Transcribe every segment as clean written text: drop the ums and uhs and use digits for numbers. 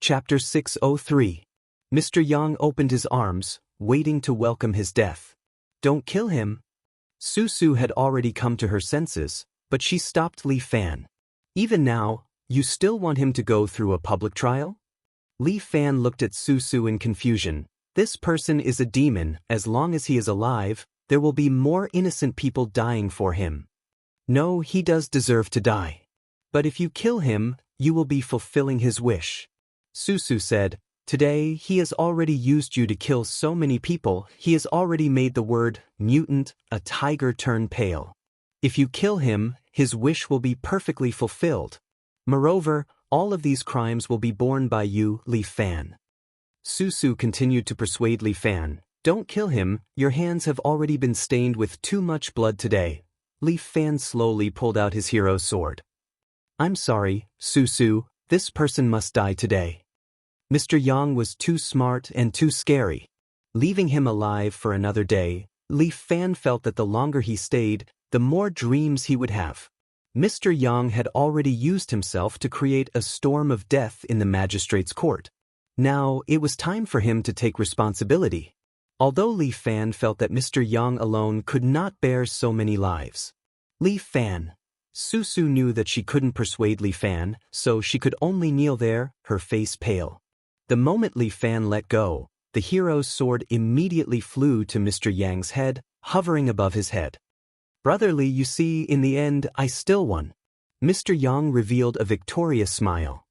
Chapter 603. Mr. Yang opened his arms, waiting to welcome his death. Don't kill him. Su had already come to her senses, but she stopped Li Fan. Even now, you still want him to go through a public trial? Li Fan looked at Su in confusion. This person is a demon. As long as he is alive, there will be more innocent people dying for him. No, he does deserve to die. But if you kill him, you will be fulfilling his wish. Su said, today he has already used you to kill so many people. He has already made the word mutant, a tiger, turn pale. If you kill him, his wish will be perfectly fulfilled. Moreover, all of these crimes will be borne by you, Li Fan. Su continued to persuade Li Fan, don't kill him, your hands have already been stained with too much blood today. Li Fan slowly pulled out his hero's sword. I'm sorry, Su, this person must die today. Mr. Yang was too smart and too scary. Leaving him alive for another day, Li Fan felt that the longer he stayed, the more dreams he would have. Mr. Yang had already used himself to create a storm of death in the magistrate's court. Now, it was time for him to take responsibility. Although Li Fan felt that Mr. Yang alone could not bear so many lives. Li Fan. Su knew that she couldn't persuade Li Fan, so she could only kneel there, her face pale. The moment Li Fan let go, the hero's sword immediately flew to Mr. Yang's head, hovering above his head. Brotherly, you see, in the end, I still won. Mr. Yang revealed a victorious smile.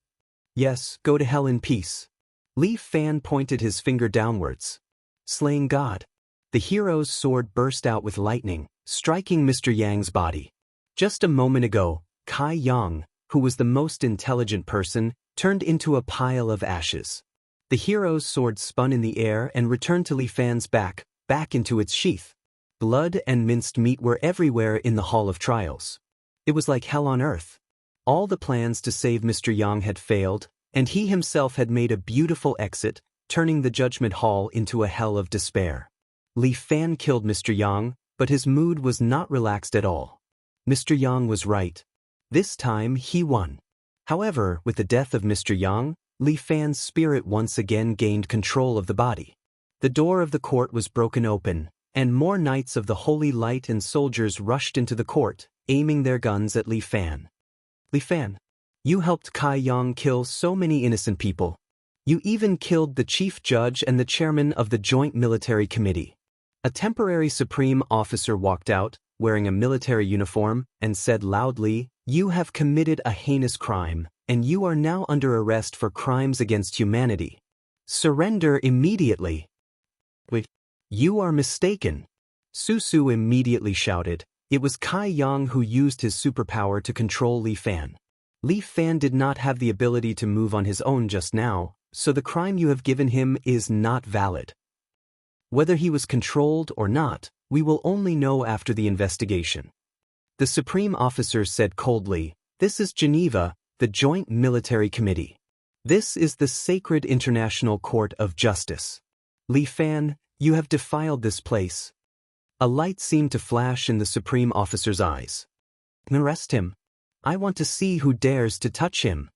Yes, go to hell in peace. Li Fan pointed his finger downwards. Slaying God. The hero's sword burst out with lightning, striking Mr. Yang's body. Just a moment ago, Kai Yang, who was the most intelligent person, turned into a pile of ashes. The hero's sword spun in the air and returned to Li Fan's back into its sheath. Blood and minced meat were everywhere in the Hall of Trials. It was like hell on earth. All the plans to save Mr. Yang had failed, and he himself had made a beautiful exit, turning the Judgment Hall into a hell of despair. Li Fan killed Mr. Yang, but his mood was not relaxed at all. Mr. Yang was right. This time he won. However, with the death of Mr. Yang, Li Fan's spirit once again gained control of the body. The door of the court was broken open, and more knights of the Holy Light and soldiers rushed into the court, aiming their guns at Li Fan. Li Fan, you helped Kai Yang kill so many innocent people. You even killed the chief judge and the chairman of the Joint Military Committee. A temporary supreme officer walked out, wearing a military uniform, and said loudly, you have committed a heinous crime, and you are now under arrest for crimes against humanity. Surrender immediately. Wait, you are mistaken. Su immediately shouted. It was Kai Yang who used his superpower to control Li Fan. Li Fan did not have the ability to move on his own just now, so the crime you have given him is not valid. Whether he was controlled or not, we will only know after the investigation. The Supreme Officer said coldly, this is Geneva, the Joint Military Committee. This is the sacred International Court of Justice. Li Fan, you have defiled this place. A light seemed to flash in the Supreme Officer's eyes. Arrest him. I want to see who dares to touch him.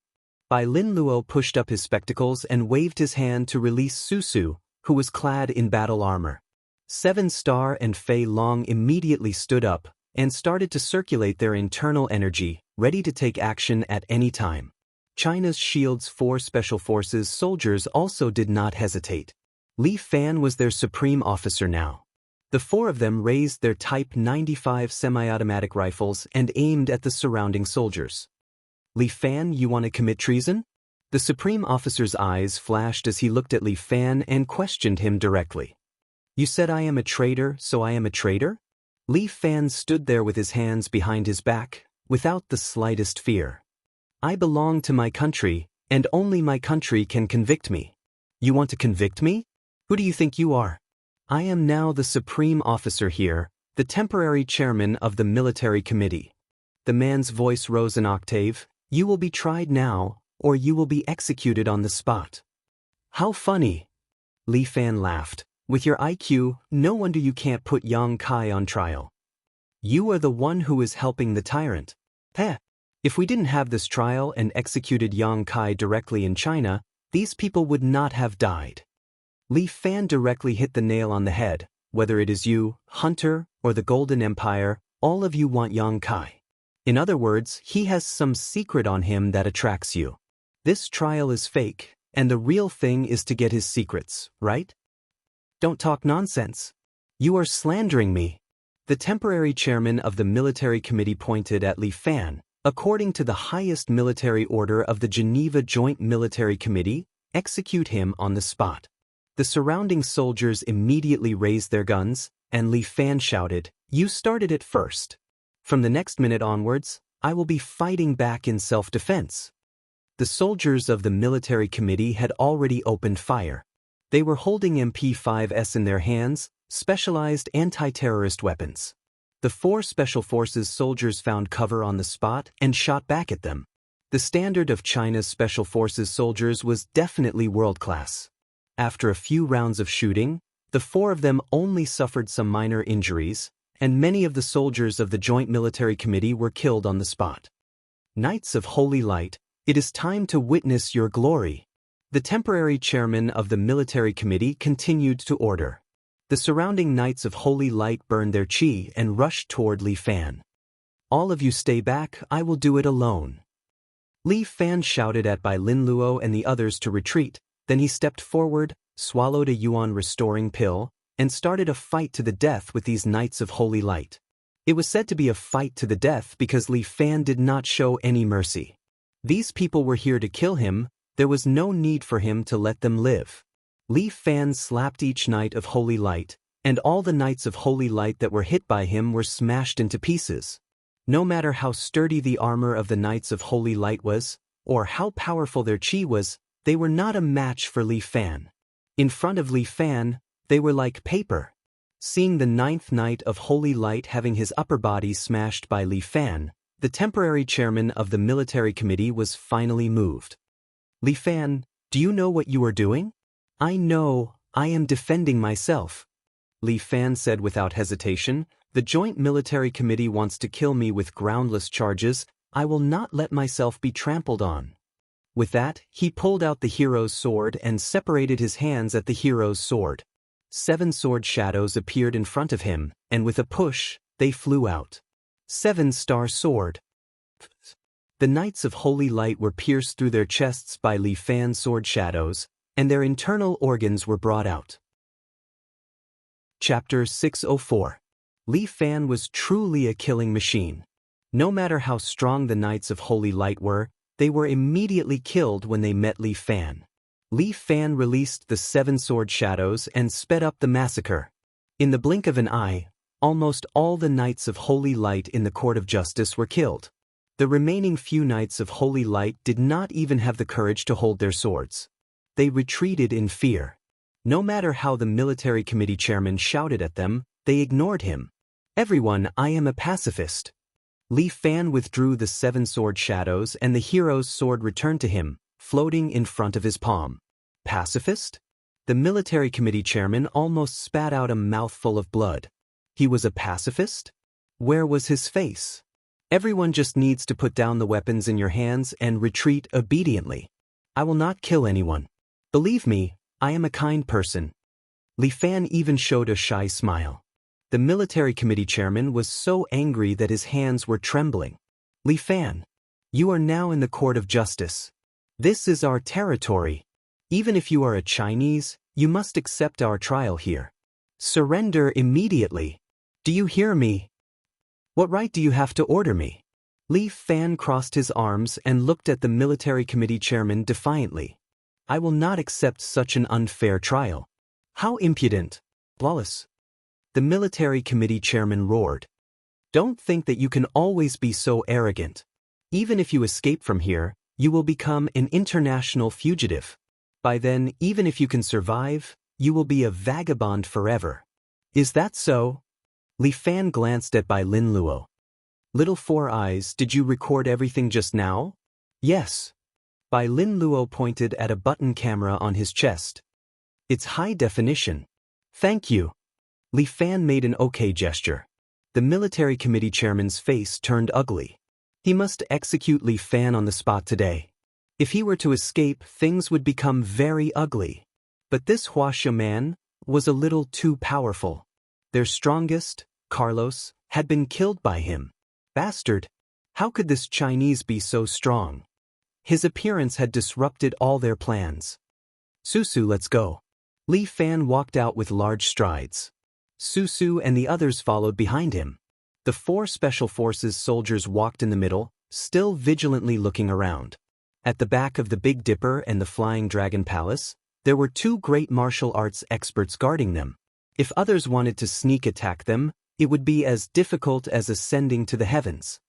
Bai Lin Luo pushed up his spectacles and waved his hand to release Su, who was clad in battle armor. 7-Star and Fei Long immediately stood up and started to circulate their internal energy, ready to take action at any time. China's Shield's 4 Special Forces soldiers also did not hesitate. Li Fan was their supreme officer now. The 4 of them raised their Type 95 semi-automatic rifles and aimed at the surrounding soldiers. Li Fan, you want to commit treason? The supreme officer's eyes flashed as he looked at Li Fan and questioned him directly. You said I am a traitor, so I am a traitor? Li Fan stood there with his hands behind his back, without the slightest fear. I belong to my country, and only my country can convict me. You want to convict me? Who do you think you are? I am now the supreme officer here, the temporary chairman of the military committee. The man's voice rose an octave. You will be tried now, or you will be executed on the spot. How funny. Li Fan laughed. With your IQ, no wonder you can't put Yang Kai on trial. You are the one who is helping the tyrant. Heh. If we didn't have this trial and executed Yang Kai directly in China, these people would not have died. Li Fan directly hit the nail on the head. Whether it is you, Hunter, or the Golden Empire, all of you want Yang Kai. In other words, he has some secret on him that attracts you. This trial is fake, and the real thing is to get his secrets, right? Don't talk nonsense. You are slandering me. The temporary chairman of the military committee pointed at Li Fan. According to the highest military order of the Geneva Joint Military Committee, execute him on the spot. The surrounding soldiers immediately raised their guns, and Li Fan shouted, "You started it first. From the next minute onwards, I will be fighting back in self-defense." The soldiers of the military committee had already opened fire. They were holding MP5s in their hands, specialized anti-terrorist weapons. The 4 Special Forces soldiers found cover on the spot and shot back at them. The standard of China's Special Forces soldiers was definitely world-class. After a few rounds of shooting, the 4 of them only suffered some minor injuries, and many of the soldiers of the Joint Military Committee were killed on the spot. Knights of Holy Light, it is time to witness your glory. The temporary chairman of the military committee continued to order. The surrounding Knights of Holy Light burned their chi and rushed toward Li Fan. "All of you stay back, I will do it alone." Li Fan shouted at Bai Lin Luo and the others to retreat. Then he stepped forward, swallowed a yuan-restoring pill, and started a fight to the death with these Knights of Holy Light. It was said to be a fight to the death because Li Fan did not show any mercy. These people were here to kill him, there was no need for him to let them live. Li Fan slapped each Knight of Holy Light, and all the Knights of Holy Light that were hit by him were smashed into pieces. No matter how sturdy the armor of the Knights of Holy Light was, or how powerful their chi was, they were not a match for Li Fan. In front of Li Fan, they were like paper. Seeing the 9th Knight of Holy Light having his upper body smashed by Li Fan, the temporary chairman of the military committee was finally moved. "Li Fan, do you know what you are doing?" "I know, I am defending myself." Li Fan said without hesitation, "The Joint Military Committee wants to kill me with groundless charges. I will not let myself be trampled on." With that, he pulled out the hero's sword and separated his hands at the hero's sword. 7 sword shadows appeared in front of him, and with a push, they flew out. 7-star sword. The Knights of Holy Light were pierced through their chests by Li Fan's sword shadows, and their internal organs were brought out. Chapter 604. Li Fan was truly a killing machine. No matter how strong the Knights of Holy Light were, they were immediately killed when they met Li Fan. Li Fan released the 7 sword shadows and sped up the massacre. In the blink of an eye, almost all the Knights of Holy Light in the Court of Justice were killed. The remaining few Knights of Holy Light did not even have the courage to hold their swords. They retreated in fear. No matter how the military committee chairman shouted at them, they ignored him. "Everyone, I am a pacifist." Li Fan withdrew the 7 sword shadows and the hero's sword returned to him, floating in front of his palm. Pacifist? The military committee chairman almost spat out a mouthful of blood. He was a pacifist? Where was his face? Everyone just needs to put down the weapons in your hands and retreat obediently. I will not kill anyone. Believe me, I am a kind person. Li Fan even showed a shy smile. The military committee chairman was so angry that his hands were trembling. "Li Fan, you are now in the Court of Justice. This is our territory. Even if you are a Chinese, you must accept our trial here. Surrender immediately. Do you hear me? What right do you have to order me?" Li Fan crossed his arms and looked at the military committee chairman defiantly. "I will not accept such an unfair trial. How impudent! Flawless." The military committee chairman roared. "Don't think that you can always be so arrogant. Even if you escape from here, you will become an international fugitive. By then, even if you can survive, you will be a vagabond forever. Is that so?" Li Fan glanced at Bai Lin Luo. "Little Four Eyes, did you record everything just now?" "Yes." Bai Lin Luo pointed at a button camera on his chest. "It's high definition." "Thank you." Li Fan made an okay gesture. The military committee chairman's face turned ugly. He must execute Li Fan on the spot today. If he were to escape, things would become very ugly. But this Huasha man was a little too powerful. Their strongest, Carlos, had been killed by him. Bastard! How could this Chinese be so strong? His appearance had disrupted all their plans. Susu, let's go. Li Fan walked out with large strides. Susu and the others followed behind him. The 4 Special Forces soldiers walked in the middle, still vigilantly looking around. At the back of the Big Dipper and the Flying Dragon Palace, there were 2 great martial arts experts guarding them. If others wanted to sneak attack them, it would be as difficult as ascending to the heavens.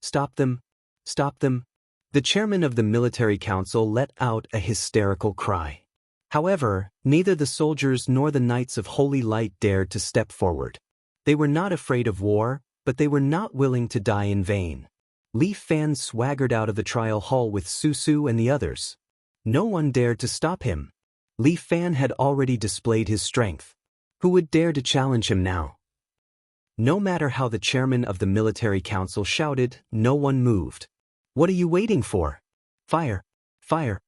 Stop them! Stop them! The chairman of the military council let out a hysterical cry. However, neither the soldiers nor the Knights of Holy Light dared to step forward. They were not afraid of war, but they were not willing to die in vain. Li Fan swaggered out of the trial hall with Susu and the others. No one dared to stop him. Li Fan had already displayed his strength. Who would dare to challenge him now? No matter how the chairman of the military council shouted, no one moved. What are you waiting for? Fire! Fire!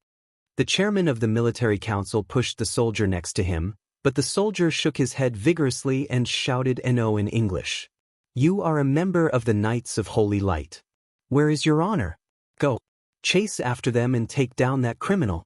The chairman of the military council pushed the soldier next to him, but the soldier shook his head vigorously and shouted "No" in English. You are a member of the Knights of Holy Light. Where is your honor? Go. Chase after them and take down that criminal.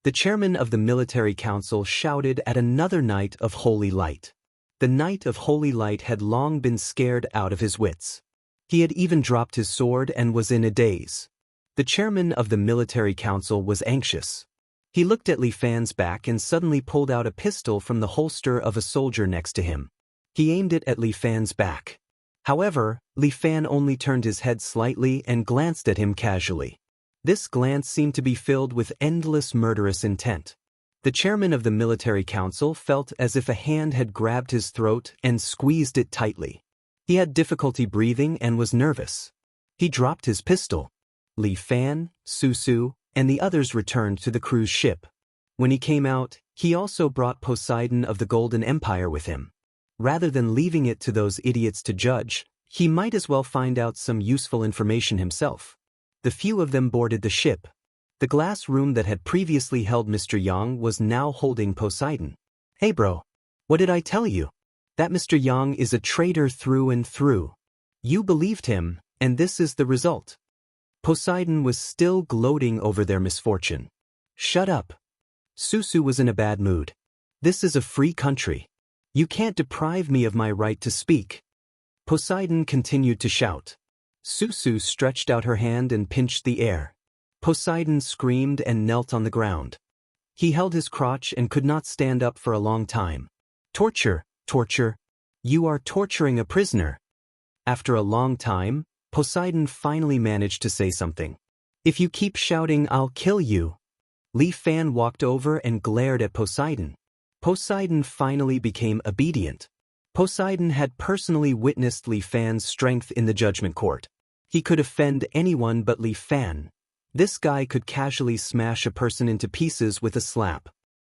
The chairman of the military council shouted at another Knight of Holy Light. The Knight of Holy Light had long been scared out of his wits. He had even dropped his sword and was in a daze. The chairman of the military council was anxious. He looked at Li Fan's back and suddenly pulled out a pistol from the holster of a soldier next to him. He aimed it at Li Fan's back. However, Li Fan only turned his head slightly and glanced at him casually. This glance seemed to be filled with endless murderous intent. The chairman of the military council felt as if a hand had grabbed his throat and squeezed it tightly. He had difficulty breathing and was nervous. He dropped his pistol. Li Fan, Susu, and the others returned to the cruise ship. When he came out, he also brought Poseidon of the Golden Empire with him. Rather than leaving it to those idiots to judge, he might as well find out some useful information himself. The few of them boarded the ship. The glass room that had previously held Mr. Yang was now holding Poseidon. Hey bro, what did I tell you? That Mr. Yang is a traitor through and through. You believed him, and this is the result. Poseidon was still gloating over their misfortune. Shut up. Susu was in a bad mood. This is a free country. You can't deprive me of my right to speak. Poseidon continued to shout. Susu stretched out her hand and pinched the air. Poseidon screamed and knelt on the ground. He held his crotch and could not stand up for a long time. Torture, torture. You are torturing a prisoner. After a long time, Poseidon finally managed to say something. If you keep shouting, I'll kill you. Li Fan walked over and glared at Poseidon. Poseidon finally became obedient. Poseidon had personally witnessed Li Fan's strength in the judgment court. He could offend anyone but Li Fan. This guy could casually smash a person into pieces with a slap.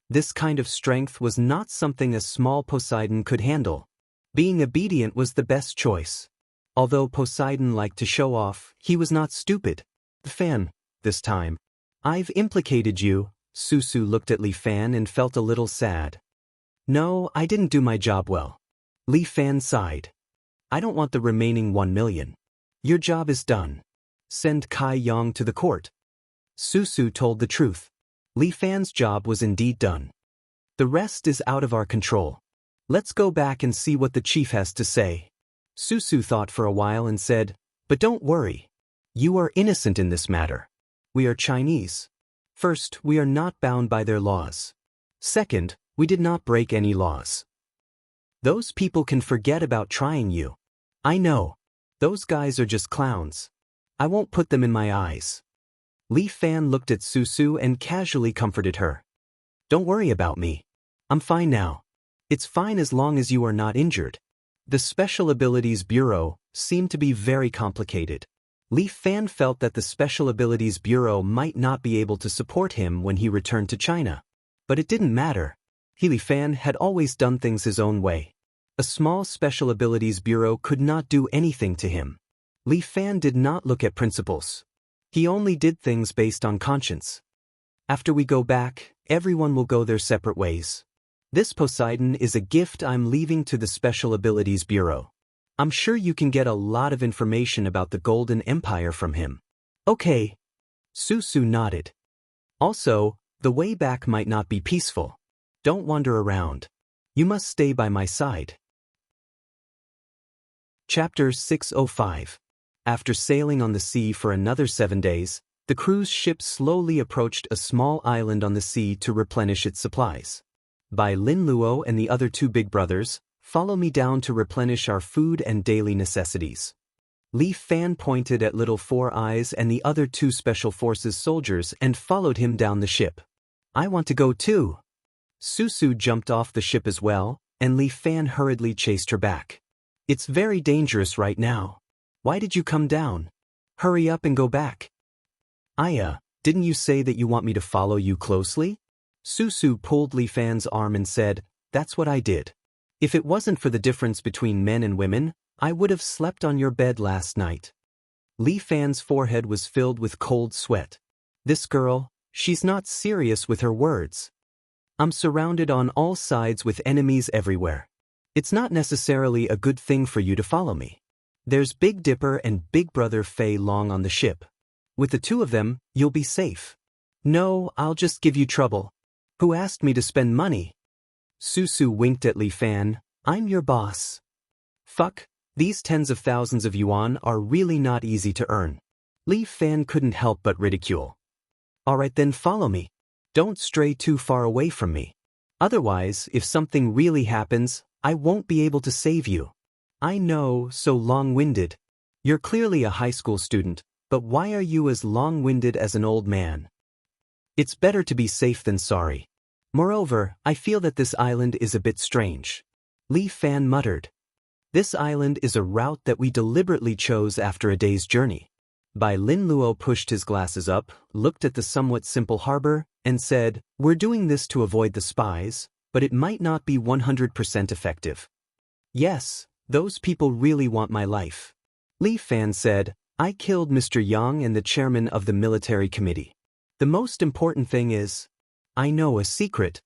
This kind of strength was not something a small Poseidon could handle. Being obedient was the best choice. Although Poseidon liked to show off, he was not stupid. Fan, this time. I've implicated you. Susu looked at Li Fan and felt a little sad. No, I didn't do my job well. Li Fan sighed. I don't want the remaining 1 million. Your job is done. Send Kai Yang to the court. Susu told the truth. Li Fan's job was indeed done. The rest is out of our control. Let's go back and see what the chief has to say. Susu thought for a while and said, but don't worry. You are innocent in this matter. We are Chinese. First, we are not bound by their laws. Second, we did not break any laws. Those people can forget about trying you. I know. Those guys are just clowns. I won't put them in my eyes. Li Fan looked at Susu and casually comforted her. Don't worry about me. I'm fine now. It's fine as long as you are not injured. The Special Abilities Bureau seemed to be very complicated. Li Fan felt that the Special Abilities Bureau might not be able to support him when he returned to China. But it didn't matter. Li Fan had always done things his own way. A small Special Abilities Bureau could not do anything to him. Li Fan did not look at principles. He only did things based on conscience. After we go back, everyone will go their separate ways. This Poseidon is a gift I'm leaving to the Special Abilities Bureau. I'm sure you can get a lot of information about the Golden Empire from him. Okay. Susu nodded. Also, the way back might not be peaceful. Don't wander around. You must stay by my side. Chapter 605. After sailing on the sea for another 7 days, the cruise ship slowly approached a small island on the sea to replenish its supplies. By Lin Luo and the other two big brothers, follow me down to replenish our food and daily necessities. Li Fan pointed at Little Four Eyes and the other two Special Forces soldiers and followed him down the ship. I want to go too. Susu jumped off the ship as well, and Li Fan hurriedly chased her back. It's very dangerous right now. Why did you come down? Hurry up and go back. Aya, didn't you say that you want me to follow you closely? Susu pulled Li Fan's arm and said, that's what I did. If it wasn't for the difference between men and women, I would have slept on your bed last night. Li Fan's forehead was filled with cold sweat. This girl, she's not serious with her words. I'm surrounded on all sides with enemies everywhere. It's not necessarily a good thing for you to follow me. There's Big Dipper and Big Brother Fei Long on the ship. With the two of them, you'll be safe. No, I'll just give you trouble. Who asked me to spend money? Susu winked at Li Fan. I'm your boss. Fuck, these tens of thousands of yuan are really not easy to earn. Li Fan couldn't help but ridicule. Alright then, follow me. Don't stray too far away from me. Otherwise, if something really happens, I won't be able to save you. I know, so long-winded. You're clearly a high school student, but why are you as long-winded as an old man? It's better to be safe than sorry. Moreover, I feel that this island is a bit strange. Li Fan muttered. This island is a route that we deliberately chose after a day's journey. Bai Lin Luo pushed his glasses up, looked at the somewhat simple harbor, and said, we're doing this to avoid the spies, but it might not be 100% effective. Yes, those people really want my life. Li Fan said, I killed Mr. Yang and the chairman of the military committee. The most important thing is, I know a secret.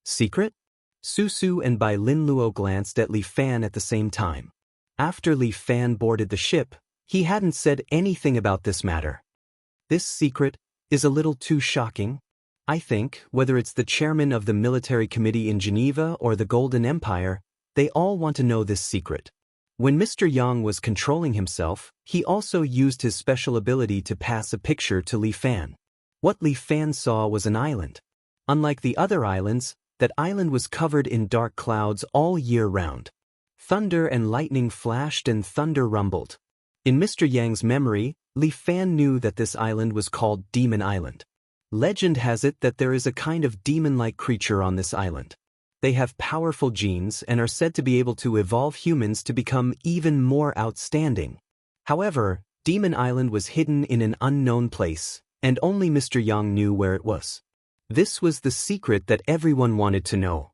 Secret? Susu and Bai Lin Luo glanced at Li Fan at the same time. After Li Fan boarded the ship, he hadn't said anything about this matter. This secret is a little too shocking. I think, whether it's the chairman of the military committee in Geneva or the Golden Empire, they all want to know this secret. When Mr. Yang was controlling himself, he also used his special ability to pass a picture to Li Fan. What Li Fan saw was an island. Unlike the other islands, that island was covered in dark clouds all year round. Thunder and lightning flashed and thunder rumbled. In Mr. Yang's memory, Li Fan knew that this island was called Demon Island. Legend has it that there is a kind of demon-like creature on this island. They have powerful genes and are said to be able to evolve humans to become even more outstanding. However, Demon Island was hidden in an unknown place, and only Mr. Yang knew where it was. This was the secret that everyone wanted to know.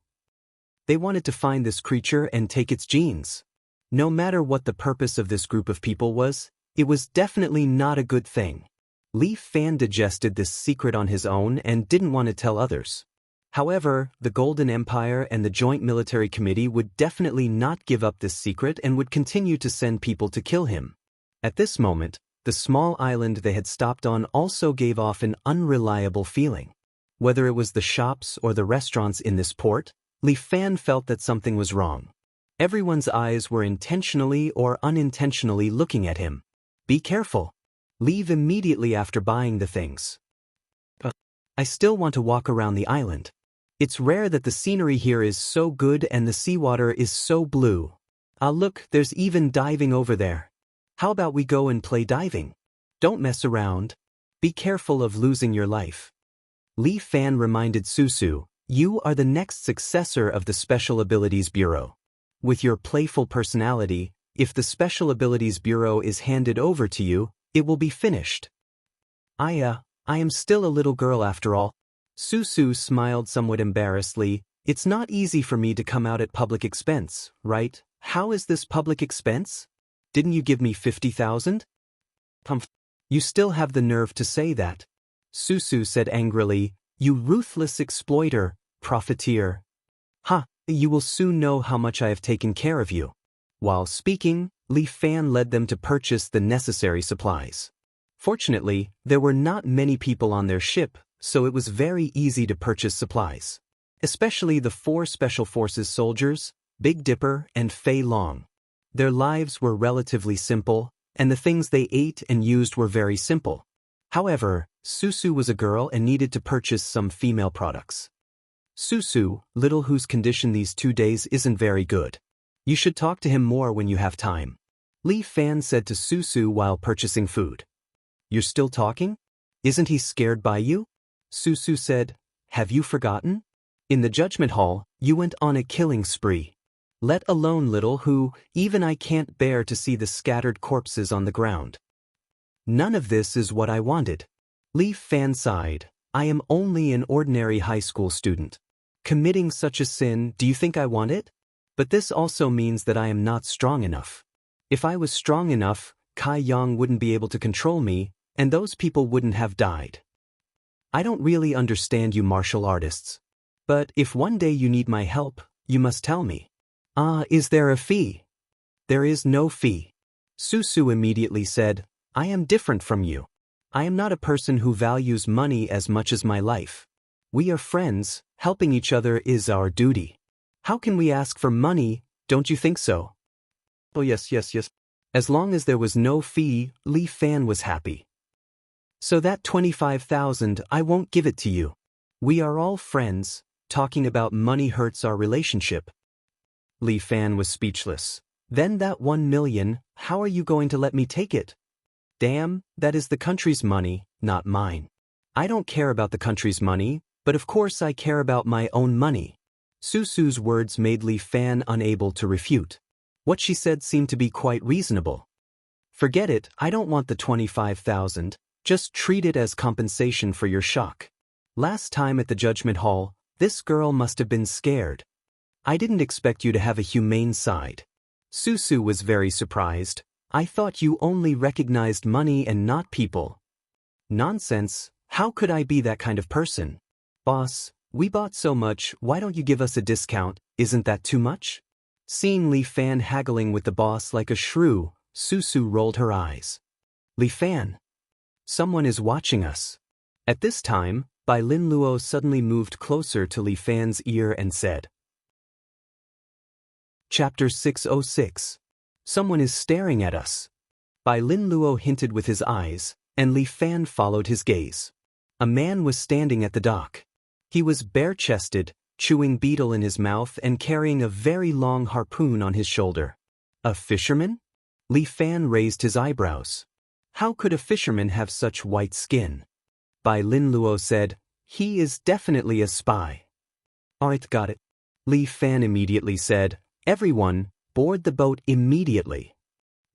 They wanted to find this creature and take its genes. No matter what the purpose of this group of people was, it was definitely not a good thing. Li Fan digested this secret on his own and didn't want to tell others. However, the Golden Empire and the Joint Military Committee would definitely not give up this secret and would continue to send people to kill him. At this moment, the small island they had stopped on also gave off an unreliable feeling. Whether it was the shops or the restaurants in this port, Li Fan felt that something was wrong. Everyone's eyes were intentionally or unintentionally looking at him. Be careful. Leave immediately after buying the things. But I still want to walk around the island. It's rare that the scenery here is so good and the seawater is so blue. Ah, look, there's even diving over there. How about we go and play diving? Don't mess around. Be careful of losing your life. Li Fan reminded Susu, you are the next successor of the Special Abilities Bureau. With your playful personality, if the Special Abilities Bureau is handed over to you, it will be finished. I am still a little girl after all. Susu smiled somewhat embarrassedly. It's not easy for me to come out at public expense, right? How is this public expense? Didn't you give me 50,000? You still have the nerve to say that? Susu said angrily, you ruthless exploiter, profiteer. Ha, you will soon know how much I have taken care of you. While speaking, Li Fan led them to purchase the necessary supplies. Fortunately, there were not many people on their ship, so it was very easy to purchase supplies. Especially the 4 Special Forces soldiers, Big Dipper and Fei Long. Their lives were relatively simple, and the things they ate and used were very simple. However, Susu was a girl and needed to purchase some female products. Susu, little whose condition these 2 days isn't very good. You should talk to him more when you have time. Li Fan said to Susu while purchasing food. You're still talking? Isn't he scared by you? Susu said, have you forgotten? In the judgment hall, you went on a killing spree. Let alone little who, even I can't bear to see the scattered corpses on the ground. None of this is what I wanted. Li Fan sighed, I am only an ordinary high school student. Committing such a sin, do you think I want it? But this also means that I am not strong enough. If I was strong enough, Kai Yang wouldn't be able to control me, and those people wouldn't have died. I don't really understand you martial artists. But if one day you need my help, you must tell me. Is there a fee? There is no fee. Susu immediately said, I am different from you. I am not a person who values money as much as my life. We are friends, helping each other is our duty. How can we ask for money, don't you think so? Oh yes. As long as there was no fee, Li Fan was happy. So that 25,000, I won't give it to you. We are all friends, talking about money hurts our relationship. Li Fan was speechless. Then that 1 million, how are you going to let me take it? Damn, that is the country's money, not mine. I don't care about the country's money, but of course I care about my own money. Susu's words made Li Fan unable to refute. What she said seemed to be quite reasonable. Forget it, I don't want the 25,000, just treat it as compensation for your shock. Last time at the judgment hall, this girl must have been scared. I didn't expect you to have a humane side. Susu was very surprised. I thought you only recognized money and not people. Nonsense, how could I be that kind of person? Boss, we bought so much, why don't you give us a discount, isn't that too much? Seeing Li Fan haggling with the boss like a shrew, Susu rolled her eyes. Li Fan. Someone is watching us. At this time, Bai Lin Luo suddenly moved closer to Li Fan's ear and said, Chapter 606. Someone is staring at us. Bai Lin Luo hinted with his eyes, and Li Fan followed his gaze. A man was standing at the dock. He was bare-chested, chewing betel in his mouth and carrying a very long harpoon on his shoulder. A fisherman? Li Fan raised his eyebrows. How could a fisherman have such white skin? Bai Lin Luo said, he is definitely a spy. Alright, got it. Li Fan immediately said, everyone, board the boat immediately.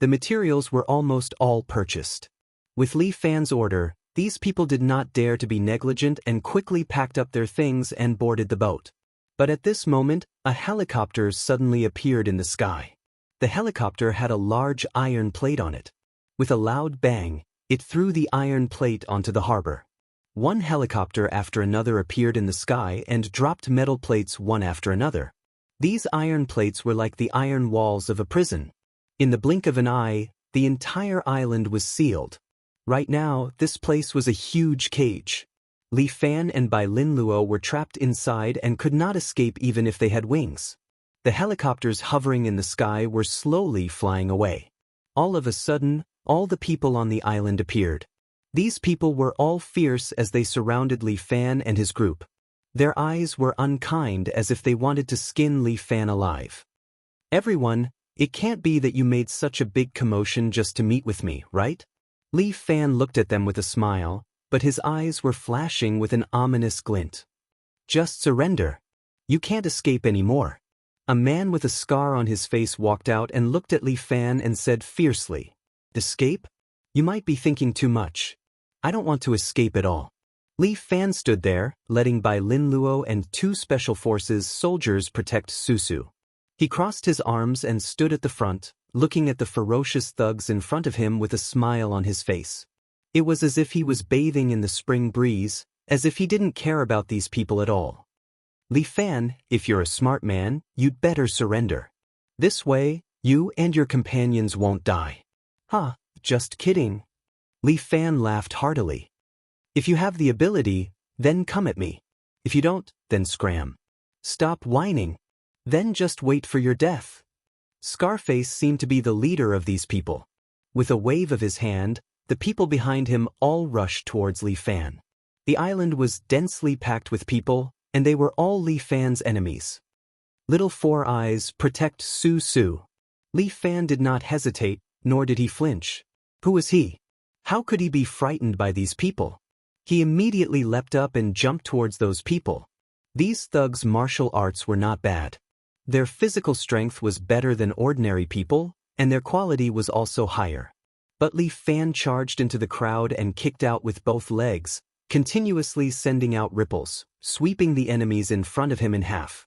The materials were almost all purchased. With Li Fan's order, these people did not dare to be negligent and quickly packed up their things and boarded the boat. But at this moment, a helicopter suddenly appeared in the sky. The helicopter had a large iron plate on it. With a loud bang, it threw the iron plate onto the harbor. One helicopter after another appeared in the sky and dropped metal plates one after another. These iron plates were like the iron walls of a prison. In the blink of an eye, the entire island was sealed. Right now, this place was a huge cage. Li Fan and Bai Lin Luo were trapped inside and could not escape even if they had wings. The helicopters hovering in the sky were slowly flying away. All of a sudden, all the people on the island appeared. These people were all fierce as they surrounded Li Fan and his group. Their eyes were unkind as if they wanted to skin Li Fan alive. Everyone, it can't be that you made such a big commotion just to meet with me, right? Li Fan looked at them with a smile, but his eyes were flashing with an ominous glint. Just surrender. You can't escape anymore. A man with a scar on his face walked out and looked at Li Fan and said fiercely, escape? You might be thinking too much. I don't want to escape at all. Li Fan stood there, letting Bai Lin Luo and 2 Special Forces soldiers protect Susu. He crossed his arms and stood at the front, looking at the ferocious thugs in front of him with a smile on his face. It was as if he was bathing in the spring breeze, as if he didn't care about these people at all. Li Fan, if you're a smart man, you'd better surrender. This way, you and your companions won't die. Huh, just kidding. Li Fan laughed heartily. If you have the ability, then come at me. If you don't, then scram. Stop whining. Then just wait for your death. Scarface seemed to be the leader of these people. With a wave of his hand, the people behind him all rushed towards Li Fan. The island was densely packed with people, and they were all Li Fan's enemies. Little Four Eyes, protect Su Su. Li Fan did not hesitate, nor did he flinch. Who was he? How could he be frightened by these people? He immediately leapt up and jumped towards those people. These thugs' martial arts were not bad. Their physical strength was better than ordinary people, and their quality was also higher. But Li Fan charged into the crowd and kicked out with both legs, continuously sending out ripples, sweeping the enemies in front of him in half.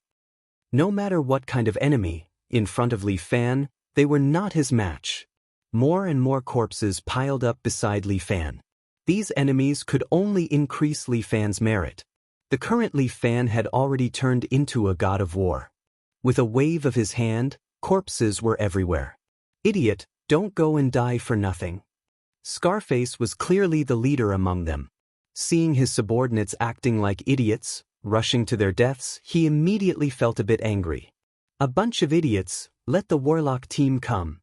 No matter what kind of enemy, in front of Li Fan, they were not his match. More and more corpses piled up beside Li Fan. These enemies could only increase Li Fan's merit. The current Li Fan had already turned into a god of war. With a wave of his hand, corpses were everywhere. Idiot, don't go and die for nothing. Scarface was clearly the leader among them. Seeing his subordinates acting like idiots, rushing to their deaths, he immediately felt a bit angry. A bunch of idiots, let the warlock team come.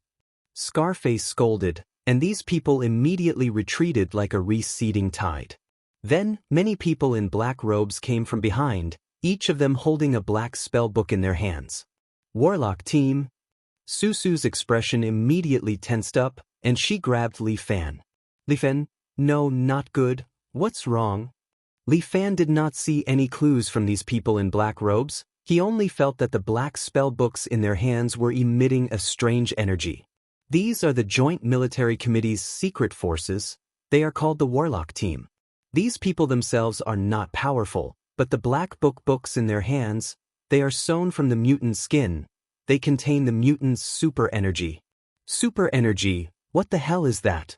Scarface scolded, and these people immediately retreated like a receding tide. Then, many people in black robes came from behind, each of them holding a black spell book in their hands. Warlock team. Susu's expression immediately tensed up, and she grabbed Li Fan. Li Fan, no, not good. What's wrong? Li Fan did not see any clues from these people in black robes. He only felt that the black spell books in their hands were emitting a strange energy. These are the Joint Military Committee's secret forces. They are called the Warlock Team. These people themselves are not powerful, but the black books in their hands, they are sewn from the mutant skin. They contain the mutant's super energy. Super energy, what the hell is that?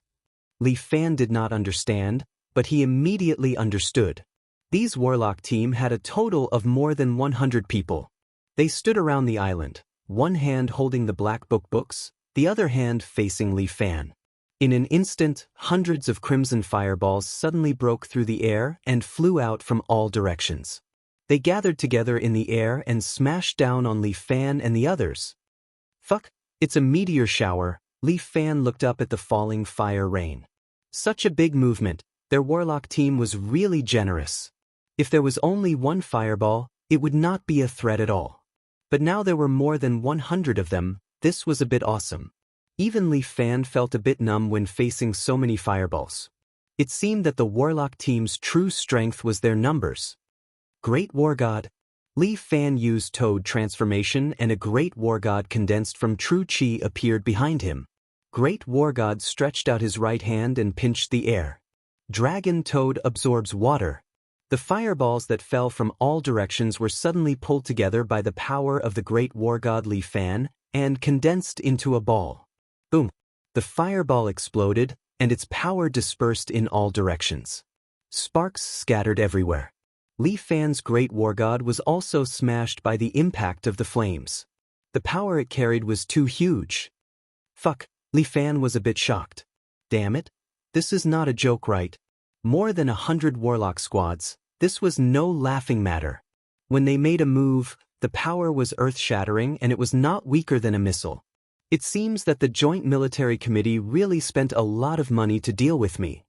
Li Fan did not understand, but he immediately understood. These Warlock Team had a total of more than 100 people. They stood around the island, one hand holding the black books, the other hand facing Li Fan. In an instant, hundreds of crimson fireballs suddenly broke through the air and flew out from all directions. They gathered together in the air and smashed down on Li Fan and the others. Fuck, it's a meteor shower. Li Fan looked up at the falling fire rain. Such a big movement, their Warlock Team was really generous. If there was only one fireball, it would not be a threat at all. But now there were more than 100 of them. This was a bit awesome. Even Li Fan felt a bit numb when facing so many fireballs. It seemed that the Warlock Team's true strength was their numbers. Great War God. Li Fan used Toad transformation and a Great War God condensed from True Chi appeared behind him. Great War God stretched out his right hand and pinched the air. Dragon Toad absorbs water. The fireballs that fell from all directions were suddenly pulled together by the power of the Great War God Li Fan and condensed into a ball. Boom! The fireball exploded, and its power dispersed in all directions. Sparks scattered everywhere. Li Fan's Great War God was also smashed by the impact of the flames. The power it carried was too huge. Fuck, Li Fan was a bit shocked. Damn it, this is not a joke, right? More than 100 Warlock squads, this was no laughing matter. When they made a move, the power was earth-shattering and it was not weaker than a missile. It seems that the Joint Military Committee really spent a lot of money to deal with me.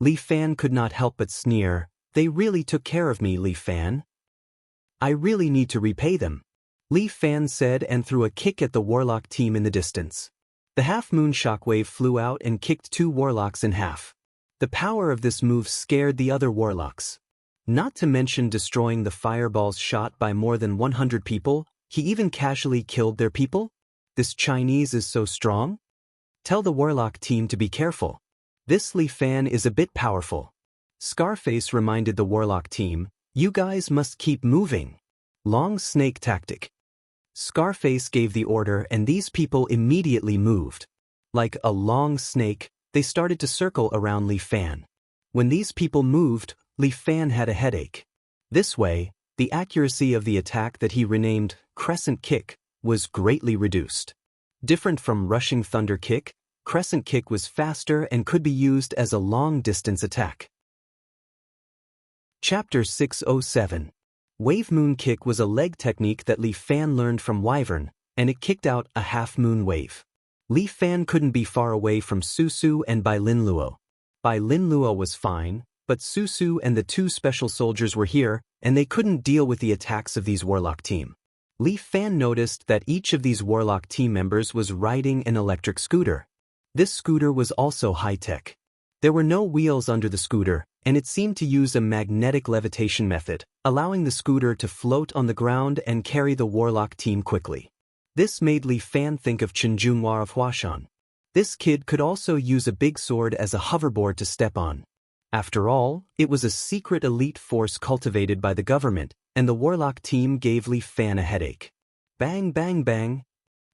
Li Fan could not help but sneer. They really took care of me, Li Fan. I really need to repay them. Li Fan said and threw a kick at the Warlock Team in the distance. The half-moon shockwave flew out and kicked 2 Warlocks in half. The power of this move scared the other Warlocks. Not to mention destroying the fireballs shot by more than 100 people, he even casually killed their people? This Chinese is so strong? Tell the Warlock Team to be careful. This Li Fan is a bit powerful. Scarface reminded the Warlock Team, you guys must keep moving. Long snake tactic. Scarface gave the order and these people immediately moved. Like a long snake, They started to circle around Li Fan. When these people moved, Li Fan had a headache. This way, the accuracy of the attack that he renamed Crescent Kick was greatly reduced. Different from Rushing Thunder Kick, Crescent Kick was faster and could be used as a long-distance attack. Chapter 607. Wave Moon Kick was a leg technique that Li Fan learned from Wyvern, and it kicked out a half-moon wave. Li Fan couldn't be far away from Susu and Bai Lin Luo. Bai Lin Luo was fine, but Susu and the two special soldiers were here, and they couldn't deal with the attacks of these warlock team. Li Fan noticed that each of these warlock team members was riding an electric scooter. This scooter was also high-tech. There were no wheels under the scooter, and it seemed to use a magnetic levitation method, allowing the scooter to float on the ground and carry the warlock team quickly. This made Li Fan think of Chen Junhua of Huashan. This kid could also use a big sword as a hoverboard to step on. After all, it was a secret elite force cultivated by the government, and the warlock team gave Li Fan a headache. Bang bang bang.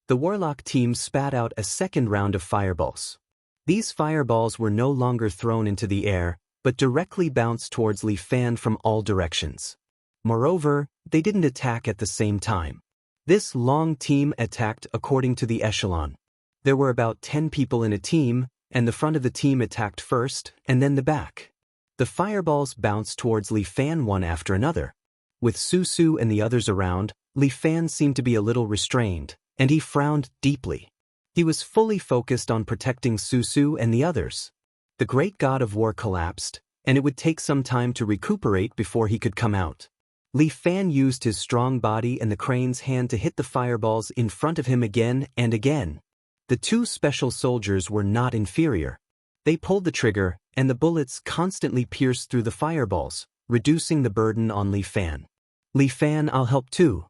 The warlock team spat out a second round of fireballs. These fireballs were no longer thrown into the air, but directly bounced towards Li Fan from all directions. Moreover, they didn't attack at the same time. This long team attacked according to the echelon. There were about 10 people in a team, and the front of the team attacked first, and then the back. The fireballs bounced towards Li Fan one after another. With Susu and the others around, Li Fan seemed to be a little restrained, and he frowned deeply. He was fully focused on protecting Susu and the others. The great god of war collapsed, and it would take some time to recuperate before he could come out. Li Fan used his strong body and the crane's hand to hit the fireballs in front of him again and again. The two special soldiers were not inferior. They pulled the trigger, and the bullets constantly pierced through the fireballs, reducing the burden on Li Fan. Li Fan, I'll help too.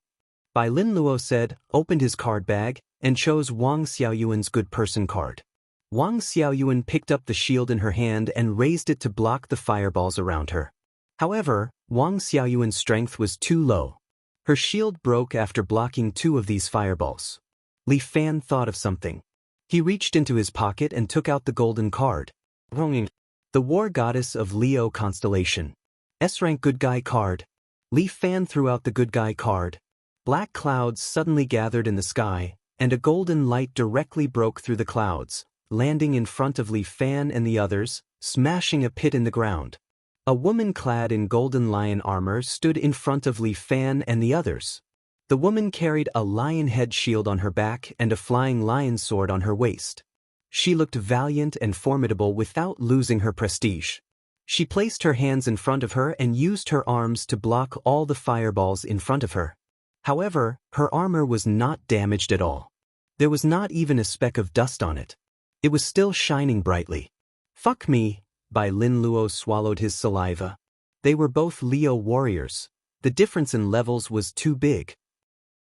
Bai Lin Luo said, opened his card bag, and chose Wang Xiaoyuan's good person card. Wang Xiaoyuan picked up the shield in her hand and raised it to block the fireballs around her. However, Wang Xiaoyuan's strength was too low. Her shield broke after blocking two of these fireballs. Li Fan thought of something. He reached into his pocket and took out the golden card. The war goddess of Leo constellation. S-rank good guy card. Li Fan threw out the good guy card. Black clouds suddenly gathered in the sky, and a golden light directly broke through the clouds, landing in front of Li Fan and the others, smashing a pit in the ground. A woman clad in golden lion armor stood in front of Li Fan and the others. The woman carried a lion head shield on her back and a flying lion sword on her waist. She looked valiant and formidable without losing her prestige. She placed her hands in front of her and used her arms to block all the fireballs in front of her. However, her armor was not damaged at all. There was not even a speck of dust on it. It was still shining brightly. Fuck me, Bai Lin Luo swallowed his saliva. They were both Leo warriors. The difference in levels was too big.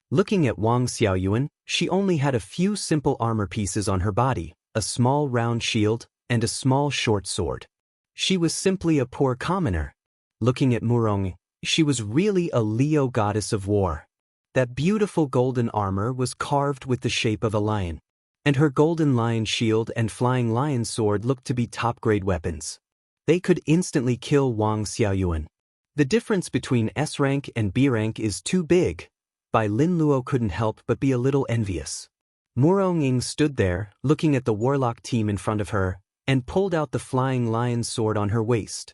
Looking at Wang Xiaoyuan, she only had a few simple armor pieces on her body, a small round shield, and a small short sword. She was simply a poor commoner. Looking at Murong, she was really a Leo goddess of war. That beautiful golden armor was carved with the shape of a lion, and her golden lion shield and flying lion sword looked to be top-grade weapons. They could instantly kill Wang Xiaoyuan. The difference between S-rank and B-rank is too big. Bai Lin Luo couldn't help but be a little envious. Murong Ying stood there, looking at the warlock team in front of her, and pulled out the flying lion sword on her waist.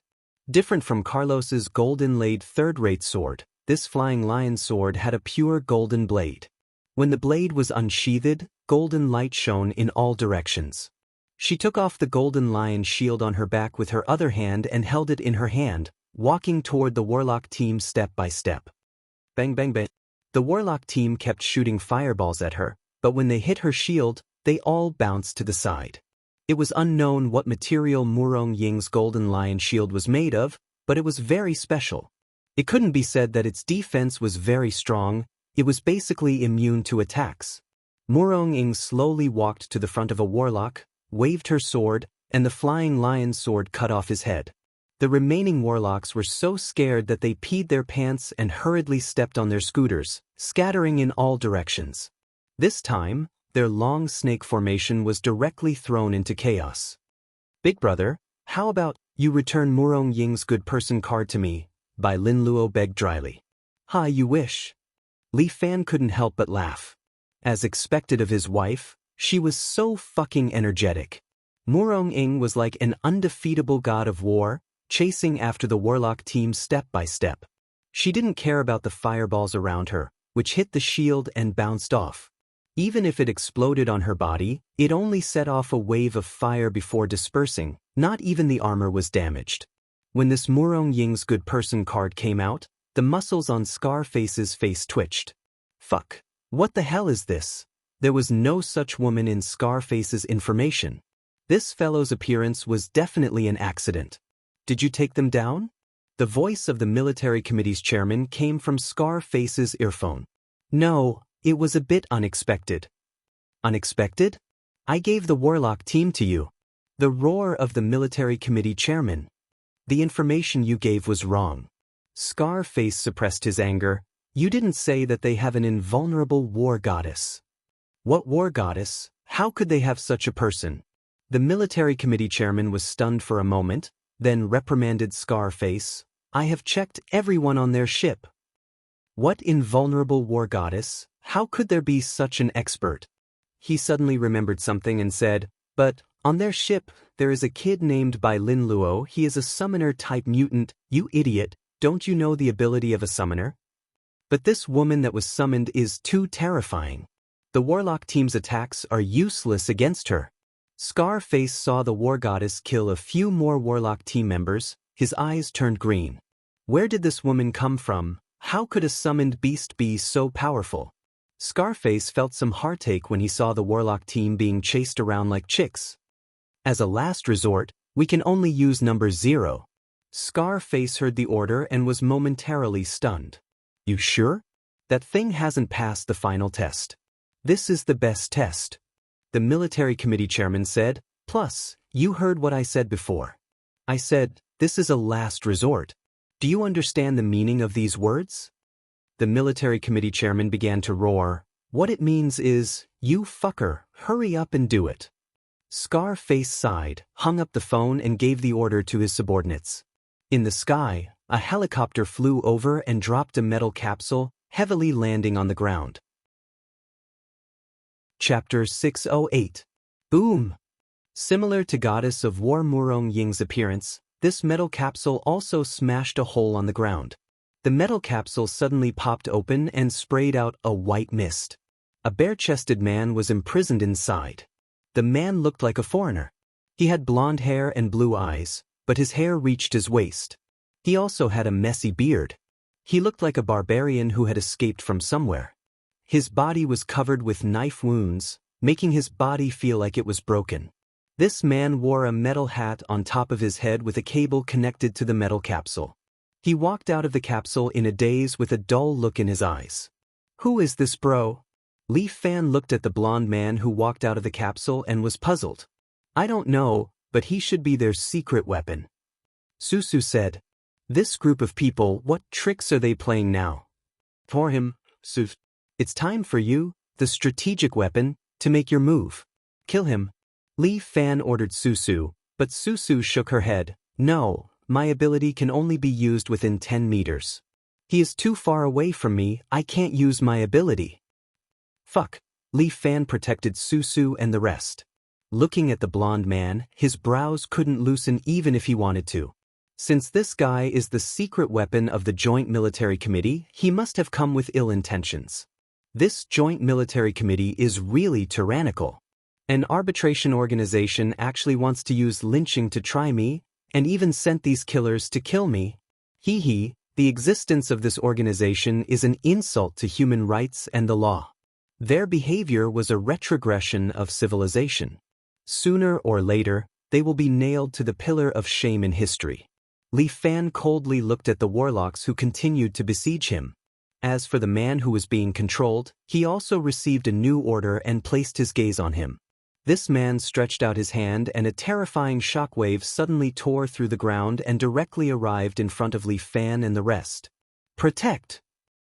Different from Carlos's gold-inlaid third-rate sword, this flying lion sword had a pure golden blade. When the blade was unsheathed, golden light shone in all directions. She took off the golden lion shield on her back with her other hand and held it in her hand, walking toward the warlock team step by step. Bang bang bang. The warlock team kept shooting fireballs at her, but when they hit her shield, they all bounced to the side. It was unknown what material Murong Ying's golden lion shield was made of, but it was very special. It couldn't be said that its defense was very strong. It was basically immune to attacks. Murong Ying slowly walked to the front of a warlock, waved her sword, and the flying lion sword cut off his head. The remaining warlocks were so scared that they peed their pants and hurriedly stepped on their scooters, scattering in all directions. This time, their long snake formation was directly thrown into chaos. Big brother, how about you return Murong Ying's good person card to me, Bai Linluo begged dryly. Ha, you wish. Li Fan couldn't help but laugh. As expected of his wife, she was so fucking energetic. Murong Ying was like an undefeatable god of war, chasing after the warlock team step by step. She didn't care about the fireballs around her, which hit the shield and bounced off. Even if it exploded on her body, it only set off a wave of fire before dispersing, not even the armor was damaged. When this Murong Ying's good person card came out, the muscles on Scarface's face twitched. Fuck. What the hell is this? There was no such woman in Scarface's information. This fellow's appearance was definitely an accident. Did you take them down? The voice of the military committee's chairman came from Scarface's earphone. No, it was a bit unexpected. Unexpected? I gave the warlock team to you. The roar of the military committee chairman. The information you gave was wrong. Scarface suppressed his anger. You didn't say that they have an invulnerable war goddess. What war goddess? How could they have such a person? The military committee chairman was stunned for a moment, then reprimanded Scarface. I have checked everyone on their ship. What invulnerable war goddess? How could there be such an expert? He suddenly remembered something and said, but, on their ship, there is a kid named Bai Linluo. He is a summoner-type mutant. You idiot, don't you know the ability of a summoner? But this woman that was summoned is too terrifying. The warlock team's attacks are useless against her. Scarface saw the war goddess kill a few more warlock team members. His eyes turned green. Where did this woman come from? How could a summoned beast be so powerful? Scarface felt some heartache when he saw the warlock team being chased around like chicks. As a last resort, we can only use number 0. Scarface heard the order and was momentarily stunned. You sure? That thing hasn't passed the final test. This is the best test. The military committee chairman said, plus, you heard what I said before. I said, this is a last resort. Do you understand the meaning of these words? The military committee chairman began to roar. What it means is, you fucker, hurry up and do it. Scarface sighed, hung up the phone and gave the order to his subordinates. In the sky, a helicopter flew over and dropped a metal capsule, heavily landing on the ground. Chapter 608. Boom! Similar to Goddess of War Murong Ying's appearance, this metal capsule also smashed a hole on the ground. The metal capsule suddenly popped open and sprayed out a white mist. A bare-chested man was imprisoned inside. The man looked like a foreigner. He had blonde hair and blue eyes, but his hair reached his waist. He also had a messy beard. He looked like a barbarian who had escaped from somewhere. His body was covered with knife wounds, making his body feel like it was broken. This man wore a metal hat on top of his head with a cable connected to the metal capsule. He walked out of the capsule in a daze with a dull look in his eyes. Who is this bro? Li Fan looked at the blonde man who walked out of the capsule and was puzzled. I don't know, but he should be their secret weapon. Susu said. This group of people, what tricks are they playing now? For him, Sus. It's time for you, the strategic weapon, to make your move. Kill him. Li Fan ordered Susu, but Susu shook her head. No, my ability can only be used within 10 meters. He is too far away from me, I can't use my ability. Fuck. Li Fan protected Susu and the rest. Looking at the blonde man, his brows couldn't loosen even if he wanted to. Since this guy is the secret weapon of the Joint Military Committee, he must have come with ill intentions. This Joint Military Committee is really tyrannical. An arbitration organization actually wants to use lynching to try me, and even sent these killers to kill me. Hee hee, the existence of this organization is an insult to human rights and the law. Their behavior was a retrogression of civilization. Sooner or later, they will be nailed to the pillar of shame in history. Li Fan coldly looked at the warlocks who continued to besiege him. As for the man who was being controlled, he also received a new order and placed his gaze on him. This man stretched out his hand and a terrifying shockwave suddenly tore through the ground and directly arrived in front of Li Fan and the rest. Protect!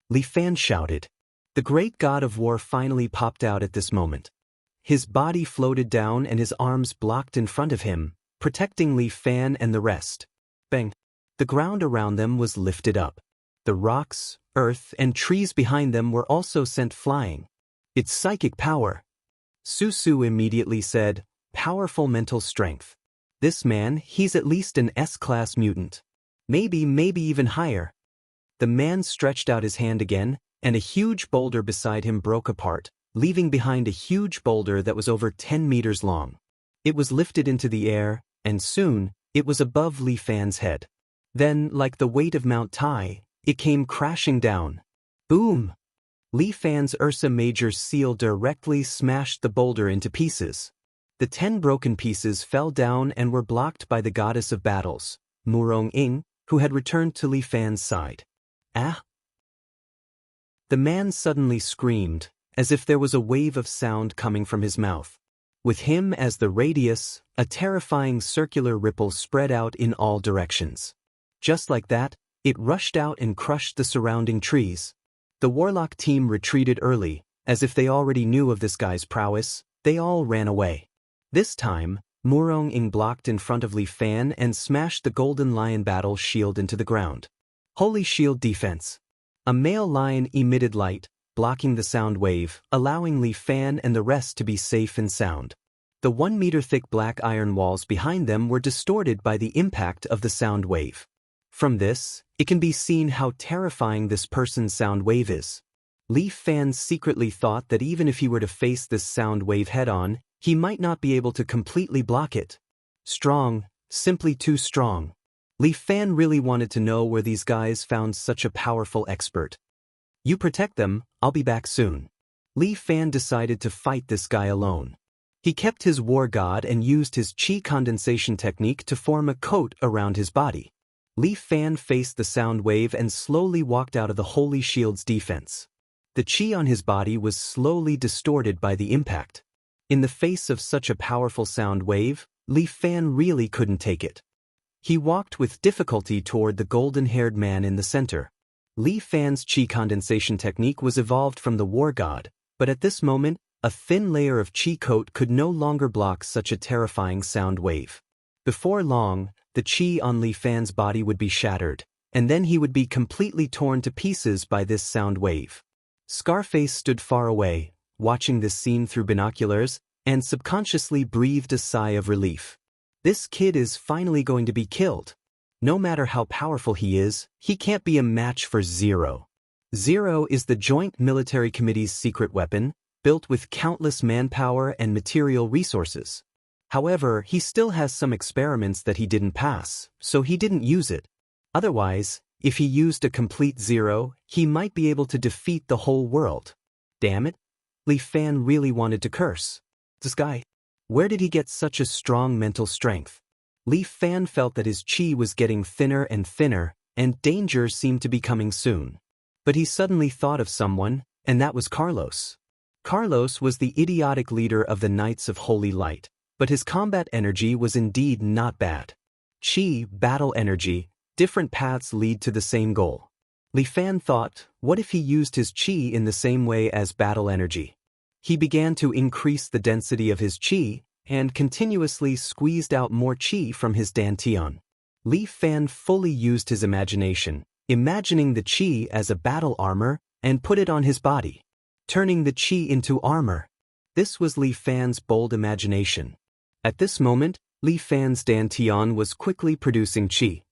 Li Fan shouted. The great god of war finally popped out at this moment. His body floated down and his arms blocked in front of him, protecting Li Fan and the rest. Bang! The ground around them was lifted up. The rocks, earth, and trees behind them were also sent flying. It's psychic power. Susu immediately said, powerful mental strength. This man, he's at least an S-class mutant. Maybe even higher. The man stretched out his hand again, and a huge boulder beside him broke apart, leaving behind a huge boulder that was over 10 meters long. It was lifted into the air, and soon, it was above Li Fan's head. Then, like the weight of Mount Tai, it came crashing down. Boom! Li Fan's Ursa Major's seal directly smashed the boulder into pieces. The 10 broken pieces fell down and were blocked by the goddess of battles, Murong Ing, who had returned to Li Fan's side. Ah! The man suddenly screamed, as if there was a wave of sound coming from his mouth. With him as the radius, a terrifying circular ripple spread out in all directions. Just like that, it rushed out and crushed the surrounding trees. The warlock team retreated early, as if they already knew of this guy's prowess. They all ran away. This time, Murong Ing blocked in front of Li Fan and smashed the Golden Lion battle shield into the ground. Holy shield defense. A male lion emitted light, blocking the sound wave, allowing Li Fan and the rest to be safe and sound. The 1-meter-thick black iron walls behind them were distorted by the impact of the sound wave. From this, it can be seen how terrifying this person's sound wave is. Li Fan secretly thought that even if he were to face this sound wave head-on, he might not be able to completely block it. Strong, simply too strong. Li Fan really wanted to know where these guys found such a powerful expert. You protect them, I'll be back soon. Li Fan decided to fight this guy alone. He kept his war god and used his chi condensation technique to form a coat around his body. Li Fan faced the sound wave and slowly walked out of the Holy Shield's defense. The chi on his body was slowly distorted by the impact. In the face of such a powerful sound wave, Li Fan really couldn't take it. He walked with difficulty toward the golden-haired man in the center. Li Fan's chi condensation technique was evolved from the war god, but at this moment, a thin layer of chi coat could no longer block such a terrifying sound wave. Before long, the chi on Li Fan's body would be shattered, and then he would be completely torn to pieces by this sound wave. Scarface stood far away, watching this scene through binoculars, and subconsciously breathed a sigh of relief. This kid is finally going to be killed. No matter how powerful he is, he can't be a match for Zero. Zero is the Joint Military Committee's secret weapon, built with countless manpower and material resources. However, he still has some experiments that he didn't pass, so he didn't use it. Otherwise, if he used a complete Zero, he might be able to defeat the whole world. Damn it! Li Fan really wanted to curse. This guy. Where did he get such a strong mental strength? Li Fan felt that his chi was getting thinner, and danger seemed to be coming soon. But he suddenly thought of someone, and that was Carlos. Carlos was the idiotic leader of the Knights of Holy Light, but his combat energy was indeed not bad. Chi, battle energy, different paths lead to the same goal. Li Fan thought, what if he used his chi in the same way as battle energy? He began to increase the density of his chi, and continuously squeezed out more chi from his dantian. Li Fan fully used his imagination, imagining the chi as a battle armor, and put it on his body, turning the chi into armor. This was Li Fan's bold imagination. At this moment, Li Fan's dantian was quickly producing chi.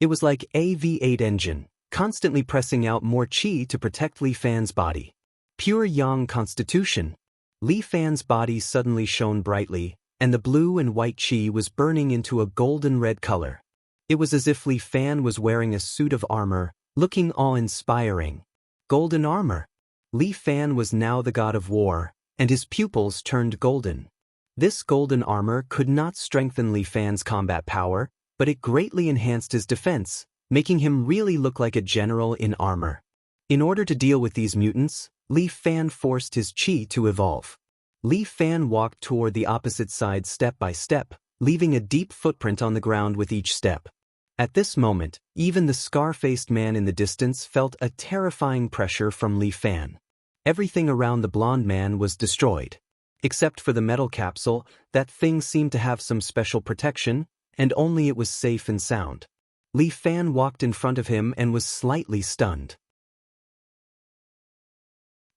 It was like a V8 engine, constantly pressing out more chi to protect Li Fan's body. Pure yang constitution. Li Fan's body suddenly shone brightly, and the blue and white chi was burning into a golden-red color. It was as if Li Fan was wearing a suit of armor, looking awe-inspiring. Golden armor. Li Fan was now the god of war, and his pupils turned golden. This golden armor could not strengthen Li Fan's combat power, but it greatly enhanced his defense, making him really look like a general in armor. In order to deal with these mutants, Li Fan forced his chi to evolve. Li Fan walked toward the opposite side step by step, leaving a deep footprint on the ground with each step. At this moment, even the scar-faced man in the distance felt a terrifying pressure from Li Fan. Everything around the blonde man was destroyed. Except for the metal capsule, that thing seemed to have some special protection, and only it was safe and sound. Li Fan walked in front of him and was slightly stunned.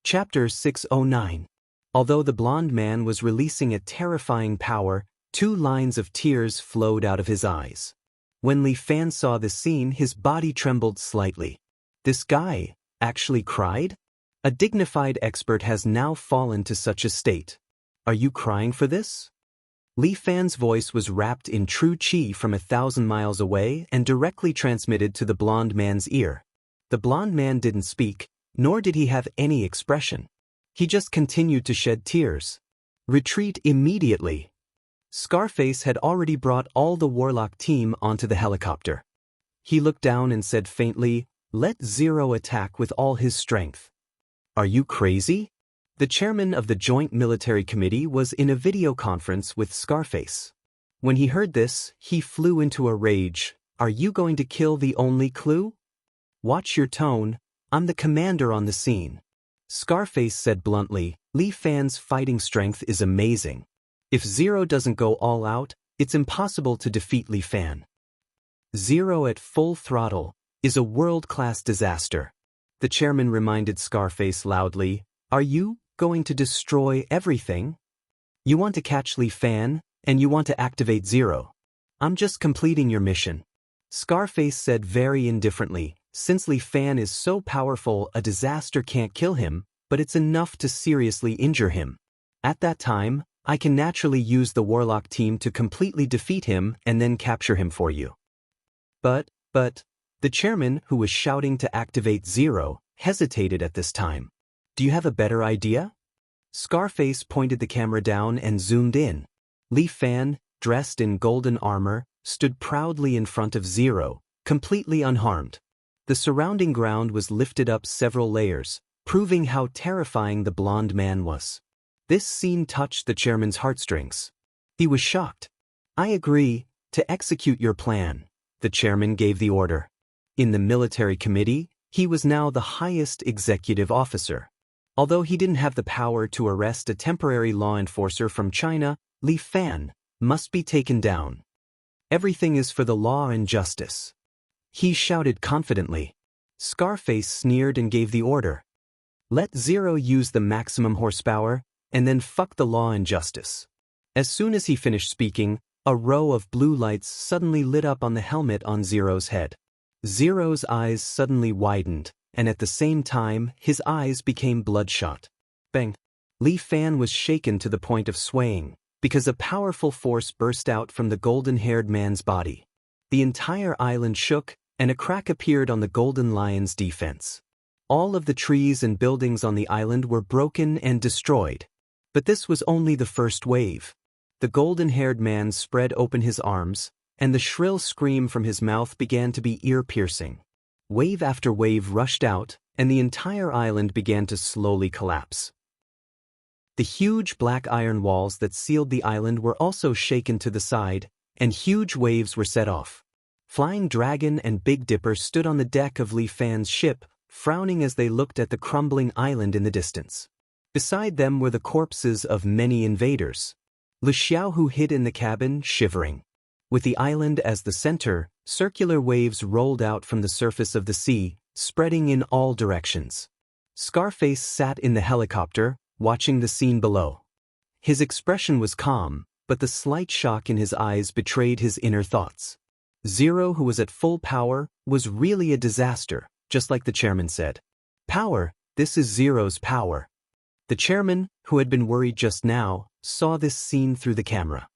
Chapter 609. Although the blonde man was releasing a terrifying power, 2 lines of tears flowed out of his eyes. When Li Fan saw this scene, his body trembled slightly. This guy actually cried? A dignified expert has now fallen to such a state. Are you crying for this? Li Fan's voice was wrapped in true qi from 1,000 miles away and directly transmitted to the blonde man's ear. The blonde man didn't speak, nor did he have any expression. He just continued to shed tears. Retreat immediately. Scarface had already brought all the Warlock team onto the helicopter. He looked down and said faintly, "Let Zero attack with all his strength." Are you crazy? The chairman of the Joint Military Committee was in a video conference with Scarface. When he heard this, he flew into a rage. Are you going to kill the only clue? Watch your tone, I'm the commander on the scene. Scarface said bluntly, Li Fan's fighting strength is amazing. If Zero doesn't go all out, it's impossible to defeat Li Fan. Zero at full throttle is a world-class disaster. The chairman reminded Scarface loudly, are you going to destroy everything? You want to catch Li Fan, and you want to activate Zero. I'm just completing your mission. Scarface said very indifferently, since Li Fan is so powerful, a disaster can't kill him, but it's enough to seriously injure him. At that time, I can naturally use the Warlock team to completely defeat him and then capture him for you. But, the chairman, who was shouting to activate Zero, hesitated at this time. Do you have a better idea? Scarface pointed the camera down and zoomed in. Li Fan, dressed in golden armor, stood proudly in front of Zero, completely unharmed. The surrounding ground was lifted up several layers, proving how terrifying the blonde man was. This scene touched the chairman's heartstrings. He was shocked. I agree, to execute your plan, the chairman gave the order. In the military committee, he was now the highest executive officer. Although he didn't have the power to arrest a temporary law enforcer from China, Li Fan must be taken down. Everything is for the law and justice. He shouted confidently. Scarface sneered and gave the order. Let Zero use the maximum horsepower, and then fuck the law and justice. As soon as he finished speaking, a row of blue lights suddenly lit up on the helmet on Zero's head. Zero's eyes suddenly widened, and at the same time, his eyes became bloodshot. Bang! Li Fan was shaken to the point of swaying, because a powerful force burst out from the golden-haired man's body. The entire island shook, and a crack appeared on the Golden Lion's defense. All of the trees and buildings on the island were broken and destroyed. But this was only the first wave. The golden-haired man spread open his arms, and the shrill scream from his mouth began to be ear-piercing. Wave after wave rushed out, and the entire island began to slowly collapse. The huge black iron walls that sealed the island were also shaken to the side, and huge waves were set off. Flying Dragon and Big Dipper stood on the deck of Li Fan's ship, frowning as they looked at the crumbling island in the distance. Beside them were the corpses of many invaders. Lu Xiaohu hid in the cabin, shivering. With the island as the center, circular waves rolled out from the surface of the sea, spreading in all directions. Scarface sat in the helicopter, watching the scene below. His expression was calm, but the slight shock in his eyes betrayed his inner thoughts. Zero, who was at full power, was really a disaster, just like the chairman said. Power, this is Zero's power. The chairman, who had been worried just now, saw this scene through the camera.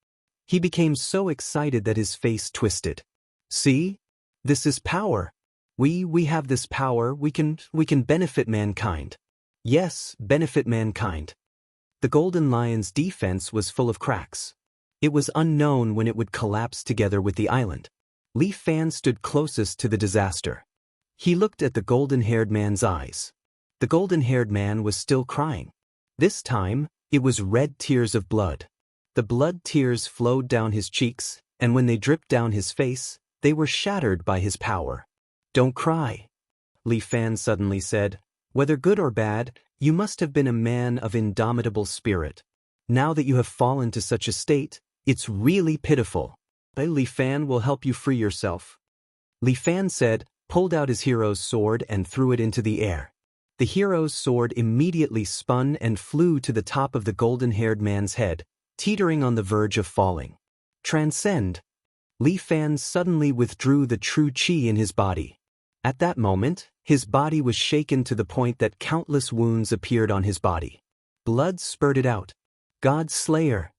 He became so excited that his face twisted. See? This is power. We have this power, we can benefit mankind. Yes, benefit mankind. The Golden Lion's defense was full of cracks. It was unknown when it would collapse together with the island. Li Fan stood closest to the disaster. He looked at the golden-haired man's eyes. The golden-haired man was still crying. This time, it was red tears of blood. The blood tears flowed down his cheeks, and when they dripped down his face, they were shattered by his power. Don't cry, Li Fan suddenly said. Whether good or bad, you must have been a man of indomitable spirit. Now that you have fallen to such a state, it's really pitiful. Li Fan will help you free yourself. Li Fan said, pulled out his hero's sword and threw it into the air. The hero's sword immediately spun and flew to the top of the golden-haired man's head, teetering on the verge of falling. Transcend. Li Fan suddenly withdrew the true qi in his body. At that moment, his body was shaken to the point that countless wounds appeared on his body. Blood spurted out. God Slayer.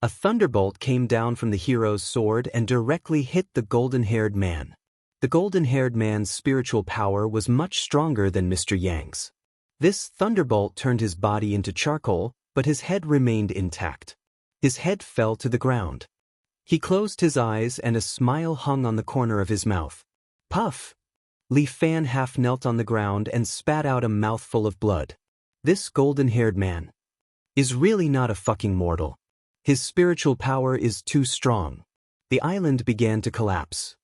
A thunderbolt came down from the hero's sword and directly hit the golden-haired man. The golden-haired man's spiritual power was much stronger than Mr. Yang's. This thunderbolt turned his body into charcoal, but his head remained intact. His head fell to the ground. He closed his eyes and a smile hung on the corner of his mouth. Puff! Li Fan half knelt on the ground and spat out a mouthful of blood. This golden-haired man is really not a fucking mortal. His spiritual power is too strong. The island began to collapse.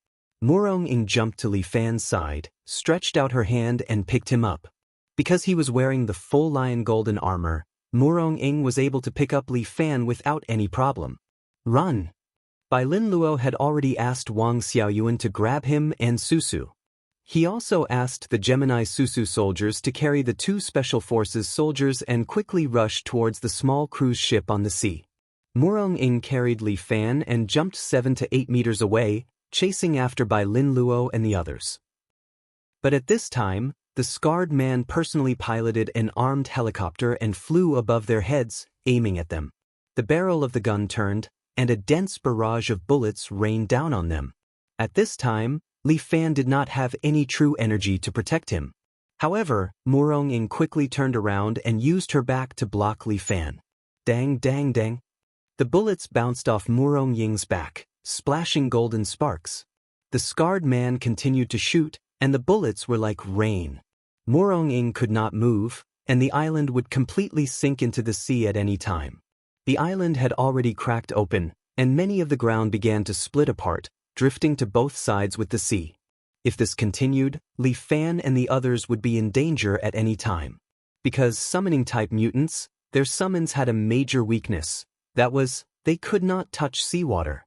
Murong-ing jumped to Li Fan's side, stretched out her hand and picked him up. Because he was wearing the full lion golden armor, Murong-ing was able to pick up Li Fan without any problem. Run! Bai Lin Luo had already asked Wang Xiaoyuan to grab him and Susu. He also asked the Gemini Susu soldiers to carry the two special forces soldiers and quickly rush towards the small cruise ship on the sea. Murong-ing carried Li Fan and jumped 7 to 8 meters away, chasing after Bai Lin Luo and the others. But at this time, the scarred man personally piloted an armed helicopter and flew above their heads, aiming at them. The barrel of the gun turned, and a dense barrage of bullets rained down on them. At this time, Li Fan did not have any true energy to protect him. However, Murong-ing quickly turned around and used her back to block Li Fan. Dang dang dang. The bullets bounced off Murong-ing's back, splashing golden sparks. The scarred man continued to shoot, and the bullets were like rain. Murong-ing could not move, and the island would completely sink into the sea at any time. The island had already cracked open, and many of the ground began to split apart, drifting to both sides with the sea. If this continued, Li Fan and the others would be in danger at any time. Because summoning-type mutants, their summons had a major weakness. That was, they could not touch seawater.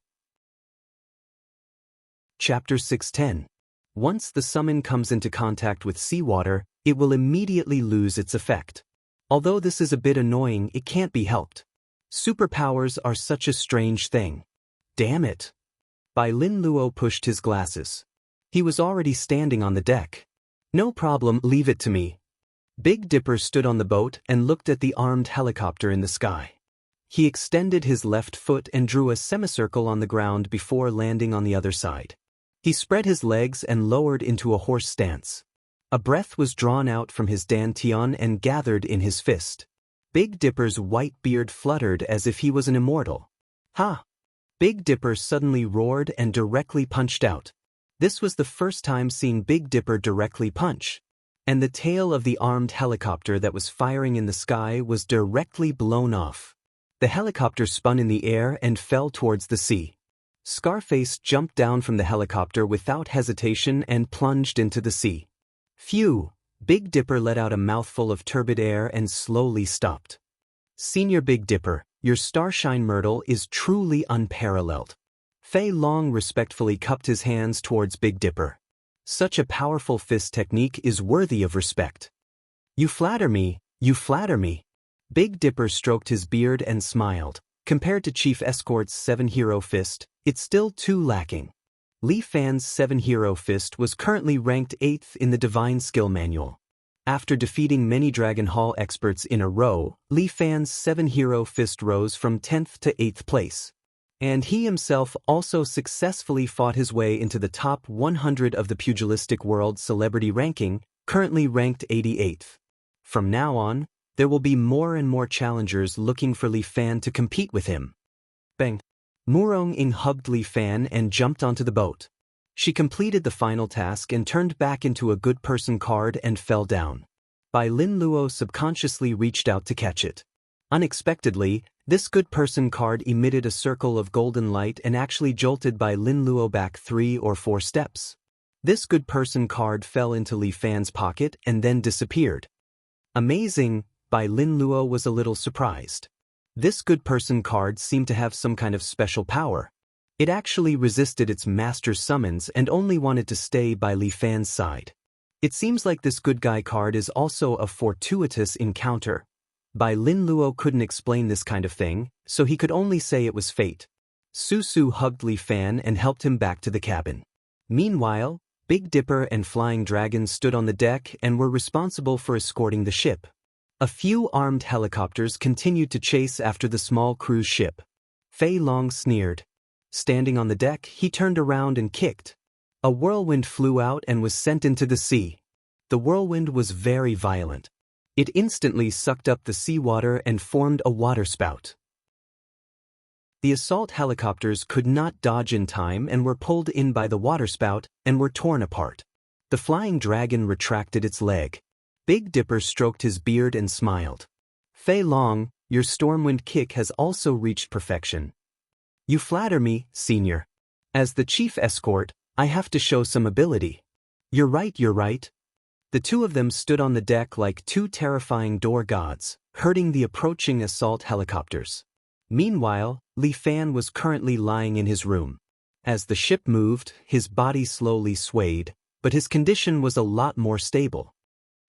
Chapter 610. Once the summon comes into contact with seawater, it will immediately lose its effect. Although this is a bit annoying, it can't be helped. Superpowers are such a strange thing. Damn it. Bai Lin Luo pushed his glasses. He was already standing on the deck. No problem, leave it to me. Big Dipper stood on the boat and looked at the armed helicopter in the sky. He extended his left foot and drew a semicircle on the ground before landing on the other side. He spread his legs and lowered into a horse stance. A breath was drawn out from his dantian and gathered in his fist. Big Dipper's white beard fluttered as if he was an immortal. Ha! Big Dipper suddenly roared and directly punched out. This was the first time seeing Big Dipper directly punch. And the tail of the armed helicopter that was firing in the sky was directly blown off. The helicopter spun in the air and fell towards the sea. Scarface jumped down from the helicopter without hesitation and plunged into the sea. Phew! Big Dipper let out a mouthful of turbid air and slowly stopped. Senior Big Dipper, your starshine myrtle is truly unparalleled. Fei Long respectfully cupped his hands towards Big Dipper. Such a powerful fist technique is worthy of respect. You flatter me, you flatter me. Big Dipper stroked his beard and smiled. Compared to Chief Escort's 7-hero fist, it's still too lacking. Li Fan's 7-hero fist was currently ranked 8th in the Divine Skill Manual. After defeating many Dragon Hall experts in a row, Li Fan's 7-hero fist rose from 10th to 8th place. And he himself also successfully fought his way into the top 100 of the pugilistic world celebrity ranking, currently ranked 88th. From now on, there will be more and more challengers looking for Li Fan to compete with him. Bang! Murong-ing hugged Li Fan and jumped onto the boat. She completed the final task and turned back into a good person card and fell down. Bai Lin Luo subconsciously reached out to catch it. Unexpectedly, this good person card emitted a circle of golden light and actually jolted Bai Lin Luo back 3 or 4 steps. This good person card fell into Li Fan's pocket and then disappeared. Amazing! Bai Lin Luo was a little surprised. This good person card seemed to have some kind of special power. It actually resisted its master's summons and only wanted to stay by Li Fan's side. It seems like this good guy card is also a fortuitous encounter. Bai Lin Luo couldn't explain this kind of thing, so he could only say it was fate. Su Su hugged Li Fan and helped him back to the cabin. Meanwhile, Big Dipper and Flying Dragon stood on the deck and were responsible for escorting the ship. A few armed helicopters continued to chase after the small cruise ship. Fei Long sneered. Standing on the deck, he turned around and kicked. A whirlwind flew out and was sent into the sea. The whirlwind was very violent. It instantly sucked up the seawater and formed a waterspout. The assault helicopters could not dodge in time and were pulled in by the waterspout and were torn apart. The Flying Dragon retracted its leg. Big Dipper stroked his beard and smiled. Fei Long, your stormwind kick has also reached perfection. You flatter me, senior. As the chief escort, I have to show some ability. You're right, you're right. The two of them stood on the deck like two terrifying door gods, hurting the approaching assault helicopters. Meanwhile, Li Fan was currently lying in his room. As the ship moved, his body slowly swayed, but his condition was a lot more stable.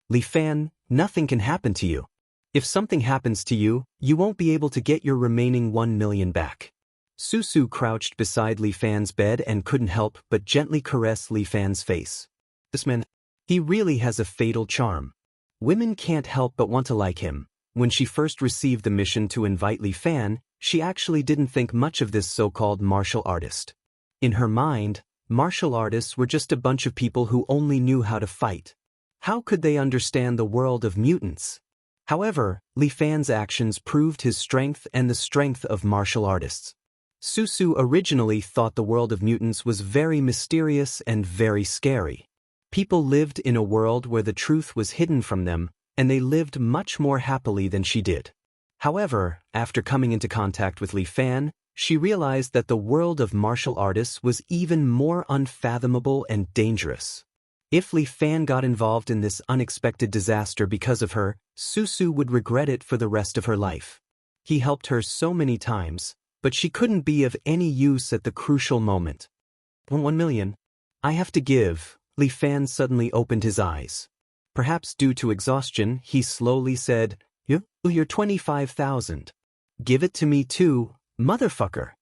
Li Fan, nothing can happen to you. If something happens to you, you won't be able to get your remaining 1 million back. Su Su crouched beside Li Fan's bed and couldn't help but gently caress Li Fan's face. This man, he really has a fatal charm. Women can't help but want to like him. When she first received the mission to invite Li Fan, she actually didn't think much of this so-called martial artist. In her mind, martial artists were just a bunch of people who only knew how to fight. How could they understand the world of mutants? However, Li Fan's actions proved his strength and the strength of martial artists. Su Su originally thought the world of mutants was very mysterious and very scary. People lived in a world where the truth was hidden from them, and they lived much more happily than she did. However, after coming into contact with Li Fan, she realized that the world of martial artists was even more unfathomable and dangerous. If Li Fan got involved in this unexpected disaster because of her, Su Su would regret it for the rest of her life. He helped her so many times, but she couldn't be of any use at the crucial moment. 1 million. I have to give. Li Fan suddenly opened his eyes. Perhaps due to exhaustion, he slowly said, You're 25,000. Give it to me too, motherfucker.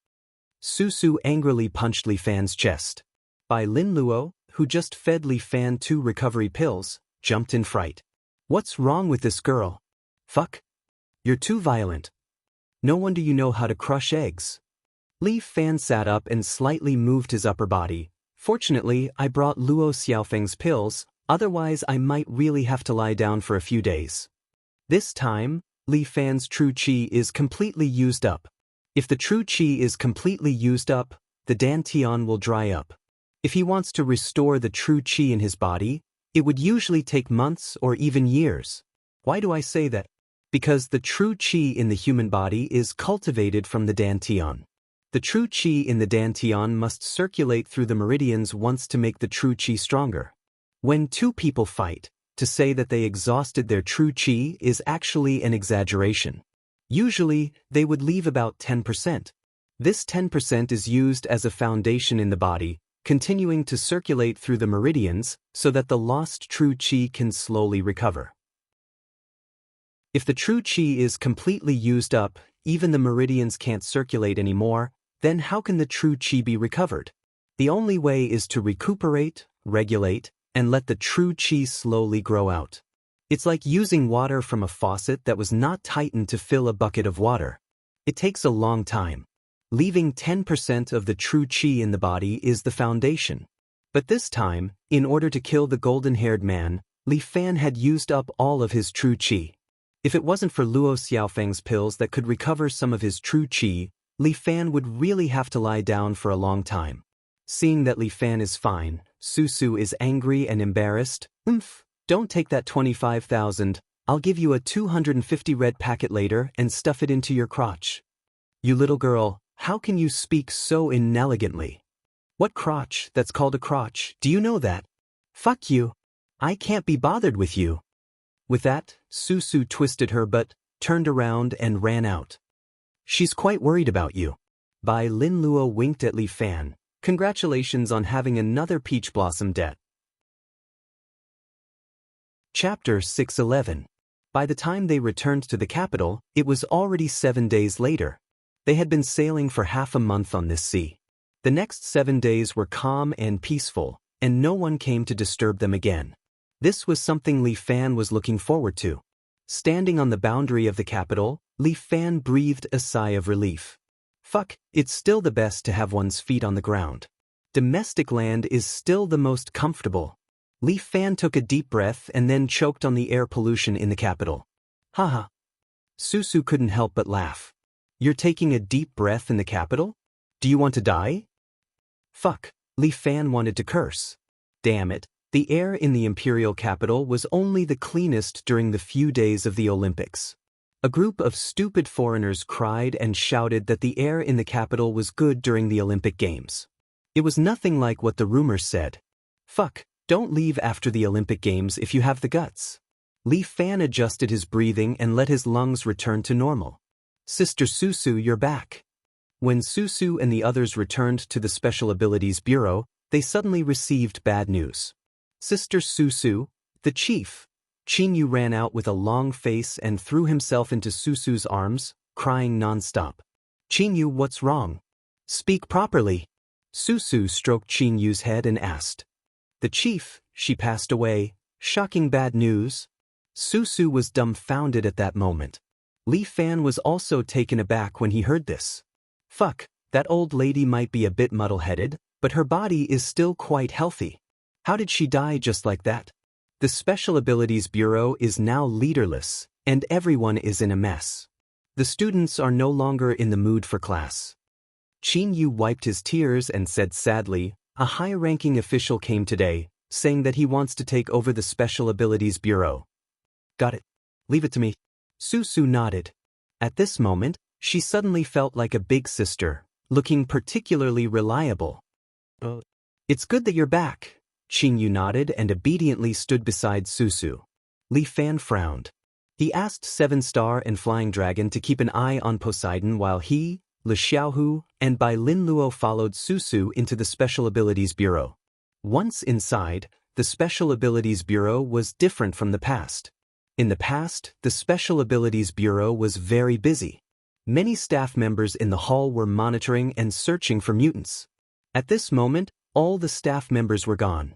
Su Su angrily punched Li Fan's chest. Bai Lin Luo, who just fed Li Fan 2 recovery pills, jumped in fright. What's wrong with this girl? Fuck. You're too violent. No wonder you know how to crush eggs. Li Fan sat up and slightly moved his upper body. Fortunately, I brought Luo Xiaofeng's pills, otherwise I might really have to lie down for a few days. This time, Li Fan's true qi is completely used up. If the true qi is completely used up, the dantian will dry up. If he wants to restore the true qi in his body, it would usually take months or even years. Why do I say that? Because the true qi in the human body is cultivated from the dantian. The true qi in the dantian must circulate through the meridians once to make the true qi stronger. When two people fight, to say that they exhausted their true qi is actually an exaggeration. Usually, they would leave about 10%. This 10% is used as a foundation in the body, continuing to circulate through the meridians so that the lost true qi can slowly recover. If the true qi is completely used up, even the meridians can't circulate anymore, then how can the true qi be recovered? The only way is to recuperate, regulate, and let the true qi slowly grow out. It's like using water from a faucet that was not tightened to fill a bucket of water. It takes a long time. Leaving 10% of the true qi in the body is the foundation. But this time, in order to kill the golden-haired man, Li Fan had used up all of his true qi. If it wasn't for Luo Xiaofeng's pills that could recover some of his true qi, Li Fan would really have to lie down for a long time. Seeing that Li Fan is fine, Su Su is angry and embarrassed. Don't take that 25,000, I'll give you a 250 red packet later and stuff it into your crotch. You little girl, how can you speak so inelegantly? What crotch? That's called a crotch, do you know that? Fuck you. I can't be bothered with you. With that, Su Su twisted her butt, turned around and ran out. She's quite worried about you. Bai Lin Luo winked at Li Fan. Congratulations on having another peach blossom debt. Chapter 611. By the time they returned to the capital, it was already 7 days later. They had been sailing for half a month on this sea. The next 7 days were calm and peaceful, and no one came to disturb them again. This was something Li Fan was looking forward to. Standing on the boundary of the capital, Li Fan breathed a sigh of relief. Fuck, it's still the best to have one's feet on the ground. Domestic land is still the most comfortable. Li Fan took a deep breath and then choked on the air pollution in the capital. Haha. Susu couldn't help but laugh. You're taking a deep breath in the capital? Do you want to die? Fuck, Li Fan wanted to curse. Damn it, the air in the imperial capital was only the cleanest during the few days of the Olympics. A group of stupid foreigners cried and shouted that the air in the capital was good during the Olympic Games. It was nothing like what the rumors said. Fuck, don't leave after the Olympic Games if you have the guts. Li Fan adjusted his breathing and let his lungs return to normal. Sister Susu, you're back. When Susu and the others returned to the Special Abilities Bureau, they suddenly received bad news. Sister Susu, the chief. Qingyu ran out with a long face and threw himself into Susu's arms, crying non-stop. Qingyu, what's wrong? Speak properly. Susu stroked Qingyu's head and asked. The chief, she passed away. Shocking bad news. Susu was dumbfounded at that moment. Li Fan was also taken aback when he heard this. Fuck, that old lady might be a bit muddle-headed, but her body is still quite healthy. How did she die just like that? The Special Abilities Bureau is now leaderless, and everyone is in a mess. The students are no longer in the mood for class. Qingyu wiped his tears and said sadly, a high-ranking official came today, saying that he wants to take over the Special Abilities Bureau. Got it. Leave it to me. Susu nodded. At this moment, she suddenly felt like a big sister, looking particularly reliable. It's good that you're back. Qingyu nodded and obediently stood beside Susu. Li Fan frowned. He asked 7-Star and Flying Dragon to keep an eye on Poseidon while he, Le Xiaohu, and Bai Lin Luo followed Susu into the Special Abilities Bureau. Once inside, the Special Abilities Bureau was different from the past. In the past, the Special Abilities Bureau was very busy. Many staff members in the hall were monitoring and searching for mutants. At this moment, all the staff members were gone.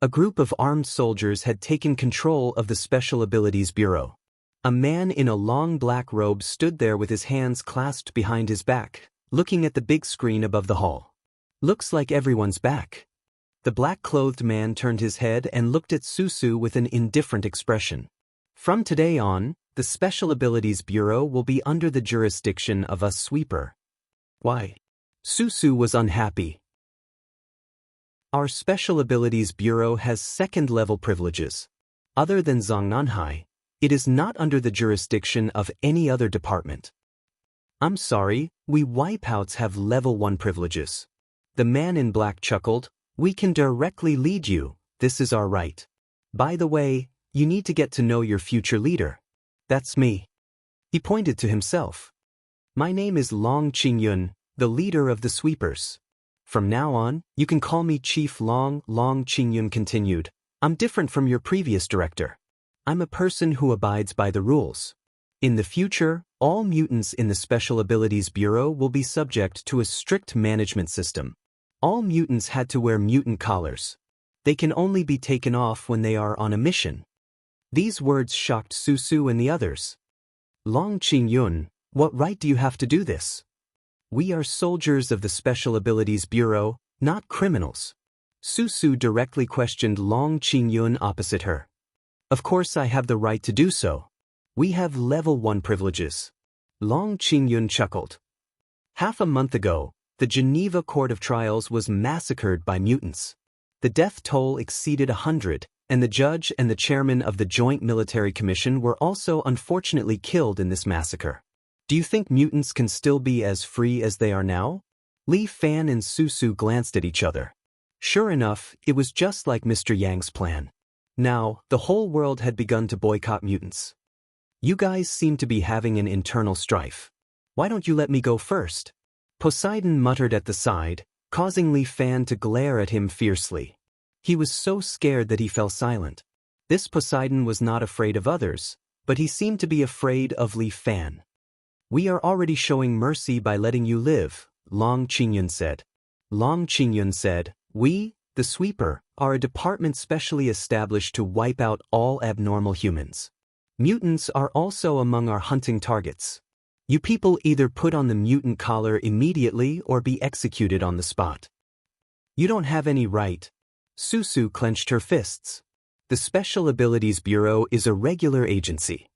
A group of armed soldiers had taken control of the Special Abilities Bureau. A man in a long black robe stood there with his hands clasped behind his back, looking at the big screen above the hall. Looks like everyone's back. The black-clothed man turned his head and looked at Susu with an indifferent expression. From today on, the Special Abilities Bureau will be under the jurisdiction of a sweeper. Why? Susu was unhappy. Our Special Abilities Bureau has second-level privileges. Other than Zongnanhai, it is not under the jurisdiction of any other department. I'm sorry, we wipeouts have level 1 privileges. The man in black chuckled, we can directly lead you, this is our right. By the way, you need to get to know your future leader. That's me. He pointed to himself. My name is Long Qingyun, the leader of the sweepers. From now on, you can call me Chief Long. Long Qingyun continued. I'm different from your previous director. I'm a person who abides by the rules. In the future, all mutants in the Special Abilities Bureau will be subject to a strict management system. All mutants had to wear mutant collars. They can only be taken off when they are on a mission. These words shocked Susu and the others. Long Qingyun, what right do you have to do this? We are soldiers of the Special Abilities Bureau, not criminals. Susu directly questioned Long Qingyun opposite her. Of course I have the right to do so. We have level 1 privileges. Long Qingyun chuckled. Half a month ago, the Geneva Court of Trials was massacred by mutants. The death toll exceeded 100, and the judge and the chairman of the Joint Military Commission were also unfortunately killed in this massacre. Do you think mutants can still be as free as they are now? Li Fan and Susu glanced at each other. Sure enough, it was just like Mr. Yang's plan. Now, the whole world had begun to boycott mutants. You guys seem to be having an internal strife. Why don't you let me go first? Poseidon muttered at the side, causing Li Fan to glare at him fiercely. He was so scared that he fell silent. This Poseidon was not afraid of others, but he seemed to be afraid of Li Fan. We are already showing mercy by letting you live, Long Qingyun said. Long Qingyun said, we, the sweeper, are a department specially established to wipe out all abnormal humans. Mutants are also among our hunting targets. You people either put on the mutant collar immediately or be executed on the spot. You don't have any right. Susu clenched her fists. The Special Abilities Bureau is a regular agency.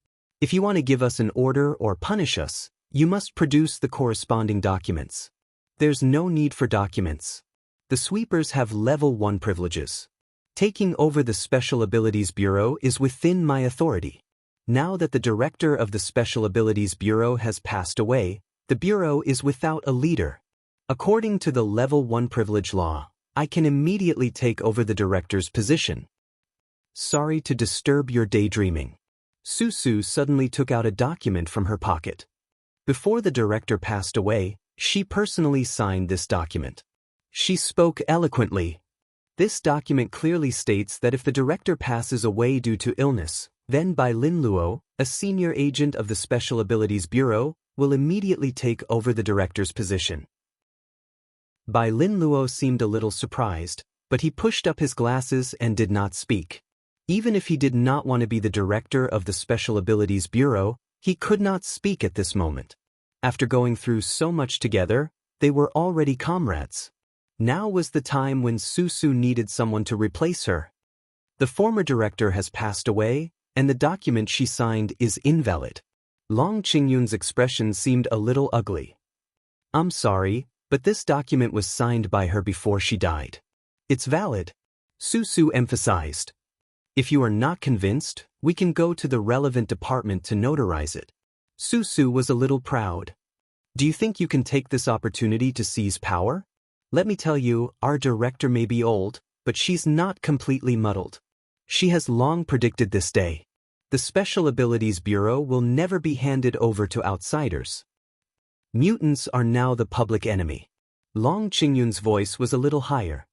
If you want to give us an order or punish us, you must produce the corresponding documents. There's no need for documents. The sweepers have level 1 privileges. Taking over the Special Abilities Bureau is within my authority. Now that the director of the Special Abilities Bureau has passed away, the Bureau is without a leader. According to the level 1 privilege law, I can immediately take over the director's position. Sorry to disturb your daydreaming. Susu suddenly took out a document from her pocket. Before the director passed away, she personally signed this document. She spoke eloquently. This document clearly states that if the director passes away due to illness, then Bai Lin Luo, a senior agent of the Special Abilities Bureau, will immediately take over the director's position. Bai Lin Luo seemed a little surprised, but he pushed up his glasses and did not speak. Even if he did not want to be the director of the Special Abilities Bureau, he could not speak at this moment. After going through so much together, they were already comrades. Now was the time when Susu needed someone to replace her. The former director has passed away, and the document she signed is invalid. Long Qingyun's expression seemed a little ugly. I'm sorry, but this document was signed by her before she died. It's valid. Susu emphasized. If you are not convinced, we can go to the relevant department to notarize it. Susu was a little proud. Do you think you can take this opportunity to seize power? Let me tell you, our director may be old, but she's not completely muddled. She has long predicted this day. The Special Abilities Bureau will never be handed over to outsiders. Mutants are now the public enemy. Long Qingyun's voice was a little higher.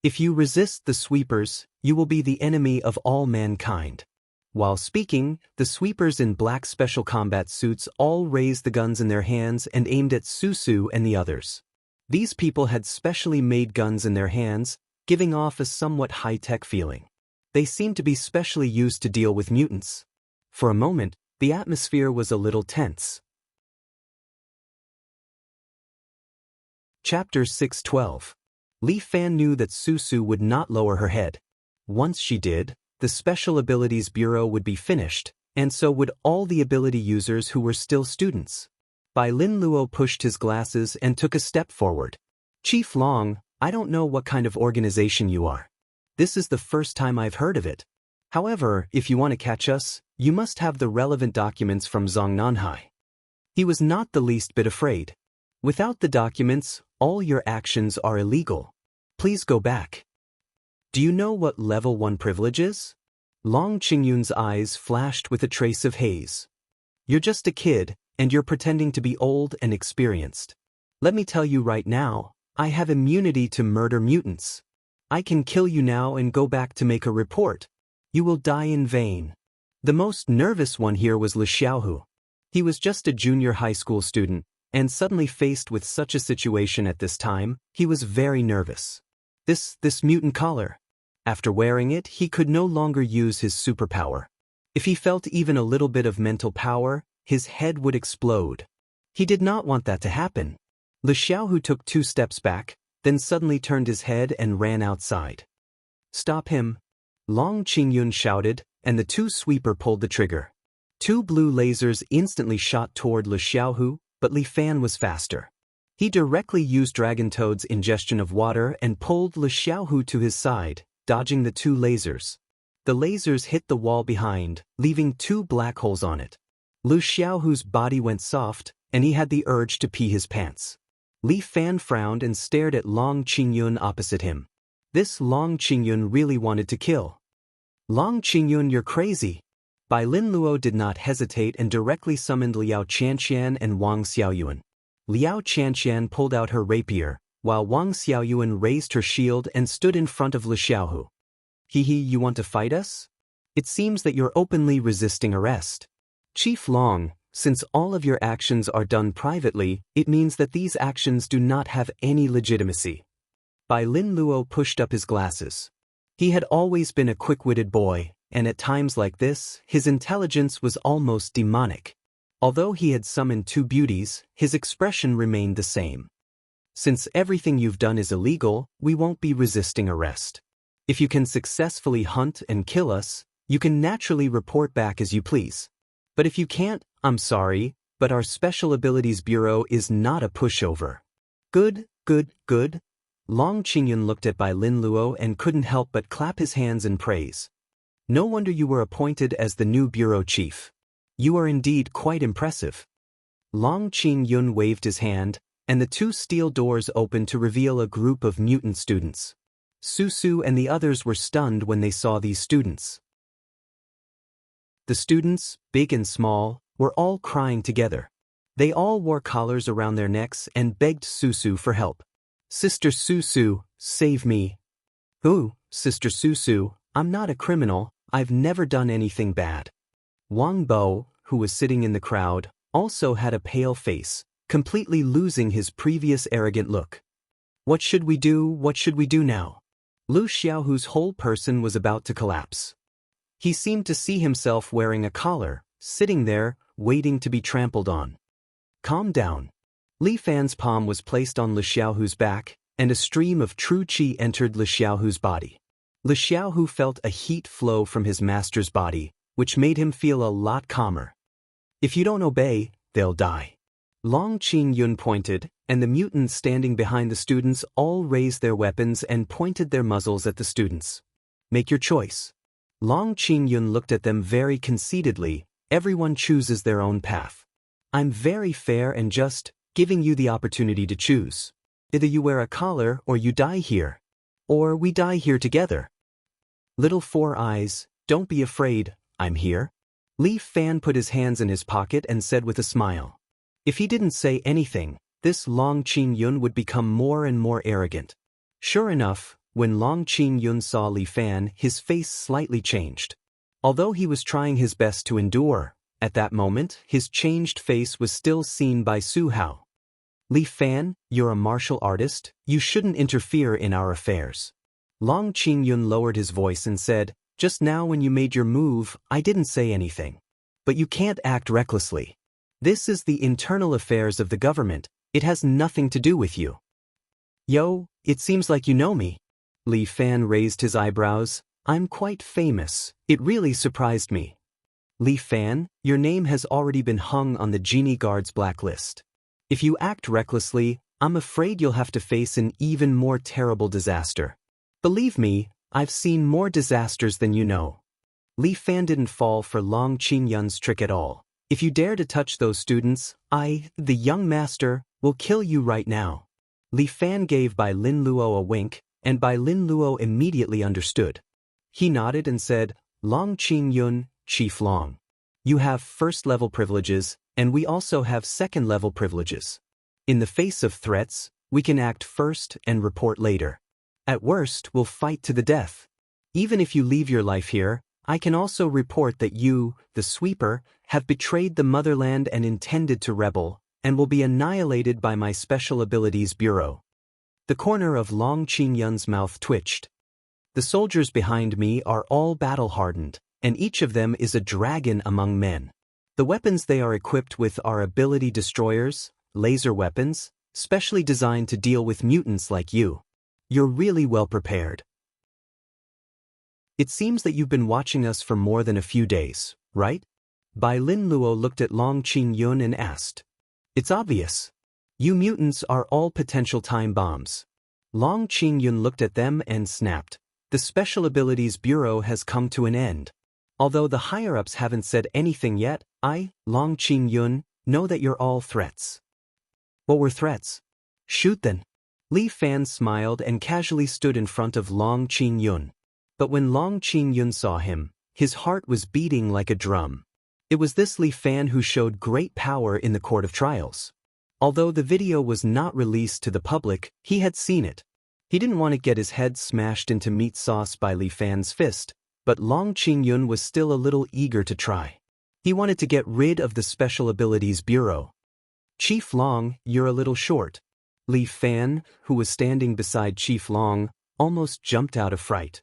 If you resist the sweepers, you will be the enemy of all mankind. While speaking, the sweepers in black special combat suits all raised the guns in their hands and aimed at Susu and the others. These people had specially made guns in their hands, giving off a somewhat high-tech feeling. They seemed to be specially used to deal with mutants. For a moment, the atmosphere was a little tense. Chapter 6:12. Li Fan knew that Susu would not lower her head. Once she did, the Special Abilities Bureau would be finished, and so would all the ability users who were still students. Bai Lin Luo pushed his glasses and took a step forward. Chief Long, I don't know what kind of organization you are. This is the first time I've heard of it. However, if you want to catch us, you must have the relevant documents from Zongnanhai. He was not the least bit afraid. Without the documents, all your actions are illegal. Please go back. Do you know what level 1 privilege is? Long Qingyun's eyes flashed with a trace of haze. You're just a kid, and you're pretending to be old and experienced. Let me tell you right now, I have immunity to murder mutants. I can kill you now and go back to make a report. You will die in vain. The most nervous one here was Li Xiaohu. He was just a junior high school student, and suddenly faced with such a situation at this time, he was very nervous. This mutant collar. After wearing it, he could no longer use his superpower. If he felt even a little bit of mental power, his head would explode. He did not want that to happen. Li Xiaohu took 2 steps back, then suddenly turned his head and ran outside. Stop him! Long Qingyun shouted, and the 2 sweeper pulled the trigger. 2 blue lasers instantly shot toward Li Xiaohu, but Li Fan was faster. He directly used Dragon Toad's ingestion of water and pulled Li Xiaohu to his side, dodging the 2 lasers. The lasers hit the wall behind, leaving 2 black holes on it. Li Xiaohu's body went soft, and he had the urge to pee his pants. Li Fan frowned and stared at Long Qingyun opposite him. This Long Qingyun really wanted to kill. Long Qingyun, you're crazy. Bai Lin Luo did not hesitate and directly summoned Liao Qianqian and Wang Xiaoyuan. Liao Qianqian pulled out her rapier, while Wang Xiaoyuan raised her shield and stood in front of Li Xiaohu. Hehe, you want to fight us? It seems that you're openly resisting arrest. Chief Long, since all of your actions are done privately, it means that these actions do not have any legitimacy. Bai Lin Luo pushed up his glasses. He had always been a quick-witted boy, and at times like this, his intelligence was almost demonic. Although he had summoned two beauties, his expression remained the same. Since everything you've done is illegal, we won't be resisting arrest. If you can successfully hunt and kill us, you can naturally report back as you please. But if you can't, I'm sorry, but our Special Abilities Bureau is not a pushover. Good, good, good. Long Qingyun looked at Bai Lin Luo and couldn't help but clap his hands in praise. No wonder you were appointed as the new bureau chief. You are indeed quite impressive. Long Qingyun waved his hand, and the two steel doors opened to reveal a group of mutant students. Su and the others were stunned when they saw these students. The students, big and small, were all crying together. They all wore collars around their necks and begged Su for help. Sister Su, save me. Ooh, Sister Su, I'm not a criminal, I've never done anything bad. Wang Bo, who was sitting in the crowd, also had a pale face, completely losing his previous arrogant look. What should we do now? Lu Xiaohu's whole person was about to collapse. He seemed to see himself wearing a collar, sitting there, waiting to be trampled on. Calm down. Li Fan's palm was placed on Li Xiaohu's back, and a stream of true qi entered Li Xiaohu's body. Li Xiaohu felt a heat flow from his master's body, which made him feel a lot calmer. If you don't obey, they'll die. Long Qingyun pointed, and the mutants standing behind the students all raised their weapons and pointed their muzzles at the students. Make your choice. Long Qingyun looked at them very conceitedly. Everyone chooses their own path. I'm very fair and just, giving you the opportunity to choose. Either you wear a collar or you die here. Or we die here together. Little Four Eyes, don't be afraid, I'm here. Li Fan put his hands in his pocket and said with a smile. If he didn't say anything, this Long Qingyun would become more and more arrogant. Sure enough, when Long Qingyun saw Li Fan, his face slightly changed. Although he was trying his best to endure, at that moment, his changed face was still seen by Su Hao. Li Fan, you're a martial artist, you shouldn't interfere in our affairs. Long Qingyun lowered his voice and said, just now when you made your move, I didn't say anything. But you can't act recklessly. This is the internal affairs of the government, it has nothing to do with you. Yo, it seems like you know me. Li Fan raised his eyebrows. I'm quite famous, it really surprised me. Li Fan, your name has already been hung on the Genie Guard's blacklist. If you act recklessly, I'm afraid you'll have to face an even more terrible disaster. Believe me, I've seen more disasters than you know. Li Fan didn't fall for Long Qingyun's trick at all. If you dare to touch those students, I, the young master, will kill you right now. Li Fan gave Bai Lin Luo a wink, and Bai Lin Luo immediately understood. He nodded and said, Long Qingyun, Chief Long. You have first-level privileges, and we also have second-level privileges. In the face of threats, we can act first and report later. At worst, we'll fight to the death. Even if you leave your life here, I can also report that you, the sweeper, have betrayed the motherland and intended to rebel, and will be annihilated by my Special Abilities Bureau. The corner of Long Qingyun's mouth twitched. The soldiers behind me are all battle-hardened, and each of them is a dragon among men. The weapons they are equipped with are ability destroyers, laser weapons, specially designed to deal with mutants like you. You're really well prepared. It seems that you've been watching us for more than a few days, right? Bai Lin Luo looked at Long Qingyun and asked. It's obvious. You mutants are all potential time bombs. Long Qingyun looked at them and snapped. The Special Abilities Bureau has come to an end. Although the higher-ups haven't said anything yet, I, Long Qingyun, know that you're all threats. What were threats? Shoot then. Li Fan smiled and casually stood in front of Long Qingyun. But when Long Qingyun saw him, His heart was beating like a drum. It was this Li Fan who showed great power in the court of trials. Although the video was not released to the public, he had seen it. He didn't want to get his head smashed into meat sauce by Li Fan's fist, but Long Qingyun was still a little eager to try. He wanted to get rid of the Special Abilities Bureau. Chief Long, you're a little short. Li Fan, who was standing beside Chief Long, almost jumped out of fright.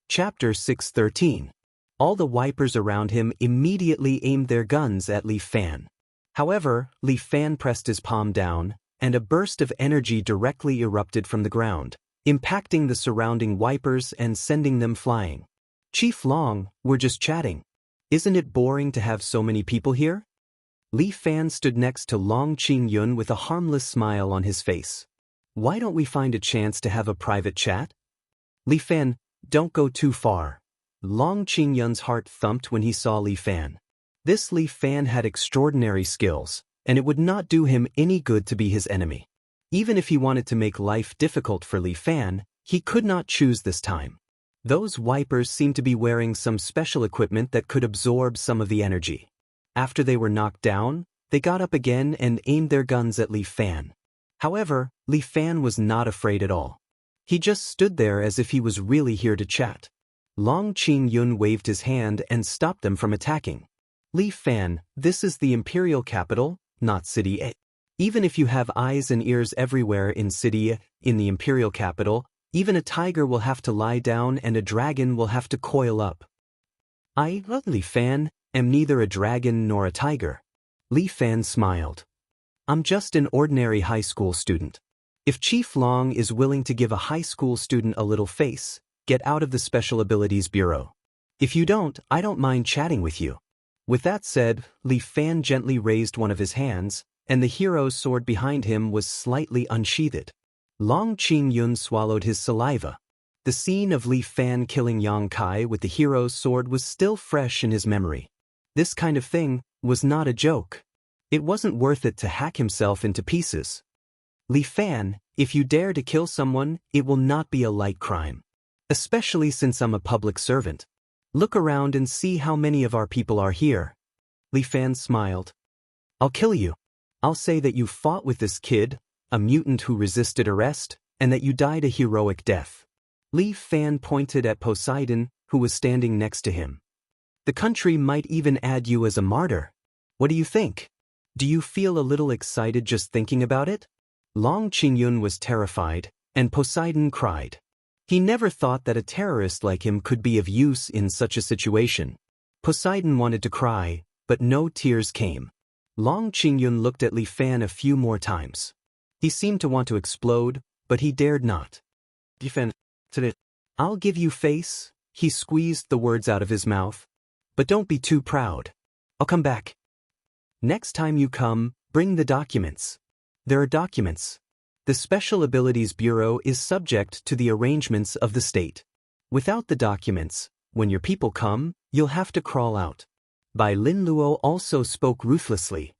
Chapter 613. All the wipers around him immediately aimed their guns at Li Fan. However, Li Fan pressed his palm down, and a burst of energy directly erupted from the ground, impacting the surrounding wipers and sending them flying. Chief Long, we're just chatting. Isn't it boring to have so many people here? Li Fan stood next to Long Qingyun with a harmless smile on his face. Why don't we find a chance to have a private chat? Li Fan, don't go too far. Long Qingyun's heart thumped when he saw Li Fan. This Li Fan had extraordinary skills, and it would not do him any good to be his enemy. Even if he wanted to make life difficult for Li Fan, he could not choose this time. Those wipers seemed to be wearing some special equipment that could absorb some of the energy. After they were knocked down, they got up again and aimed their guns at Li Fan. However, Li Fan was not afraid at all. He just stood there as if he was really here to chat. Long Qingyun waved his hand and stopped them from attacking. Li Fan, this is the imperial capital, not City A. Even if you have eyes and ears everywhere in City A, in the imperial capital, even a tiger will have to lie down and a dragon will have to coil up. I, Li Fan, am neither a dragon nor a tiger. Li Fan smiled. I'm just an ordinary high school student. If Chief Long is willing to give a high school student a little face, get out of the Special Abilities Bureau. If you don't, I don't mind chatting with you. With that said, Li Fan gently raised one of his hands, and the hero's sword behind him was slightly unsheathed. Long Qingyun swallowed his saliva. The scene of Li Fan killing Yang Kai with the hero's sword was still fresh in his memory. This kind of thing was not a joke. It wasn't worth it to hack himself into pieces. Li Fan, if you dare to kill someone, it will not be a light crime. Especially since I'm a public servant. Look around and see how many of our people are here. Li Fan smiled. I'll kill you. I'll say that you fought with this kid, a mutant who resisted arrest, and that you died a heroic death. Li Fan pointed at Poseidon, who was standing next to him. The country might even add you as a martyr. What do you think? Do you feel a little excited just thinking about it? Long Qingyun was terrified, and Poseidon cried. He never thought that a terrorist like him could be of use in such a situation. Poseidon wanted to cry, but no tears came. Long Qingyun looked at Li Fan a few more times. He seemed to want to explode, but he dared not. Defend. I'll give you face, he squeezed the words out of his mouth. But don't be too proud. I'll come back. Next time you come, bring the documents. There are documents. The Special Abilities Bureau is subject to the arrangements of the state. Without the documents, when your people come, you'll have to crawl out. Bai Lin Luo also spoke ruthlessly.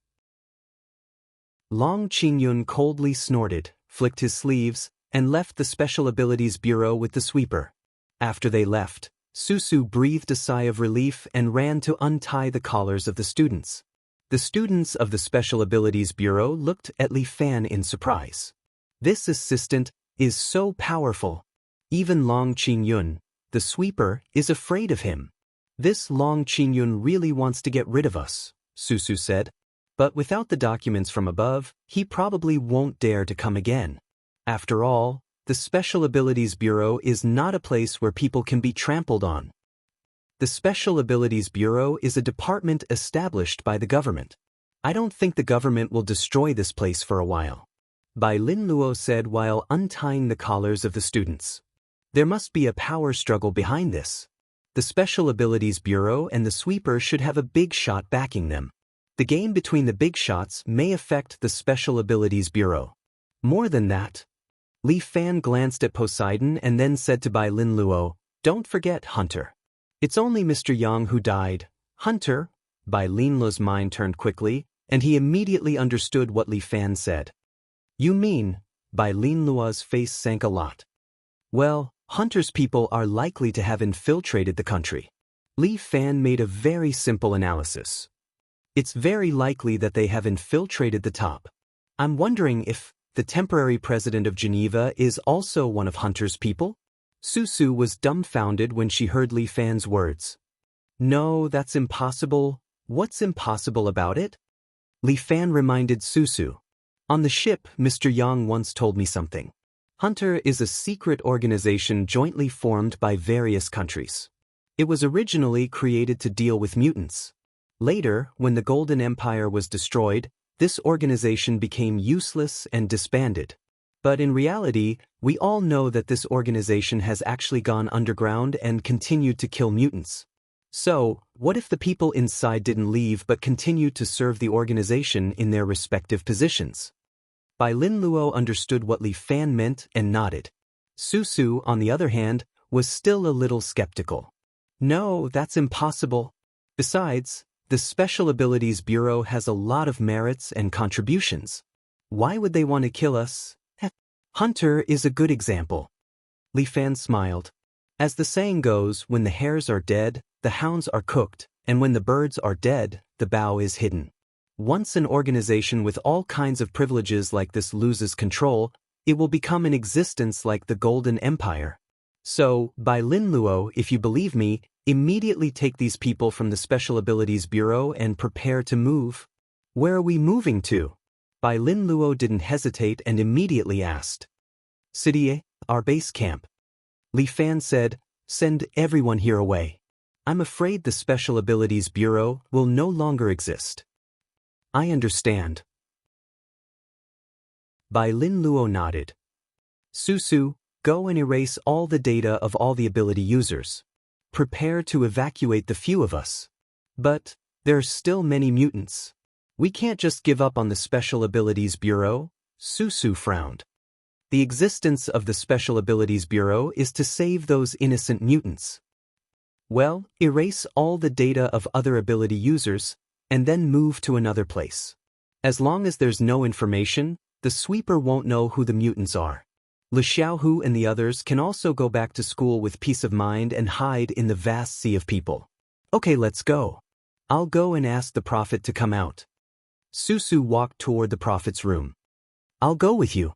Long Qingyun coldly snorted, flicked his sleeves, and left the Special Abilities Bureau with the sweeper. After they left, Susu breathed a sigh of relief and ran to untie the collars of the students. The students of the Special Abilities Bureau looked at Li Fan in surprise. This assistant is so powerful. Even Long Qingyun, the sweeper, is afraid of him. This Long Qingyun really wants to get rid of us, Susu said. But without the documents from above, he probably won't dare to come again. After all, the Special Abilities Bureau is not a place where people can be trampled on. The Special Abilities Bureau is a department established by the government. I don't think the government will destroy this place for a while. Bai Lin Luo said while untying the collars of the students. There must be a power struggle behind this. The Special Abilities Bureau and the sweeper should have a big shot backing them. The game between the big shots may affect the Special Abilities Bureau. More than that, Li Fan glanced at Poseidon and then said to Bai Lin Luo, "Don't forget, Hunter. It's only Mr. Yang who died." Hunter? Bai Lin Luo's mind turned quickly, and he immediately understood what Li Fan said. You mean? Bai Lin Luo's face sank a lot. Well, Hunter's people are likely to have infiltrated the country. Li Fan made a very simple analysis. It's very likely that they have infiltrated the top. I'm wondering if the temporary president of Geneva is also one of Hunter's people? Susu was dumbfounded when she heard Li Fan's words. No, that's impossible. What's impossible about it? Li Fan reminded Susu. On the ship, Mr. Yang once told me something. Hunter is a secret organization jointly formed by various countries. It was originally created to deal with mutants. Later, when the Golden Empire was destroyed, this organization became useless and disbanded. But in reality, we all know that this organization has actually gone underground and continued to kill mutants. So, what if the people inside didn't leave but continued to serve the organization in their respective positions? Bai Lin Luo understood what Li Fan meant and nodded. Susu, on the other hand, was still a little skeptical. No, that's impossible. Besides, the Special Abilities Bureau has a lot of merits and contributions. Why would they want to kill us? Hunter is a good example. Li Fan smiled. As the saying goes, when the hares are dead, the hounds are cooked, and when the birds are dead, the bow is hidden. Once an organization with all kinds of privileges like this loses control, it will become an existence like the Golden Empire. So, Bai Lin Luo, if you believe me, immediately take these people from the Special Abilities Bureau and prepare to move. Where are we moving to? Bai Lin Luo didn't hesitate and immediately asked. City, our base camp. Li Fan said, send everyone here away. I'm afraid the Special Abilities Bureau will no longer exist. I understand. Bai Lin Luo nodded. Susu, go and erase all the data of all the ability users. Prepare to evacuate the few of us. But there are still many mutants. We can't just give up on the Special Abilities Bureau. Susu frowned. The existence of the Special Abilities Bureau is to save those innocent mutants. Well, erase all the data of other ability users, and then move to another place. As long as there's no information, the sweeper won't know who the mutants are. Li Xiaohu and the others can also go back to school with peace of mind and hide in the vast sea of people. Okay, let's go. I'll go and ask the prophet to come out. Susu walked toward the prophet's room. I'll go with you.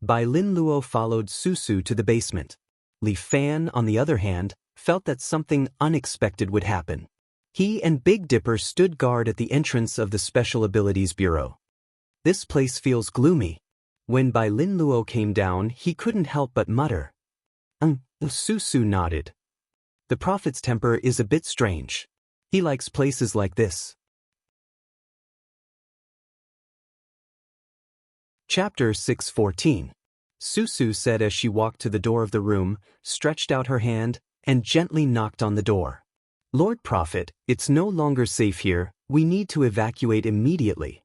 Bai Lin Luo followed Susu to the basement. Li Fan, on the other hand, felt that something unexpected would happen. He and Big Dipper stood guard at the entrance of the Special Abilities Bureau. This place feels gloomy. When Bai Lin Luo came down, he couldn't help but mutter. Susu nodded. The prophet's temper is a bit strange. He likes places like this. Chapter 614. Susu said as she walked to the door of the room, stretched out her hand, and gently knocked on the door. Lord Prophet, it's no longer safe here, we need to evacuate immediately.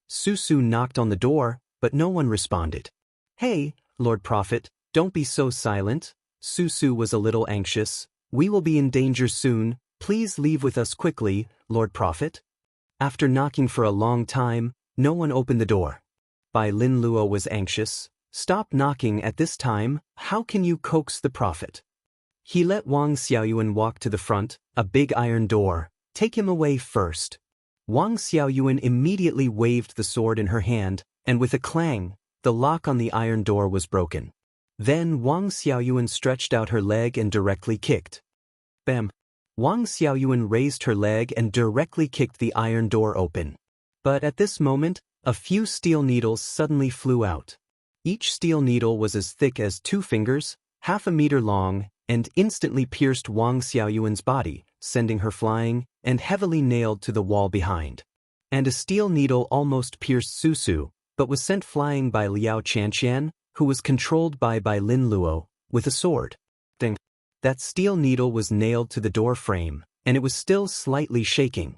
Susu knocked on the door, but no one responded. Hey, Lord Prophet, don't be so silent. Susu was a little anxious. We will be in danger soon, please leave with us quickly, Lord Prophet. After knocking for a long time, no one opened the door. Bai Lin Luo was anxious. Stop knocking at this time, how can you coax the prophet? He let Wang Xiaoyuan walk to the front, a big iron door. Take him away first. Wang Xiaoyuan immediately waved the sword in her hand, and with a clang, the lock on the iron door was broken. Then Wang Xiaoyuan stretched out her leg and directly kicked. Bam! Wang Xiaoyuan raised her leg and directly kicked the iron door open. But at this moment, a few steel needles suddenly flew out. Each steel needle was as thick as 2 fingers, half a meter long, and instantly pierced Wang Xiaoyuan's body, sending her flying, and heavily nailed to the wall behind. And a steel needle almost pierced Susu, but was sent flying by Liao Chanqian, who was controlled by Bai Lin Luo, with a sword. Ding! That steel needle was nailed to the door frame, and it was still slightly shaking.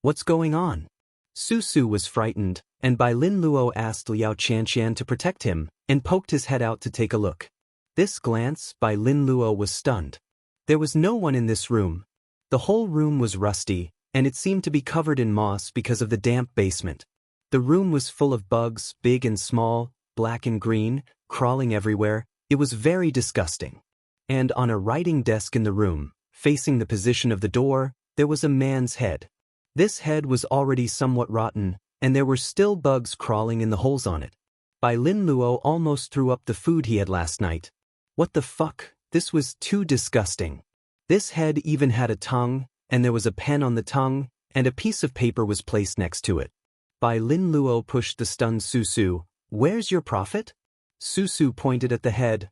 What's going on? Susu was frightened, and Bai Lin Luo asked Liao Chanqian to protect him, and poked his head out to take a look. This glance, Bai Lin Luo was stunned. There was no one in this room. The whole room was rusty, and it seemed to be covered in moss because of the damp basement. The room was full of bugs, big and small, black and green, crawling everywhere. It was very disgusting. And on a writing desk in the room, facing the position of the door, there was a man's head. This head was already somewhat rotten, and there were still bugs crawling in the holes on it. Bai Lin Luo almost threw up the food he had last night. What the fuck, this was too disgusting. This head even had a tongue, and there was a pen on the tongue, and a piece of paper was placed next to it. Bai Lin Luo pushed the stunned Susu. Where's your prophet? Susu pointed at the head.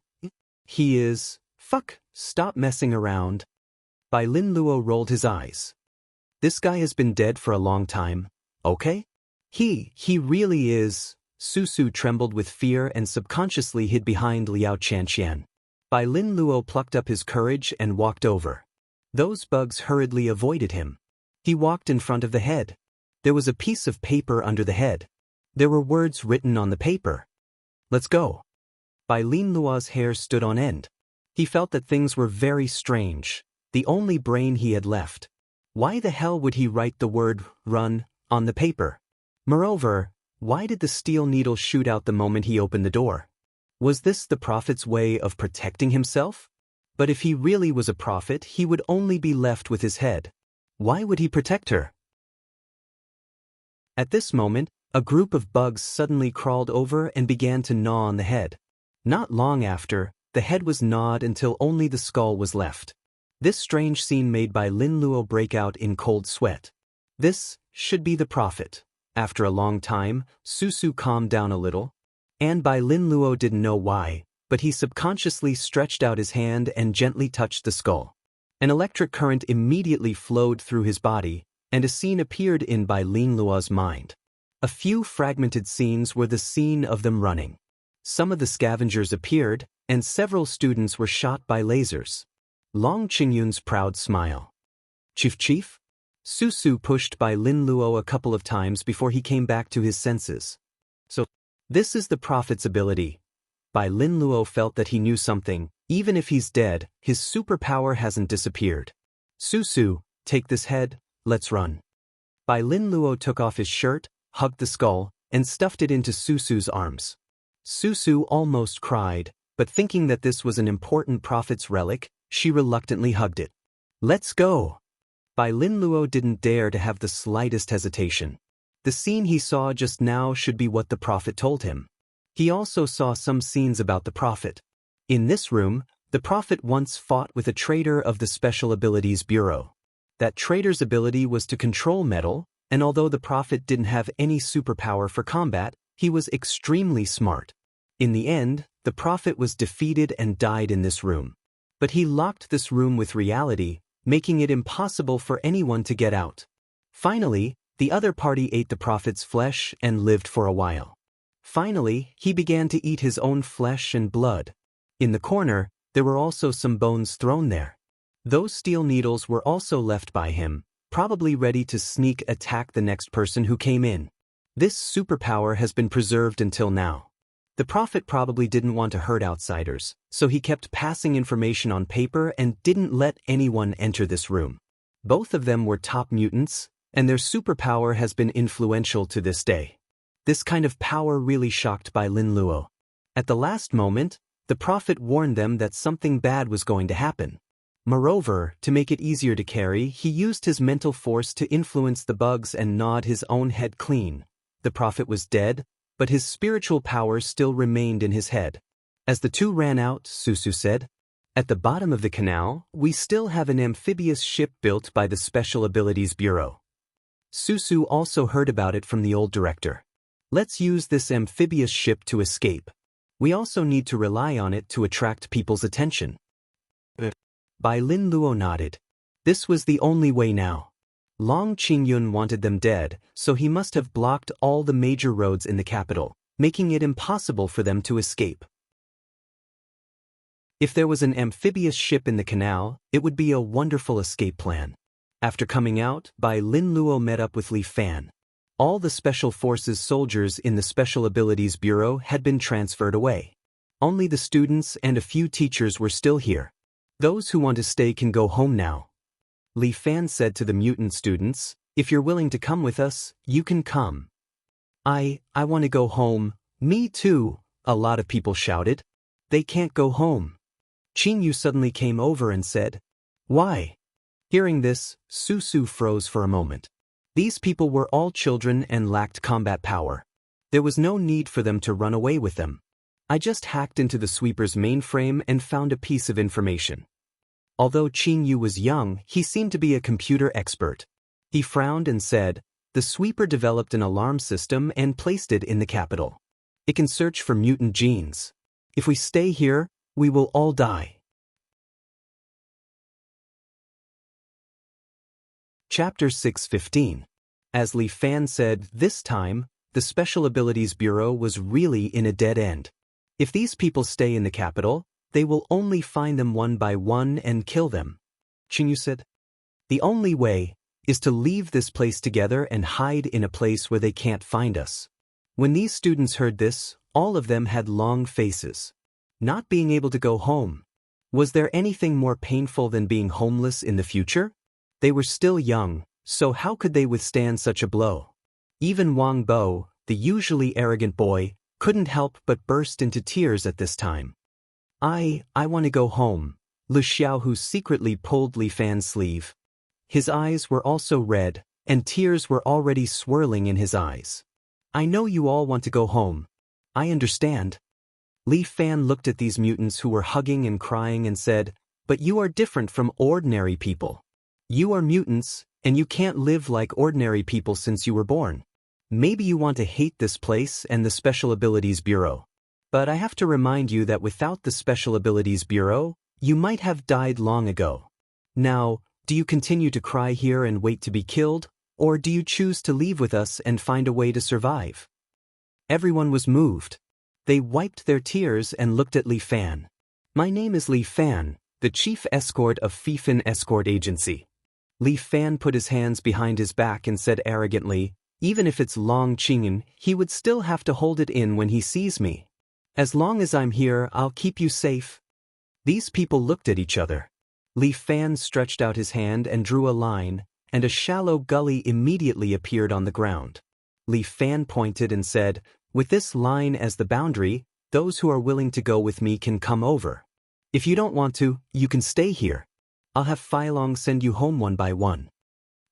He is. Fuck, stop messing around. Bai Lin Luo rolled his eyes. This guy has been dead for a long time, okay? He really is. Susu trembled with fear and subconsciously hid behind Liao Chanxian. Bai Lin Luo plucked up his courage and walked over. Those bugs hurriedly avoided him. He walked in front of the head. There was a piece of paper under the head. There were words written on the paper. Let's go. Bai Lin Luo's hair stood on end. He felt that things were very strange, the only brain he had left. Why the hell would he write the word, run, on the paper? Moreover, why did the steel needle shoot out the moment he opened the door? Was this the prophet's way of protecting himself? But if he really was a prophet, he would only be left with his head. Why would he protect her? At this moment, a group of bugs suddenly crawled over and began to gnaw on the head. Not long after, the head was gnawed until only the skull was left. This strange scene made Bai Lin Luo break out in cold sweat. This should be the prophet. After a long time, Susu calmed down a little. And Bai Lin Luo didn't know why, but he subconsciously stretched out his hand and gently touched the skull. An electric current immediately flowed through his body, and a scene appeared in Bai Lin Luo's mind. A few fragmented scenes were the scene of them running. Some of the scavengers appeared, and several students were shot by lasers. Long Qingyun's proud smile. Chief? Susu pushed Bai Lin Luo a couple of times before he came back to his senses. So, this is the prophet's ability. Bai Lin Luo felt that he knew something. Even if he's dead, his superpower hasn't disappeared. Susu, take this head, let's run. Bai Lin Luo took off his shirt, hugged the skull, and stuffed it into Susu's arms. Susu almost cried, but thinking that this was an important prophet's relic, she reluctantly hugged it. Let's go. Bai Lin Luo didn't dare to have the slightest hesitation. The scene he saw just now should be what the prophet told him. He also saw some scenes about the prophet. In this room, the prophet once fought with a traitor of the Special Abilities Bureau. That traitor's ability was to control metal, and although the prophet didn't have any superpower for combat, he was extremely smart. In the end, the prophet was defeated and died in this room. But he locked this room with reality, making it impossible for anyone to get out. Finally, the other party ate the prophet's flesh and lived for a while. Finally, he began to eat his own flesh and blood. In the corner, there were also some bones thrown there. Those steel needles were also left by him, probably ready to sneak attack the next person who came in. This superpower has been preserved until now. The prophet probably didn't want to hurt outsiders, so he kept passing information on paper and didn't let anyone enter this room. Both of them were top mutants, and their superpower has been influential to this day. This kind of power really shocked Bai Lin Luo. At the last moment, the prophet warned them that something bad was going to happen. Moreover, to make it easier to carry, he used his mental force to influence the bugs and gnawed his own head clean. The prophet was dead, but his spiritual power still remained in his head. As the two ran out, Susu said, "At the bottom of the canal, we still have an amphibious ship built by the Special Abilities Bureau." Susu also heard about it from the old director. "Let's use this amphibious ship to escape. We also need to rely on it to attract people's attention." Bai Lin Luo nodded. This was the only way now. Long Qingyun wanted them dead, so he must have blocked all the major roads in the capital, making it impossible for them to escape. If there was an amphibious ship in the canal, it would be a wonderful escape plan. After coming out, Bai Lin Luo met up with Li Fan. All the Special Forces soldiers in the Special Abilities Bureau had been transferred away. Only the students and a few teachers were still here. Those who want to stay can go home now. Li Fan said to the mutant students, "If you're willing to come with us, you can come." I want to go home." "Me too," a lot of people shouted. "They can't go home." Qing Yu suddenly came over and said, "Why?" Hearing this, Su Su froze for a moment. These people were all children and lacked combat power. There was no need for them to run away with them. I just hacked into the sweeper's mainframe and found a piece of information. Although Qing Yu was young, he seemed to be a computer expert. He frowned and said, "The sweeper developed an alarm system and placed it in the capital. It can search for mutant genes. If we stay here, we will all die." Chapter 6:15. As Li Fan said, this time, the Special Abilities Bureau was really in a dead end. If these people stay in the capital, they will only find them one by one and kill them. Qing Yu said, "The only way is to leave this place together and hide in a place where they can't find us." When these students heard this, all of them had long faces. Not being able to go home. Was there anything more painful than being homeless in the future? They were still young, so how could they withstand such a blow? Even Wang Bo, the usually arrogant boy, couldn't help but burst into tears at this time. I want to go home," Lu Xiaohu secretly pulled Li Fan's sleeve. His eyes were also red, and tears were already swirling in his eyes. "I know you all want to go home. I understand." Li Fan looked at these mutants who were hugging and crying and said, "But you are different from ordinary people. You are mutants, and you can't live like ordinary people since you were born. Maybe you want to hate this place and the Special Abilities Bureau. But I have to remind you that without the Special Abilities Bureau, you might have died long ago. Now, do you continue to cry here and wait to be killed, or do you choose to leave with us and find a way to survive?" Everyone was moved. They wiped their tears and looked at Li Fan. "My name is Li Fan, the chief escort of Fifan Escort Agency." Li Fan put his hands behind his back and said arrogantly, "Even if it's Long Qing'an, he would still have to hold it in when he sees me. As long as I'm here, I'll keep you safe." These people looked at each other. Li Fan stretched out his hand and drew a line, and a shallow gully immediately appeared on the ground. Li Fan pointed and said, "With this line as the boundary, those who are willing to go with me can come over. If you don't want to, you can stay here. I'll have Feilong send you home one by one."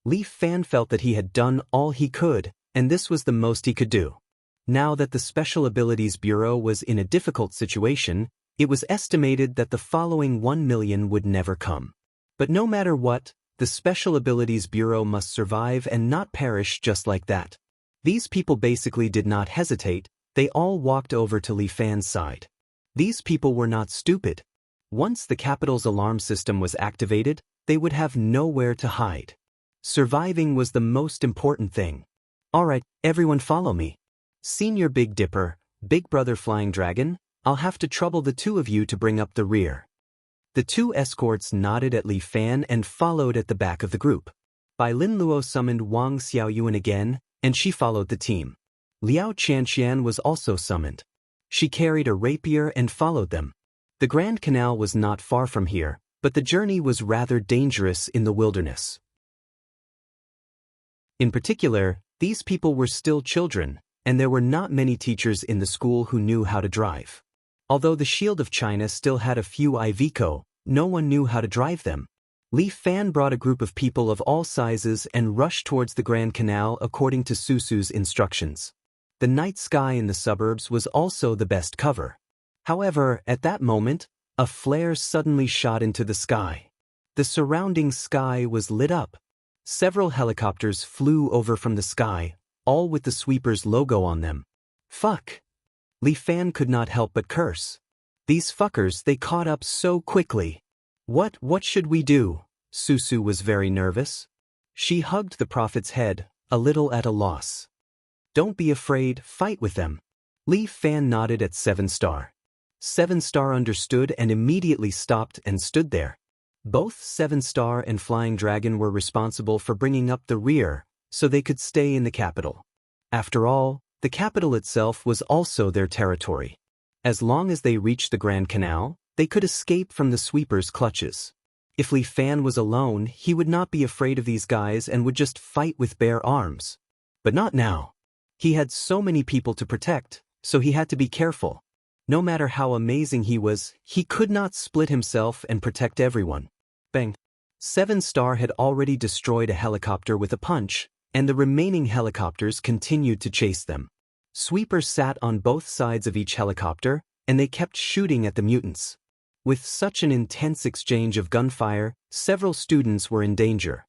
Li Fan felt that he had done all he could, and this was the most he could do. Now that the Special Abilities Bureau was in a difficult situation, it was estimated that the following 1 million would never come. But no matter what, the Special Abilities Bureau must survive and not perish just like that. These people basically did not hesitate, they all walked over to Li Fan's side. These people were not stupid. Once the capital's alarm system was activated, they would have nowhere to hide. Surviving was the most important thing. "All right, everyone follow me. Senior Big Dipper, Big Brother Flying Dragon, I'll have to trouble the two of you to bring up the rear." The two escorts nodded at Li Fan and followed at the back of the group. Bai Lin Luo summoned Wang Xiaoyuan again, and she followed the team. Liao Chanxian was also summoned. She carried a rapier and followed them. The Grand Canal was not far from here, but the journey was rather dangerous in the wilderness. In particular, these people were still children, and there were not many teachers in the school who knew how to drive. Although the Shield of China still had a few Iveco, no one knew how to drive them. Li Fan brought a group of people of all sizes and rushed towards the Grand Canal according to Susu's instructions. The night sky in the suburbs was also the best cover. However, at that moment, a flare suddenly shot into the sky. The surrounding sky was lit up. Several helicopters flew over from the sky, all with the sweeper's logo on them. "Fuck!" Li Fan could not help but curse. These fuckers, they caught up so quickly. What should we do?" Susu was very nervous. She hugged the prophet's head, a little at a loss. "Don't be afraid, fight with them." Li Fan nodded at 7-Star. 7-Star understood and immediately stopped and stood there. Both 7-Star and Flying Dragon were responsible for bringing up the rear, so they could stay in the capital. After all, the capital itself was also their territory. As long as they reached the Grand Canal, they could escape from the sweeper's clutches. If Li Fan was alone, he would not be afraid of these guys and would just fight with bare arms. But not now. He had so many people to protect, so he had to be careful. No matter how amazing he was, he could not split himself and protect everyone. Bang! 7-star had already destroyed a helicopter with a punch, and the remaining helicopters continued to chase them. Sweeper sat on both sides of each helicopter, and they kept shooting at the mutants. With such an intense exchange of gunfire, several students were in danger.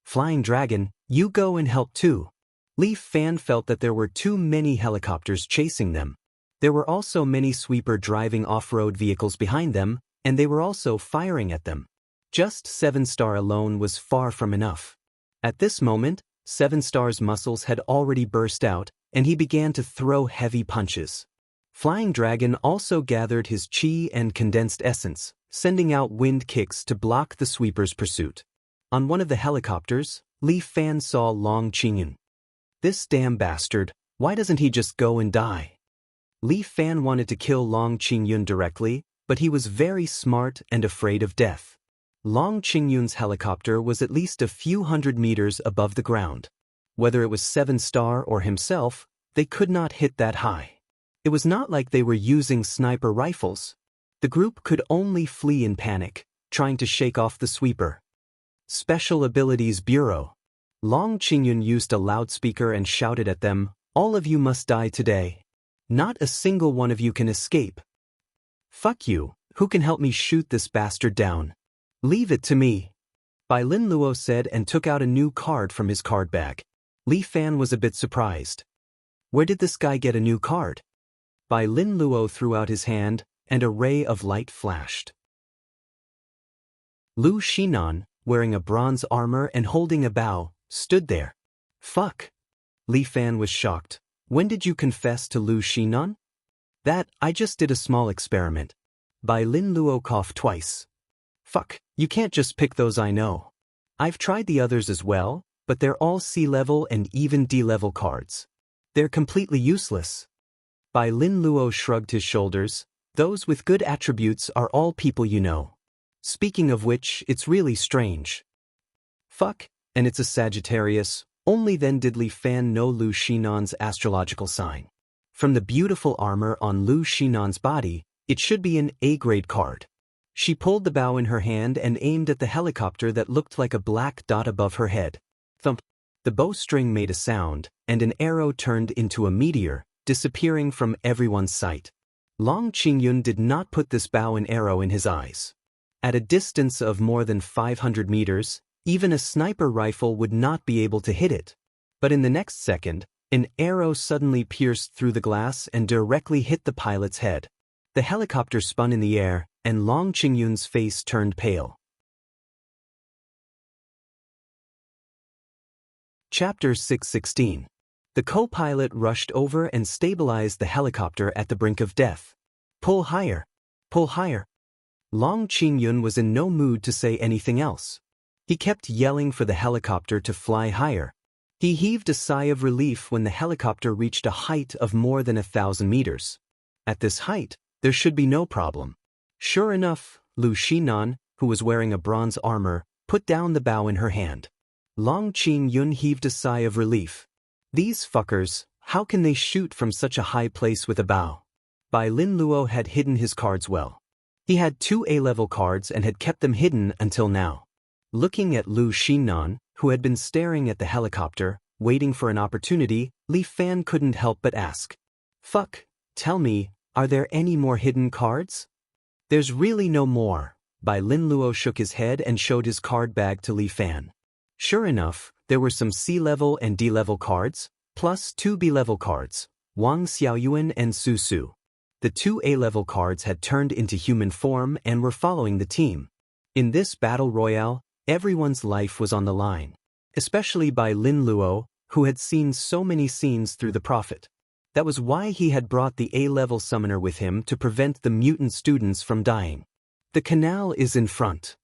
Flying Dragon, you go and help too. Leaf Fan felt that there were too many helicopters chasing them. There were also many Sweeper driving off-road vehicles behind them, and they were also firing at them. Just 7-star alone was far from enough. At this moment, 7-star's muscles had already burst out, and he began to throw heavy punches. Flying Dragon also gathered his chi and condensed essence, sending out wind kicks to block the Sweeper's pursuit. On one of the helicopters, Leaf Fan saw Long Qingyun. This damn bastard, why doesn't he just go and die? Leaf Fan wanted to kill Long Qingyun directly, but he was very smart and afraid of death. Long Qingyun's helicopter was at least a few hundred meters above the ground. Whether it was 7-star or himself, they could not hit that high. It was not like they were using sniper rifles. The group could only flee in panic, trying to shake off the Sweeper. Special Abilities Bureau. Long Qingyun used a loudspeaker and shouted at them, "All of you must die today. Not a single one of you can escape. Fuck you, who can help me shoot this bastard down? Leave it to me." Bai Lin Luo said and took out a new card from his card bag. Li Fan was a bit surprised. Where did this guy get a new card? Bai Lin Luo threw out his hand, and a ray of light flashed. Lu Shinan, wearing a bronze armor and holding a bow, stood there. Fuck. Li Fan was shocked. When did you confess to Lu Shinan? That, I just did a small experiment. Bai Lin Luo coughed twice. Fuck, you can't just pick those I know. I've tried the others as well, but they're all C-level and even D-level cards. They're completely useless. Bai Lin Luo shrugged his shoulders. Those with good attributes are all people you know. Speaking of which, it's really strange. Fuck, and it's a Sagittarius. Only then did Li Fan know Lu Shinan's astrological sign. From the beautiful armor on Lu Shinan's body, it should be an A-grade card. She pulled the bow in her hand and aimed at the helicopter that looked like a black dot above her head. Thump. The bowstring made a sound, and an arrow turned into a meteor, disappearing from everyone's sight. Long Qingyun did not put this bow and arrow in his eyes. At a distance of more than 500 meters, even a sniper rifle would not be able to hit it. But in the next second, an arrow suddenly pierced through the glass and directly hit the pilot's head. The helicopter spun in the air, and Long Qingyun's face turned pale. Chapter 616. The co-pilot rushed over and stabilized the helicopter at the brink of death. Pull higher. Pull higher. Long Qingyun was in no mood to say anything else. He kept yelling for the helicopter to fly higher. He heaved a sigh of relief when the helicopter reached a height of more than 1,000 meters. At this height, there should be no problem. Sure enough, Lu Shinan, who was wearing a bronze armor, put down the bow in her hand. Long Qingyun heaved a sigh of relief. These fuckers, how can they shoot from such a high place with a bow? Bai Lin Luo had hidden his cards well. He had 2 A-level cards and had kept them hidden until now. Looking at Lu Shinan, who had been staring at the helicopter, waiting for an opportunity, Li Fan couldn't help but ask. Fuck, tell me, are there any more hidden cards? There's really no more. Bai Lin Luo shook his head and showed his card bag to Li Fan. Sure enough, there were some C-level and D-level cards, plus 2 B-level cards, Wang Xiaoyuan and Su Su. The 2 A-level cards had turned into human form and were following the team. In this battle royale, everyone's life was on the line, especially Bai Lin Luo, who had seen so many scenes through the Prophet. That was why he had brought the A-level summoner with him to prevent the mutant students from dying. The canal is in front.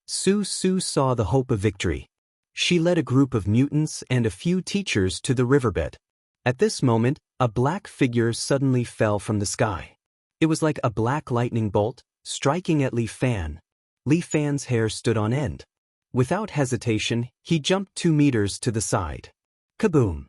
Su Su saw the hope of victory. She led a group of mutants and a few teachers to the riverbed. At this moment, a black figure suddenly fell from the sky. It was like a black lightning bolt, striking at Li Fan. Li Fan's hair stood on end. Without hesitation, he jumped 2 meters to the side. Kaboom!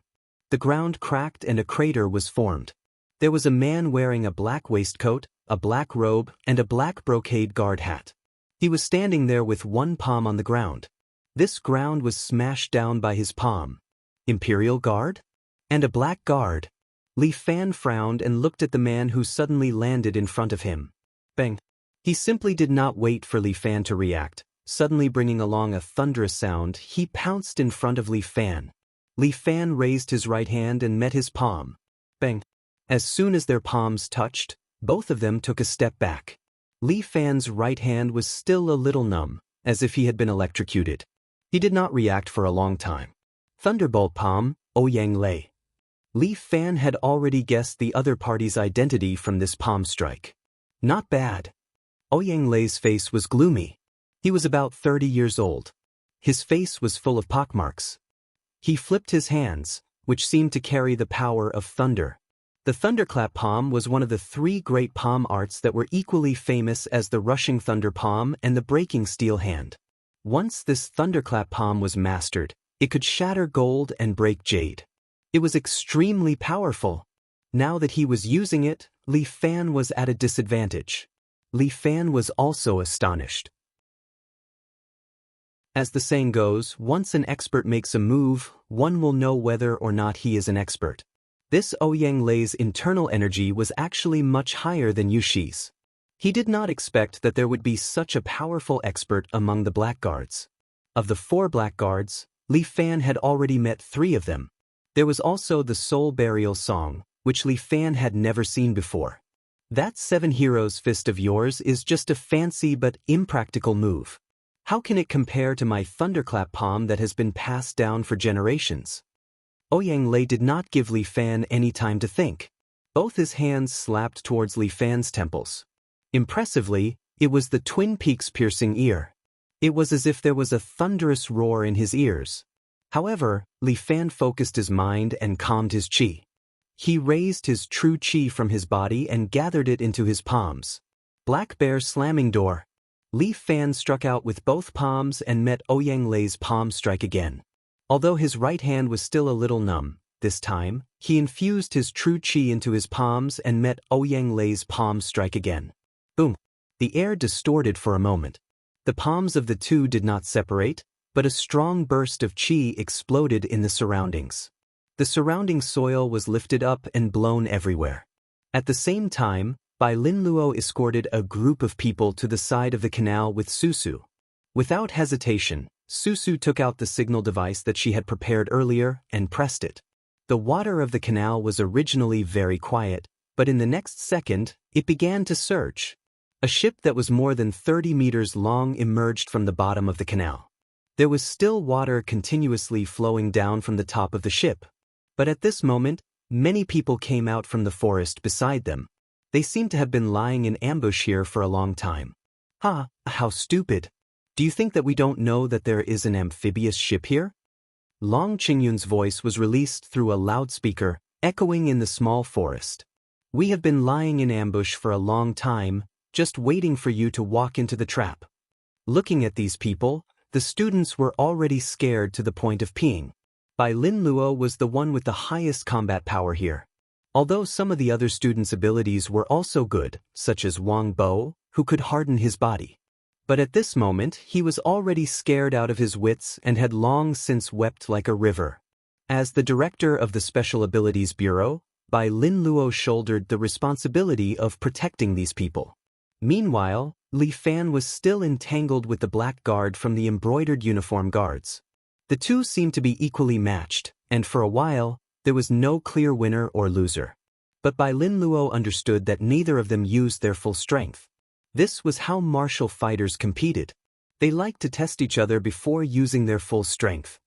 The ground cracked and a crater was formed. There was a man wearing a black waistcoat, a black robe, and a black brocade guard hat. He was standing there with one palm on the ground. This ground was smashed down by his palm. Imperial Guard? And a black guard. Li Fan frowned and looked at the man who suddenly landed in front of him. Bang! He simply did not wait for Li Fan to react. Suddenly bringing along a thunderous sound, he pounced in front of Li Fan. Li Fan raised his right hand and met his palm. Bang! As soon as their palms touched, both of them took a step back. Li Fan's right hand was still a little numb, as if he had been electrocuted. He did not react for a long time. Thunderbolt palm, Ouyang Lei. Li Fan had already guessed the other party's identity from this palm strike. Not bad. Ouyang Lei's face was gloomy. He was about 30 years old. His face was full of pockmarks. He flipped his hands, which seemed to carry the power of thunder. The thunderclap palm was one of the 3 great palm arts that were equally famous as the rushing thunder palm and the breaking steel hand. Once this thunderclap palm was mastered, it could shatter gold and break jade. It was extremely powerful. Now that he was using it, Li Fan was at a disadvantage. Li Fan was also astonished. As the saying goes, once an expert makes a move, one will know whether or not he is an expert. This Ouyang Lei's internal energy was actually much higher than Yushi's. He did not expect that there would be such a powerful expert among the blackguards. Of the 4 blackguards, Li Fan had already met 3 of them. There was also the Soul Burial Song, which Li Fan had never seen before. That 7 Heroes Fist of yours is just a fancy but impractical move. How can it compare to my thunderclap palm that has been passed down for generations? Ouyang Lei did not give Li Fan any time to think. Both his hands slapped towards Li Fan's temples. Impressively, it was the Twin Peaks piercing ear. It was as if there was a thunderous roar in his ears. However, Li Fan focused his mind and calmed his qi. He raised his true qi from his body and gathered it into his palms. Black Bear slamming door. Li Fan struck out with both palms and met Ouyang Lei's palm strike again. Although his right hand was still a little numb, this time, he infused his true qi into his palms and met Ouyang Lei's palm strike again. Boom! The air distorted for a moment. The palms of the two did not separate, but a strong burst of qi exploded in the surroundings. The surrounding soil was lifted up and blown everywhere. At the same time, Bai Linluo escorted a group of people to the side of the canal with Susu. Without hesitation, Susu took out the signal device that she had prepared earlier and pressed it. The water of the canal was originally very quiet, but in the next second, it began to surge. A ship that was more than 30 meters long emerged from the bottom of the canal. There was still water continuously flowing down from the top of the ship. But at this moment, many people came out from the forest beside them. They seemed to have been lying in ambush here for a long time. Ha, how stupid. Do you think that we don't know that there is an amphibious ship here? Long Qingyun's voice was released through a loudspeaker, echoing in the small forest. We have been lying in ambush for a long time, just waiting for you to walk into the trap. Looking at these people, the students were already scared to the point of peeing. Bai Linluo was the one with the highest combat power here. Although some of the other students' abilities were also good, such as Wang Bo, who could harden his body. But at this moment, he was already scared out of his wits and had long since wept like a river. As the director of the Special Abilities Bureau, Bai Linluo shouldered the responsibility of protecting these people. Meanwhile, Li Fan was still entangled with the black guard from the embroidered uniform guards. The two seemed to be equally matched, and for a while, there was no clear winner or loser. But Bai Linluo understood that neither of them used their full strength. This was how martial fighters competed. They liked to test each other before using their full strength.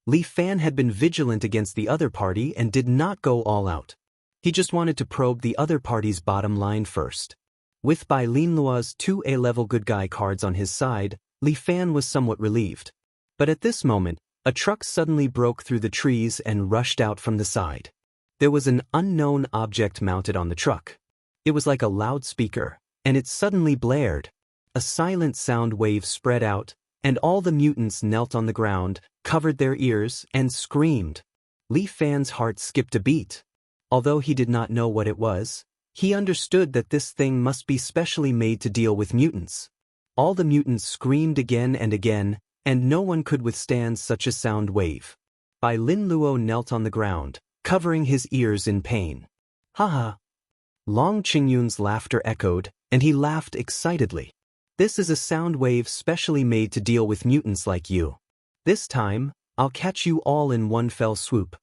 Li Fan had been vigilant against the other party and did not go all out. He just wanted to probe the other party's bottom line first. With Bai Linluo's 2 A-level good guy cards on his side, Li Fan was somewhat relieved. But at this moment, a truck suddenly broke through the trees and rushed out from the side. There was an unknown object mounted on the truck. It was like a loudspeaker, and it suddenly blared. A silent sound wave spread out, and all the mutants knelt on the ground, covered their ears, and screamed. Li Fan's heart skipped a beat. Although he did not know what it was, he understood that this thing must be specially made to deal with mutants. All the mutants screamed again and again, and no one could withstand such a sound wave. Bai Lin Luo knelt on the ground, covering his ears in pain. Haha. Long Qingyun's laughter echoed, and he laughed excitedly. This is a sound wave specially made to deal with mutants like you. This time, I'll catch you all in one fell swoop.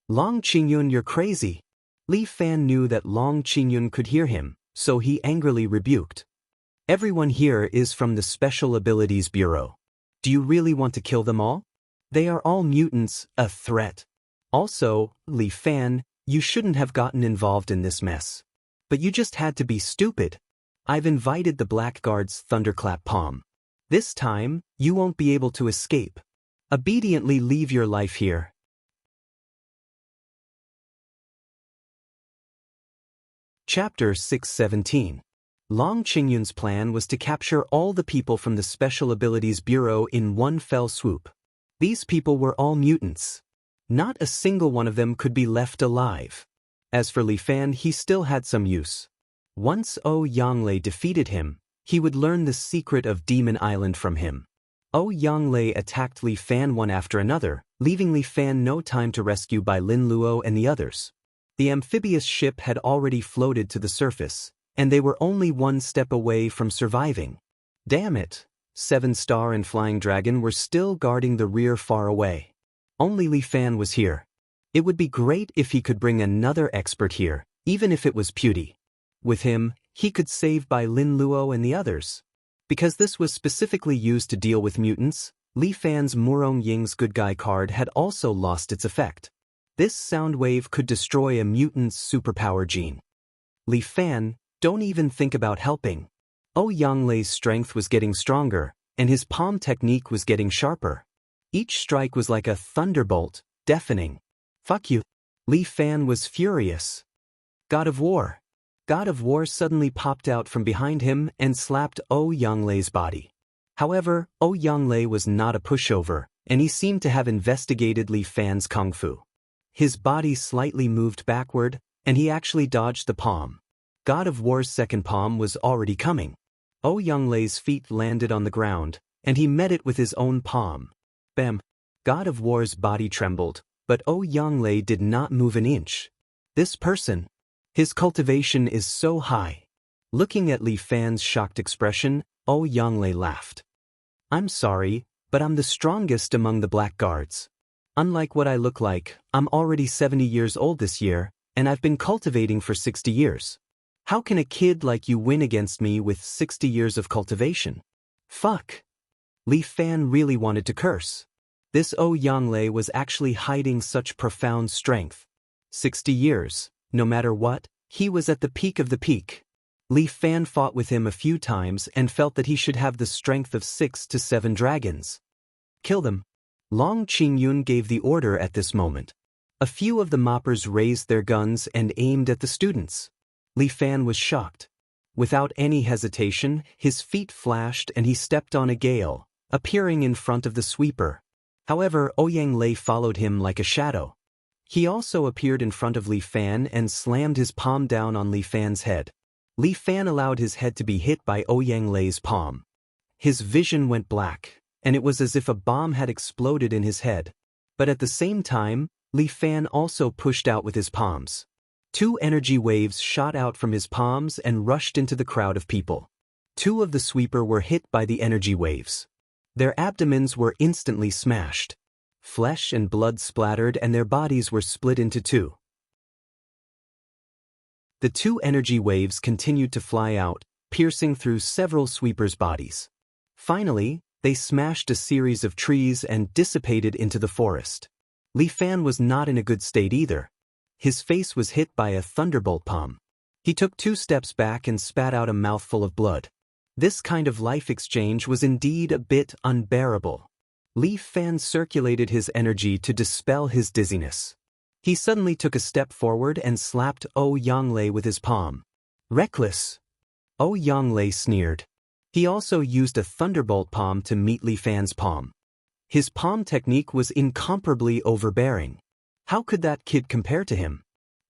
Long Qingyun, you're crazy. Li Fan knew that Long Qingyun could hear him, so he angrily rebuked. Everyone here is from the Special Abilities Bureau. Do you really want to kill them all? They are all mutants, a threat. Also, Li Fan, you shouldn't have gotten involved in this mess. But you just had to be stupid. I've invited the Blackguard's Thunderclap Palm. This time, you won't be able to escape. Obediently leave your life here. Chapter 617. Long Qingyun's plan was to capture all the people from the Special Abilities Bureau in one fell swoop. These people were all mutants. Not a single one of them could be left alive. As for Li Fan, he still had some use. Once Yanglei defeated him, he would learn the secret of Demon Island from him. Yanglei attacked Li Fan one after another, leaving Li Fan no time to rescue Bai Lin Luo and the others. The amphibious ship had already floated to the surface, and they were only one step away from surviving. Damn it! 7-Star and Flying Dragon were still guarding the rear far away. Only Li Fan was here. It would be great if he could bring another expert here, even if it was Pewdie. With him, he could save Bai Lin Luo and the others. Because this was specifically used to deal with mutants, Li Fan's Murong Ying's Good Guy card had also lost its effect. This sound wave could destroy a mutant's superpower gene. Li Fan, don't even think about helping. Yanglei's strength was getting stronger, and his palm technique was getting sharper. Each strike was like a thunderbolt, deafening. Fuck you. Li Fan was furious. God of War. God of War suddenly popped out from behind him and slapped Yanglei's body. However, Yanglei was not a pushover, and he seemed to have investigated Li Fan's kung fu. His body slightly moved backward, and he actually dodged the palm. God of War's second palm was already coming. Yanglei's feet landed on the ground, and he met it with his own palm. Bam! God of War's body trembled, but Yanglei did not move an inch. This person. His cultivation is so high. Looking at Li Fan's shocked expression, Yanglei laughed. I'm sorry, but I'm the strongest among the Blackguards. Unlike what I look like, I'm already 70 years old this year, and I've been cultivating for 60 years. How can a kid like you win against me with 60 years of cultivation? Fuck. Li Fan really wanted to curse. This Yanglei was actually hiding such profound strength. 60 years, no matter what, he was at the peak of the peak. Li Fan fought with him a few times and felt that he should have the strength of 6 to 7 dragons. Kill them. Long Qingyun gave the order at this moment. A few of the moppers raised their guns and aimed at the students. Li Fan was shocked. Without any hesitation, his feet flashed and he stepped on a gale, appearing in front of the sweeper. However, Yanglei followed him like a shadow. He also appeared in front of Li Fan and slammed his palm down on Li Fan's head. Li Fan allowed his head to be hit by Yanglei's palm. His vision went black, and it was as if a bomb had exploded in his head. But at the same time, Li Fan also pushed out with his palms. 2 energy waves shot out from his palms and rushed into the crowd of people. 2 of the sweeper were hit by the energy waves. Their abdomens were instantly smashed. Flesh and blood splattered and their bodies were split into 2. The 2 energy waves continued to fly out, piercing through several sweepers' bodies. Finally, they smashed a series of trees and dissipated into the forest. Li Fan was not in a good state either. His face was hit by a thunderbolt palm. He took 2 steps back and spat out a mouthful of blood. This kind of life exchange was indeed a bit unbearable. Li Fan circulated his energy to dispel his dizziness. He suddenly took a step forward and slapped Yanglei with his palm. Reckless! Yanglei sneered. He also used a thunderbolt palm to meet Li Fan's palm. His palm technique was incomparably overbearing. How could that kid compare to him?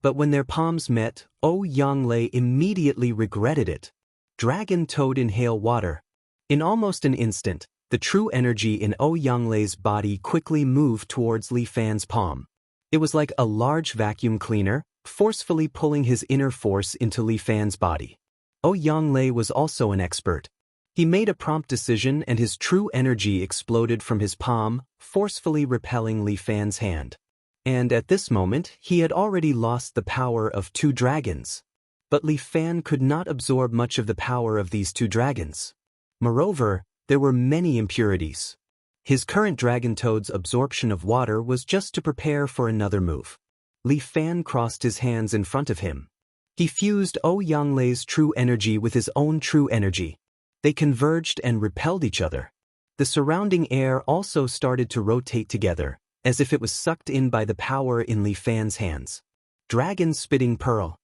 But when their palms met, Yanglei immediately regretted it. Dragon Toad inhale water. In almost an instant, the true energy in Yanglei's body quickly moved towards Li Fan's palm. It was like a large vacuum cleaner, forcefully pulling his inner force into Li Fan's body. Yanglei was also an expert. He made a prompt decision and his true energy exploded from his palm, forcefully repelling Li Fan's hand. And at this moment, he had already lost the power of 2 dragons. But Li Fan could not absorb much of the power of these 2 dragons. Moreover, there were many impurities. His current Dragon Toad's absorption of water was just to prepare for another move. Li Fan crossed his hands in front of him. He fused Yanglei's true energy with his own true energy. They converged and repelled each other. The surrounding air also started to rotate together, as if it was sucked in by the power in Li Fan's hands. Dragon Spitting Pearl.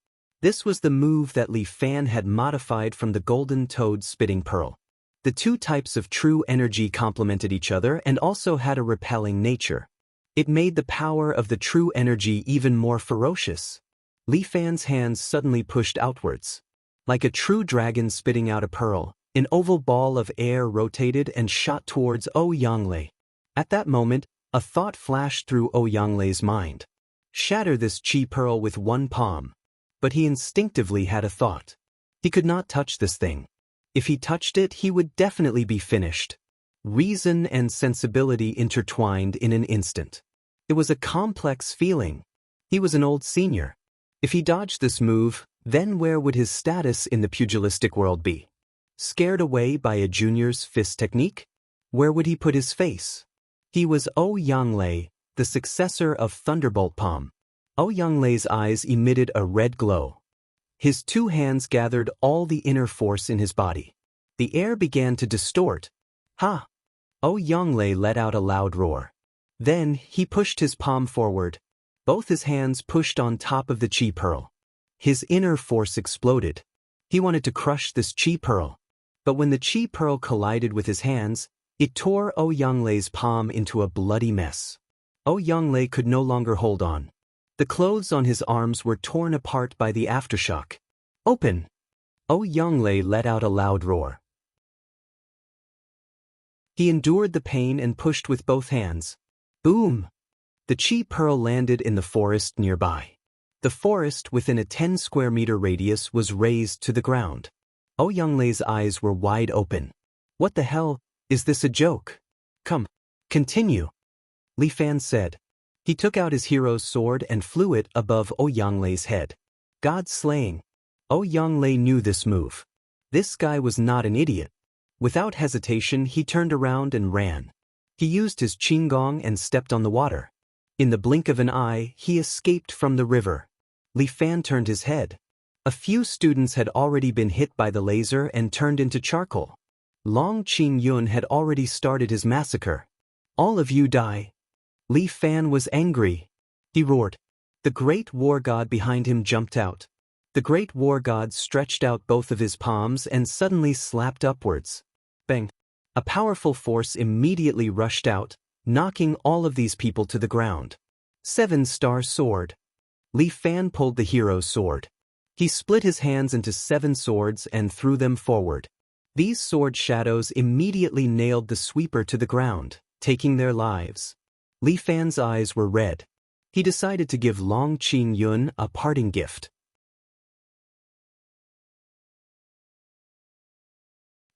This was the move that Li Fan had modified from the Golden Toad Spitting Pearl. The 2 types of true energy complemented each other and also had a repelling nature. It made the power of the true energy even more ferocious. Li Fan's hands suddenly pushed outwards. Like a true dragon spitting out a pearl, an oval ball of air rotated and shot towards Yanglei. At that moment, a thought flashed through Yanglei's mind. Shatter this chi pearl with 1 palm. But he instinctively had a thought. He could not touch this thing. If he touched it, he would definitely be finished. Reason and sensibility intertwined in an instant. It was a complex feeling. He was an old senior. If he dodged this move, then where would his status in the pugilistic world be? Scared away by a junior's fist technique? Where would he put his face? He was Yanglei, the successor of Thunderbolt Palm. Yanglei's eyes emitted a red glow. His 2 hands gathered all the inner force in his body. The air began to distort. Ha! Yanglei let out a loud roar. Then he pushed his palm forward. Both his hands pushed on top of the chi pearl. His inner force exploded. He wanted to crush this chi pearl. But when the chi pearl collided with his hands, it tore Yanglei's palm into a bloody mess. Yanglei could no longer hold on. The clothes on his arms were torn apart by the aftershock. Open! Yanglei let out a loud roar. He endured the pain and pushed with both hands. Boom! The chi pearl landed in the forest nearby. The forest within a 10 square meter radius was razed to the ground. Yanglei's eyes were wide open. What the hell, is this a joke? Come, continue, Li Fan said. He took out his hero's sword and flew it above Yanglei's head. God slaying. Yanglei knew this move. This guy was not an idiot. Without hesitation, he turned around and ran. He used his qinggong and stepped on the water. In the blink of an eye, he escaped from the river. Li Fan turned his head. A few students had already been hit by the laser and turned into charcoal. Long Qing Yun had already started his massacre. All of you die. Li Fan was angry. He roared. The great war god behind him jumped out. The great war god stretched out both of his palms and suddenly slapped upwards. Bang! A powerful force immediately rushed out, knocking all of these people to the ground. 7-star sword. Li Fan pulled the hero's sword. He split his hands into 7 swords and threw them forward. These sword shadows immediately nailed the sweeper to the ground, taking their lives. Li Fan's eyes were red. He decided to give Long Qing Yun a parting gift.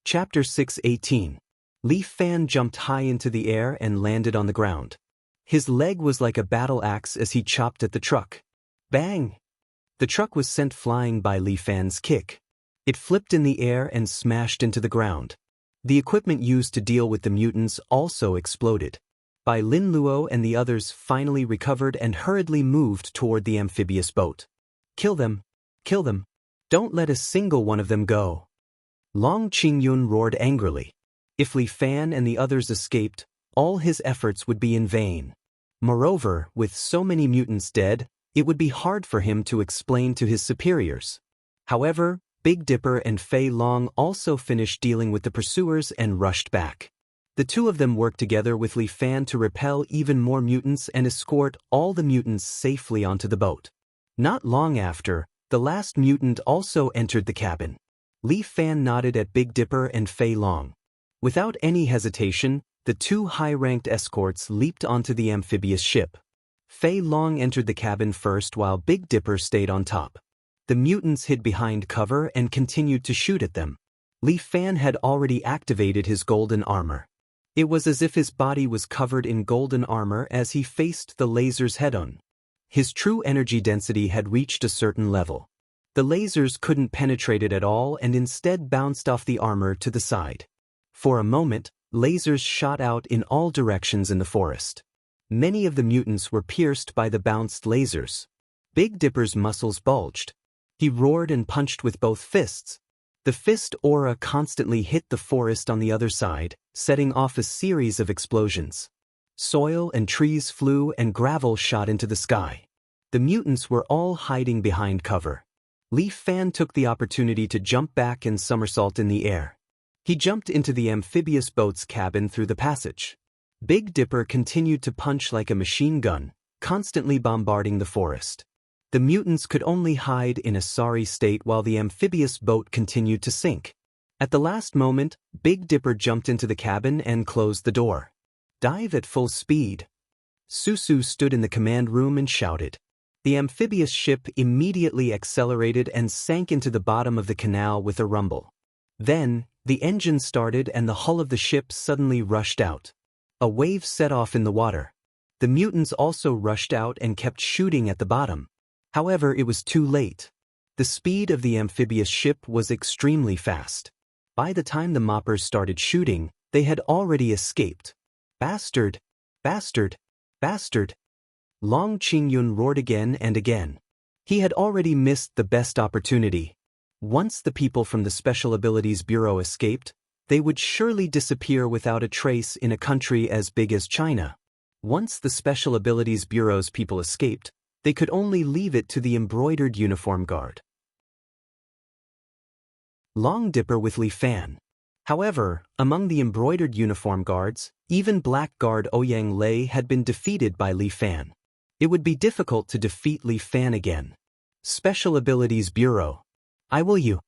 Chapter 6:18. Li Fan jumped high into the air and landed on the ground. His leg was like a battle axe as he chopped at the truck. Bang! The truck was sent flying by Li Fan's kick. It flipped in the air and smashed into the ground. The equipment used to deal with the mutants also exploded. Bai Lin Luo and the others finally recovered and hurriedly moved toward the amphibious boat. Kill them! Kill them! Don't let a single one of them go! Long Qingyun roared angrily. If Li Fan and the others escaped, all his efforts would be in vain. Moreover, with so many mutants dead, it would be hard for him to explain to his superiors. However, Big Dipper and Fei Long also finished dealing with the pursuers and rushed back. The two of them worked together with Li Fan to repel even more mutants and escort all the mutants safely onto the boat. Not long after, the last mutant also entered the cabin. Li Fan nodded at Big Dipper and Fei Long. Without any hesitation, the two high-ranked escorts leaped onto the amphibious ship. Fei Long entered the cabin first while Big Dipper stayed on top. The mutants hid behind cover and continued to shoot at them. Li Fan had already activated his golden armor. It was as if his body was covered in golden armor as he faced the lasers head-on. His true energy density had reached a certain level. The lasers couldn't penetrate it at all and instead bounced off the armor to the side. For a moment, lasers shot out in all directions in the forest. Many of the mutants were pierced by the bounced lasers. Big Dipper's muscles bulged. He roared and punched with both fists. The fist aura constantly hit the forest on the other side, setting off a series of explosions. Soil and trees flew and gravel shot into the sky. The mutants were all hiding behind cover. Li Fan took the opportunity to jump back and somersault in the air. He jumped into the amphibious boat's cabin through the passage. Big Dipper continued to punch like a machine gun, constantly bombarding the forest. The mutants could only hide in a sorry state while the amphibious boat continued to sink. At the last moment, Big Dipper jumped into the cabin and closed the door. Dive at full speed. Susu stood in the command room and shouted. The amphibious ship immediately accelerated and sank into the bottom of the canal with a rumble. Then, the engine started and the hull of the ship suddenly rushed out. A wave set off in the water. The mutants also rushed out and kept shooting at the bottom. However, it was too late. The speed of the amphibious ship was extremely fast. By the time the moppers started shooting, they had already escaped. Bastard! Bastard! Bastard! Long Qingyun roared again and again. He had already missed the best opportunity. Once the people from the Special Abilities Bureau escaped, they would surely disappear without a trace in a country as big as China. Once the Special Abilities Bureau's people escaped, they could only leave it to the embroidered uniform guard. Long Dipper with Li Fan. However, among the embroidered uniform guards, even Black Guard Ouyang Lei had been defeated by Li Fan. It would be difficult to defeat Li Fan again. Special Abilities Bureau. I will you.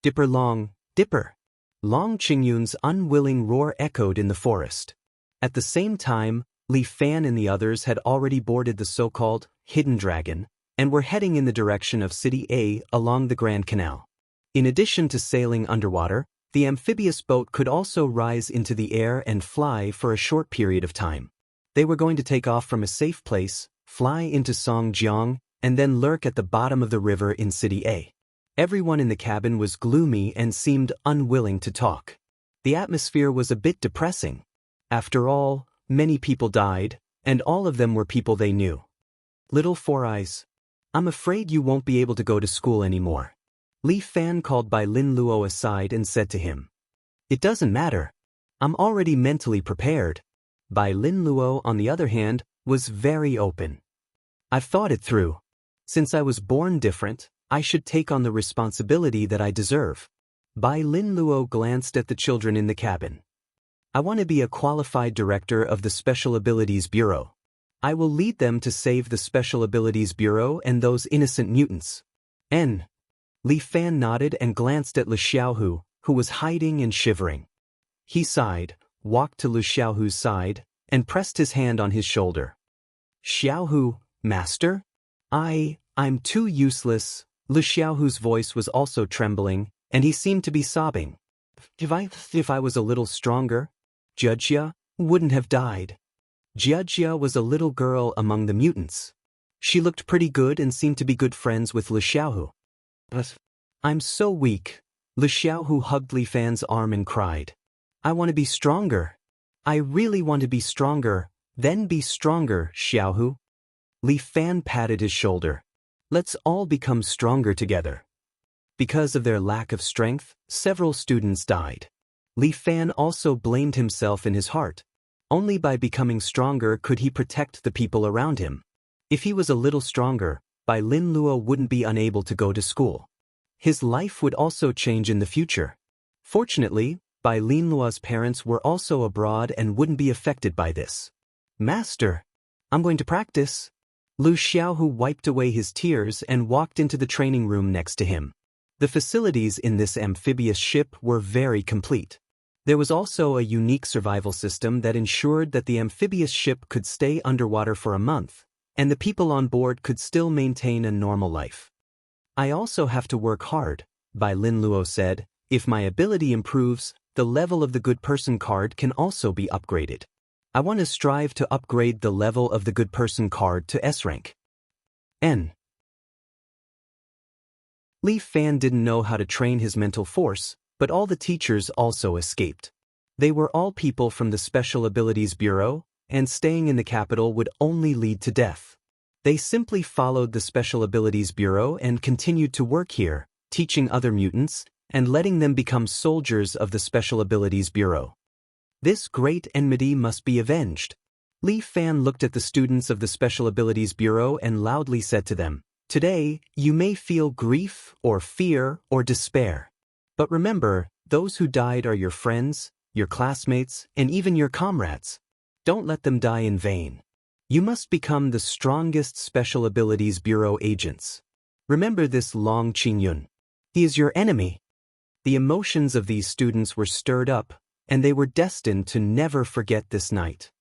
Dipper Long, Dipper. Long Qingyun's unwilling roar echoed in the forest. At the same time, Li Fan and the others had already boarded the so-called Hidden Dragon and were heading in the direction of City A along the Grand Canal. In addition to sailing underwater, the amphibious boat could also rise into the air and fly for a short period of time. They were going to take off from a safe place, fly into Songjiang, and then lurk at the bottom of the river in City A. Everyone in the cabin was gloomy and seemed unwilling to talk. The atmosphere was a bit depressing. After all, many people died, and all of them were people they knew. Little Four Eyes, I'm afraid you won't be able to go to school anymore. Li Fan called Bai Lin Luo aside and said to him. It doesn't matter. I'm already mentally prepared. Bai Lin Luo, on the other hand, was very open. I've thought it through. Since I was born different, I should take on the responsibility that I deserve. Bai Lin Luo glanced at the children in the cabin. I want to be a qualified director of the Special Abilities Bureau. I will lead them to save the Special Abilities Bureau and those innocent mutants. N. Li Fan nodded and glanced at Lu Xiaohu, who was hiding and shivering. He sighed, walked to Lu Xiaohu's side, and pressed his hand on his shoulder. Xiaohu, Master? I'm too useless. Lu Xiaohu's voice was also trembling, and he seemed to be sobbing. If I was a little stronger, Jiajia wouldn't have died. Jiajia was a little girl among the mutants. She looked pretty good and seemed to be good friends with Lu Xiaohu. But I'm so weak. Lu Xiaohu hugged Li Fan's arm and cried. I want to be stronger. I really want to be stronger. Then be stronger, Xiaohu. Li Fan patted his shoulder. Let's all become stronger together. Because of their lack of strength, several students died. Li Fan also blamed himself in his heart. Only by becoming stronger could he protect the people around him. If he was a little stronger, Bai Lin Luo wouldn't be unable to go to school. His life would also change in the future. Fortunately, Bai Linluo's parents were also abroad and wouldn't be affected by this. Master, I'm going to practice. Lu Xiaohu wiped away his tears and walked into the training room next to him. The facilities in this amphibious ship were very complete. There was also a unique survival system that ensured that the amphibious ship could stay underwater for a month, and the people on board could still maintain a normal life. I also have to work hard, Bai Linluo said. If my ability improves, the level of the good person card can also be upgraded. I want to strive to upgrade the level of the good person card to S rank. N. Li Fan didn't know how to train his mental force, but all the teachers also escaped. They were all people from the Special Abilities Bureau, and staying in the capital would only lead to death. They simply followed the Special Abilities Bureau and continued to work here, teaching other mutants, and letting them become soldiers of the Special Abilities Bureau. This great enmity must be avenged. Li Fan looked at the students of the Special Abilities Bureau and loudly said to them, "Today, you may feel grief or fear or despair. But remember, those who died are your friends, your classmates, and even your comrades. Don't let them die in vain. You must become the strongest Special Abilities Bureau agents. Remember this Long Qingyun. He is your enemy." The emotions of these students were stirred up, and they were destined to never forget this night.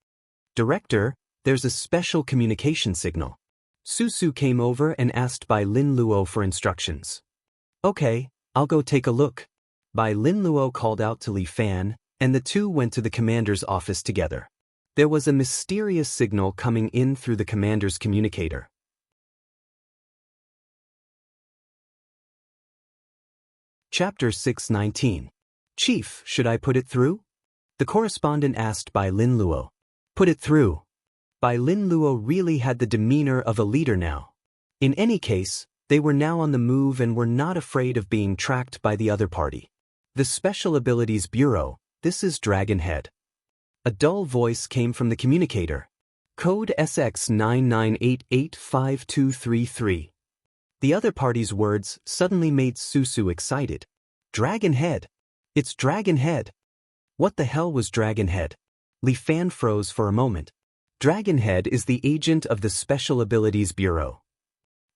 "Director, there's a special communication signal." Susu came over and asked Bai Linluo for instructions. "Okay, I'll go take a look." Bai Linluo called out to Li Fan, and the two went to the commander's office together. There was a mysterious signal coming in through the commander's communicator. Chapter 619. Chief, should I put it through? The correspondent asked Bai Linluo. Put it through. Bai Linluo really had the demeanor of a leader now. In any case, they were now on the move and were not afraid of being tracked by the other party. The Special Abilities Bureau, this is Dragonhead. A dull voice came from the communicator. Code SX99885233. The other party's words suddenly made Susu excited. Dragonhead! It's Dragonhead! What the hell was Dragonhead? Li Fan froze for a moment. Dragonhead is the agent of the Special Abilities Bureau.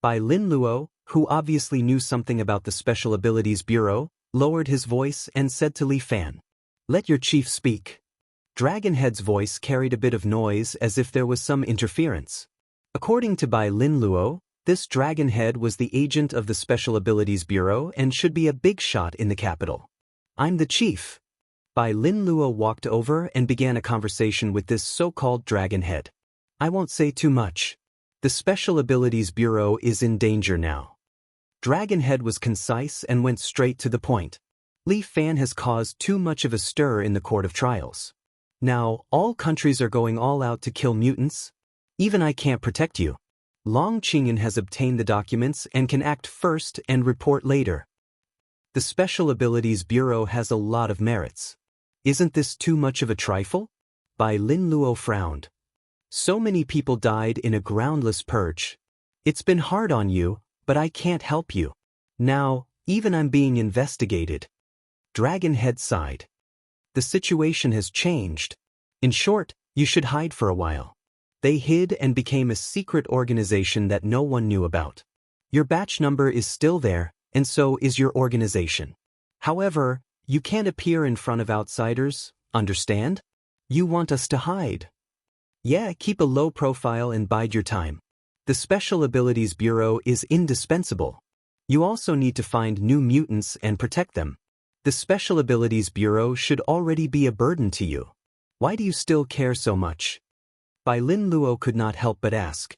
Bai Linluo, who obviously knew something about the Special Abilities Bureau, lowered his voice and said to Li Fan, "Let your chief speak." Dragonhead's voice carried a bit of noise as if there was some interference. According to Bai Linluo, this Dragonhead was the agent of the Special Abilities Bureau and should be a big shot in the capital. "I'm the chief." Bai Linluo walked over and began a conversation with this so-called Dragonhead. "I won't say too much. The Special Abilities Bureau is in danger now." Dragonhead was concise and went straight to the point. Li Fan has caused too much of a stir in the Court of Trials. Now, all countries are going all out to kill mutants. Even I can't protect you. Long Qingyun has obtained the documents and can act first and report later. The Special Abilities Bureau has a lot of merits. Isn't this too much of a trifle? Bai Linluo frowned. So many people died in a groundless purge. It's been hard on you, but I can't help you. Now, even I'm being investigated. Dragonhead sighed. The situation has changed. In short, you should hide for a while. They hid and became a secret organization that no one knew about. Your batch number is still there, and so is your organization. However, you can't appear in front of outsiders, understand? You want us to hide. Yeah, keep a low profile and bide your time. The Special Abilities Bureau is indispensable. You also need to find new mutants and protect them. The Special Abilities Bureau should already be a burden to you. Why do you still care so much? Bai Linluo could not help but ask.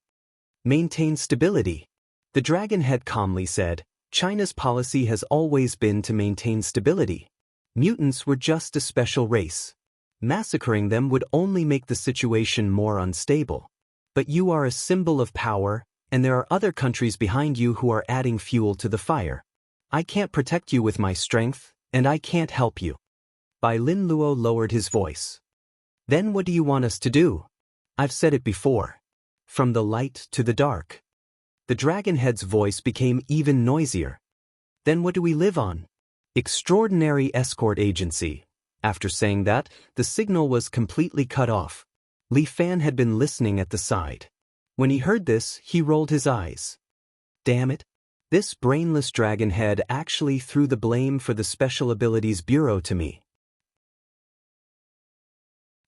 Maintain stability. The Dragonhead calmly said, China's policy has always been to maintain stability. Mutants were just a special race. Massacring them would only make the situation more unstable. But you are a symbol of power, and there are other countries behind you who are adding fuel to the fire. I can't protect you with my strength, and I can't help you. Bai Linluo lowered his voice. Then what do you want us to do? I've said it before. From the light to the dark. The Dragonhead's voice became even noisier. Then what do we live on? Extraordinary Escort Agency. After saying that, the signal was completely cut off. Li Fan had been listening at the side. When he heard this, he rolled his eyes. Damn it. This brainless dragon head actually threw the blame for the Special Abilities Bureau to me.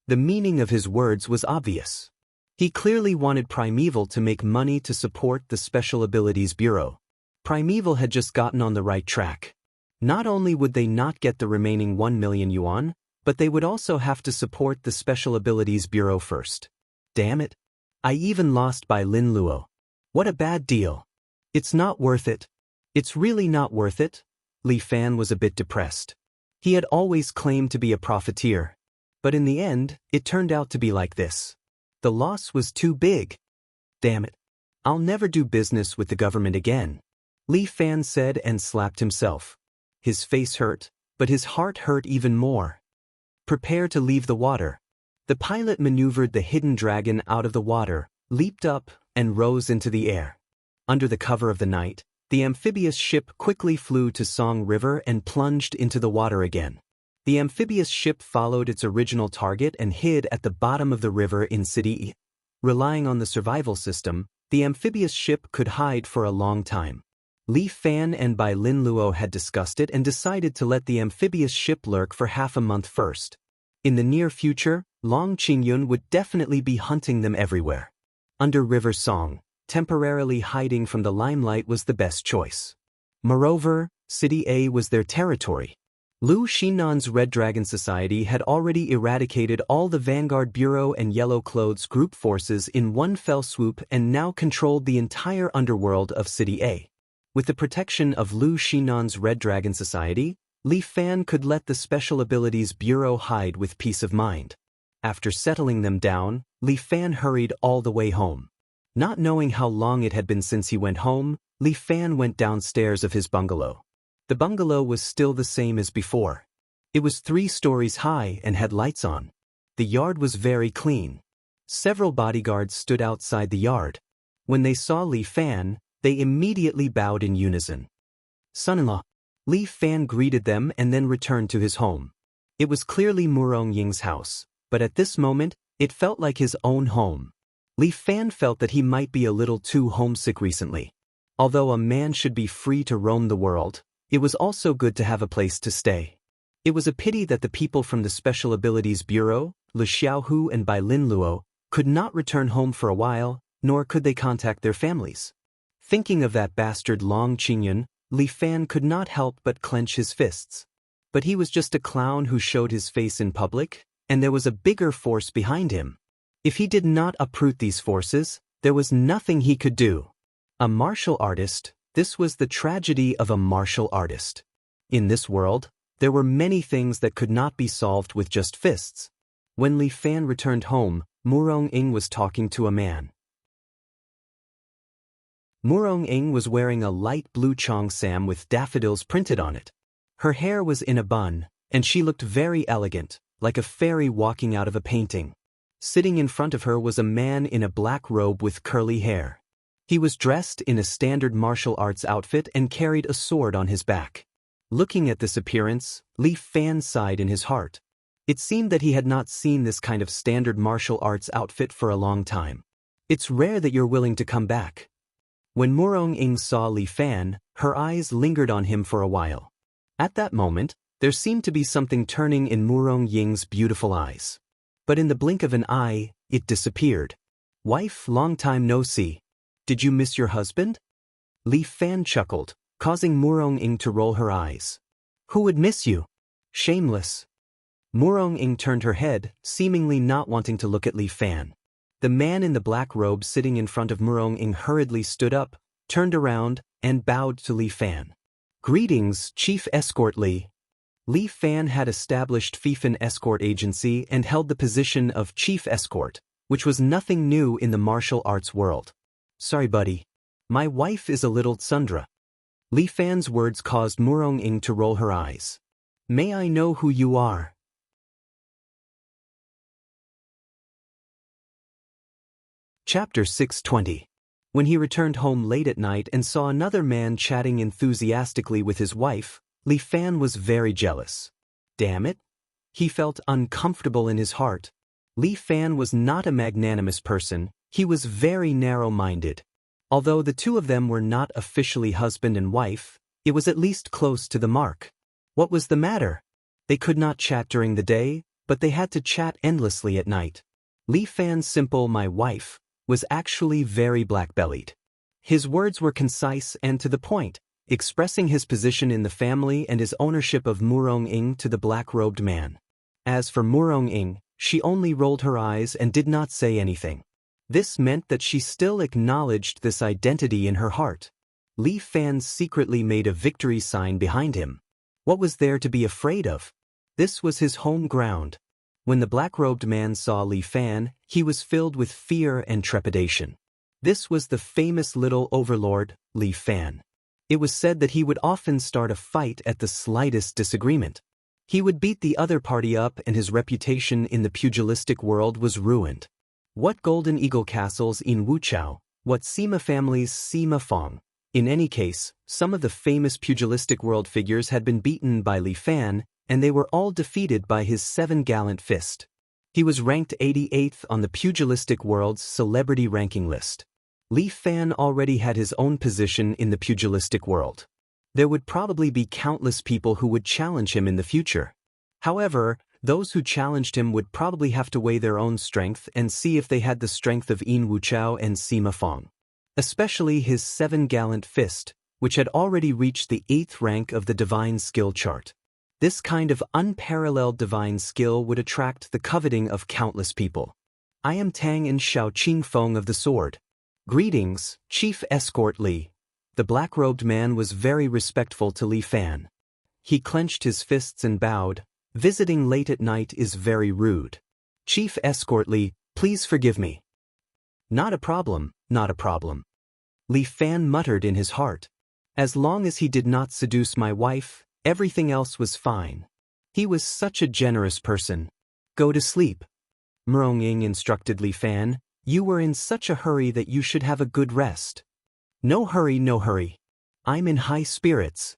The meaning of his words was obvious. He clearly wanted Primeval to make money to support the Special Abilities Bureau. Primeval had just gotten on the right track. Not only would they not get the remaining 1 million yuan, but they would also have to support the Special Abilities Bureau first. Damn it. I even lost by Lin Luo. What a bad deal. It's not worth it. It's really not worth it. Li Fan was a bit depressed. He had always claimed to be a profiteer. But in the end, it turned out to be like this. The loss was too big. Damn it. I'll never do business with the government again. Li Fan said and slapped himself. His face hurt, but his heart hurt even more. Prepare to leave the water. The pilot maneuvered the hidden dragon out of the water, leaped up, and rose into the air. Under the cover of the night, the amphibious ship quickly flew to Song River and plunged into the water again. The amphibious ship followed its original target and hid at the bottom of the river in City E. Relying on the survival system, the amphibious ship could hide for a long time. Li Fan and Bai Lin Luo had discussed it and decided to let the amphibious ship lurk for half a month first. In the near future, Long Qingyun would definitely be hunting them everywhere. Under River Song, temporarily hiding from the limelight was the best choice. Moreover, City A was their territory. Lu Xinnan's Red Dragon Society had already eradicated all the Vanguard Bureau and Yellow Clothes group forces in one fell swoop and now controlled the entire underworld of City A. With the protection of Lu Xinnan's Red Dragon Society, Li Fan could let the Special Abilities Bureau hide with peace of mind. After settling them down, Li Fan hurried all the way home. Not knowing how long it had been since he went home, Li Fan went downstairs of his bungalow. The bungalow was still the same as before. It was 3 stories high and had lights on. The yard was very clean. Several bodyguards stood outside the yard. When they saw Li Fan, they immediately bowed in unison. Son-in-law. Li Fan greeted them and then returned to his home. It was clearly Murong Ying's house, but at this moment, it felt like his own home. Li Fan felt that he might be a little too homesick recently. Although a man should be free to roam the world, it was also good to have a place to stay. It was a pity that the people from the Special Abilities Bureau, Lu Xiaohu and Bai Lin Luo, could not return home for a while, nor could they contact their families. Thinking of that bastard Long Qingyun, Li Fan could not help but clench his fists. But he was just a clown who showed his face in public, and there was a bigger force behind him. If he did not uproot these forces, there was nothing he could do. A martial artist, this was the tragedy of a martial artist. In this world, there were many things that could not be solved with just fists. When Li Fan returned home, Murong Ying was talking to a man. Murong Ying was wearing a light blue cheongsam with daffodils printed on it. Her hair was in a bun, and she looked very elegant, like a fairy walking out of a painting. Sitting in front of her was a man in a black robe with curly hair. He was dressed in a standard martial arts outfit and carried a sword on his back. Looking at this appearance, Li Fan sighed in his heart. It seemed that he had not seen this kind of standard martial arts outfit for a long time. It's rare that you're willing to come back. When Murong Ying saw Li Fan, her eyes lingered on him for a while. At that moment, there seemed to be something turning in Murong Ying's beautiful eyes. But in the blink of an eye, it disappeared. Wife, long time no see. Did you miss your husband? Li Fan chuckled, causing Murong Ying to roll her eyes. Who would miss you? Shameless. Murong Ying turned her head, seemingly not wanting to look at Li Fan. The man in the black robe sitting in front of Murong Ying hurriedly stood up, turned around, and bowed to Li Fan. Greetings, Chief Escort Li. Li Fan had established Fifan Escort Agency and held the position of Chief Escort, which was nothing new in the martial arts world. Sorry buddy. My wife is a little tsundra. Li Fan's words caused Murong Ying to roll her eyes. May I know who you are? Chapter 620. When he returned home late at night and saw another man chatting enthusiastically with his wife, Li Fan was very jealous. Damn it. He felt uncomfortable in his heart. Li Fan was not a magnanimous person, he was very narrow-minded. Although the two of them were not officially husband and wife, it was at least close to the mark. What was the matter? They could not chat during the day, but they had to chat endlessly at night. Li Fan's simple "my wife" was actually very black-bellied. His words were concise and to the point, expressing his position in the family and his ownership of Murong-ing to the black-robed man. As for Murong-ing, she only rolled her eyes and did not say anything. This meant that she still acknowledged this identity in her heart. Li Fan secretly made a victory sign behind him. What was there to be afraid of? This was his home ground. When the black-robed man saw Li Fan, he was filled with fear and trepidation. This was the famous little overlord, Li Fan. It was said that he would often start a fight at the slightest disagreement. He would beat the other party up and his reputation in the pugilistic world was ruined. What Golden Eagle castles in Wuchao, what Sima family's Sima Fong. In any case, some of the famous pugilistic world figures had been beaten by Li Fan, and they were all defeated by his 7-gallant fist. He was ranked 88th on the pugilistic world's celebrity ranking list. Li Fan already had his own position in the pugilistic world. There would probably be countless people who would challenge him in the future. However, those who challenged him would probably have to weigh their own strength and see if they had the strength of In Wuchao and Sima Fong. Especially his 7-gallant fist, which had already reached the 8th rank of the divine skill chart. This kind of unparalleled divine skill would attract the coveting of countless people. I am Tang and Xiao Qingfeng of the Sword. Greetings, Chief Escort Li. The black-robed man was very respectful to Li Fan. He clenched his fists and bowed. Visiting late at night is very rude. Chief Escort Li, please forgive me. Not a problem, not a problem. Li Fan muttered in his heart. As long as he did not seduce my wife, everything else was fine. He was such a generous person. Go to sleep. Murong-ing instructed Li Fan. You were in such a hurry that you should have a good rest. No hurry, no hurry. I'm in high spirits.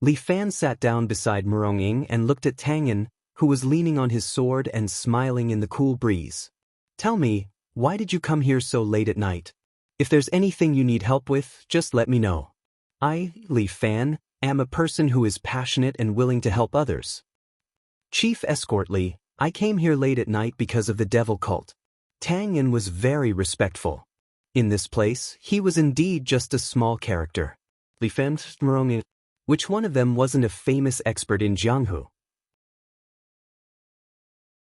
Li Fan sat down beside Murong-ing and looked at Tangyan, who was leaning on his sword and smiling in the cool breeze. Tell me, why did you come here so late at night? If there's anything you need help with, just let me know. I, Li Fan, am a person who is passionate and willing to help others. Chief Escort Li, I came here late at night because of the devil cult. Tangyan was very respectful. In this place, he was indeed just a small character. Li Fan, Murong-ing. Which one of them wasn't a famous expert in Jianghu?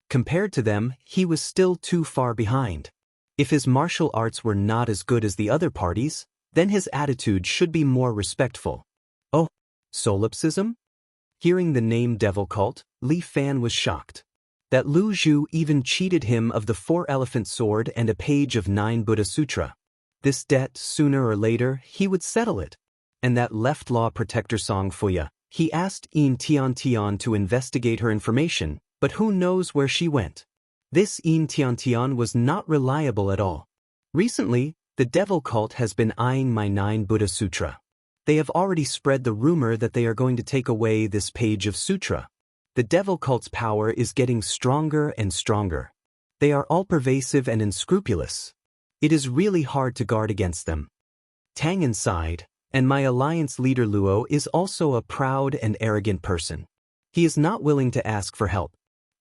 Compared to them, he was still too far behind. If his martial arts were not as good as the other parties, then his attitude should be more respectful. Oh, solipsism? Hearing the name Devil Cult, Li Fan was shocked. That Lu Zhu even cheated him of the 4-elephant sword and a page of 9 Buddha Sutra. This debt, sooner or later, he would settle it. And that left law protector Song Fuya, he asked Yin Tian to investigate her information, but who knows where she went. This Yin Tian was not reliable at all. Recently, the devil cult has been eyeing my 9 Buddha Sutra. They have already spread the rumor that they are going to take away this page of sutra. The devil cult's power is getting stronger and stronger. They are all-pervasive and unscrupulous. It is really hard to guard against them. Tangyan sighed, and my alliance leader Luo is also a proud and arrogant person. He is not willing to ask for help,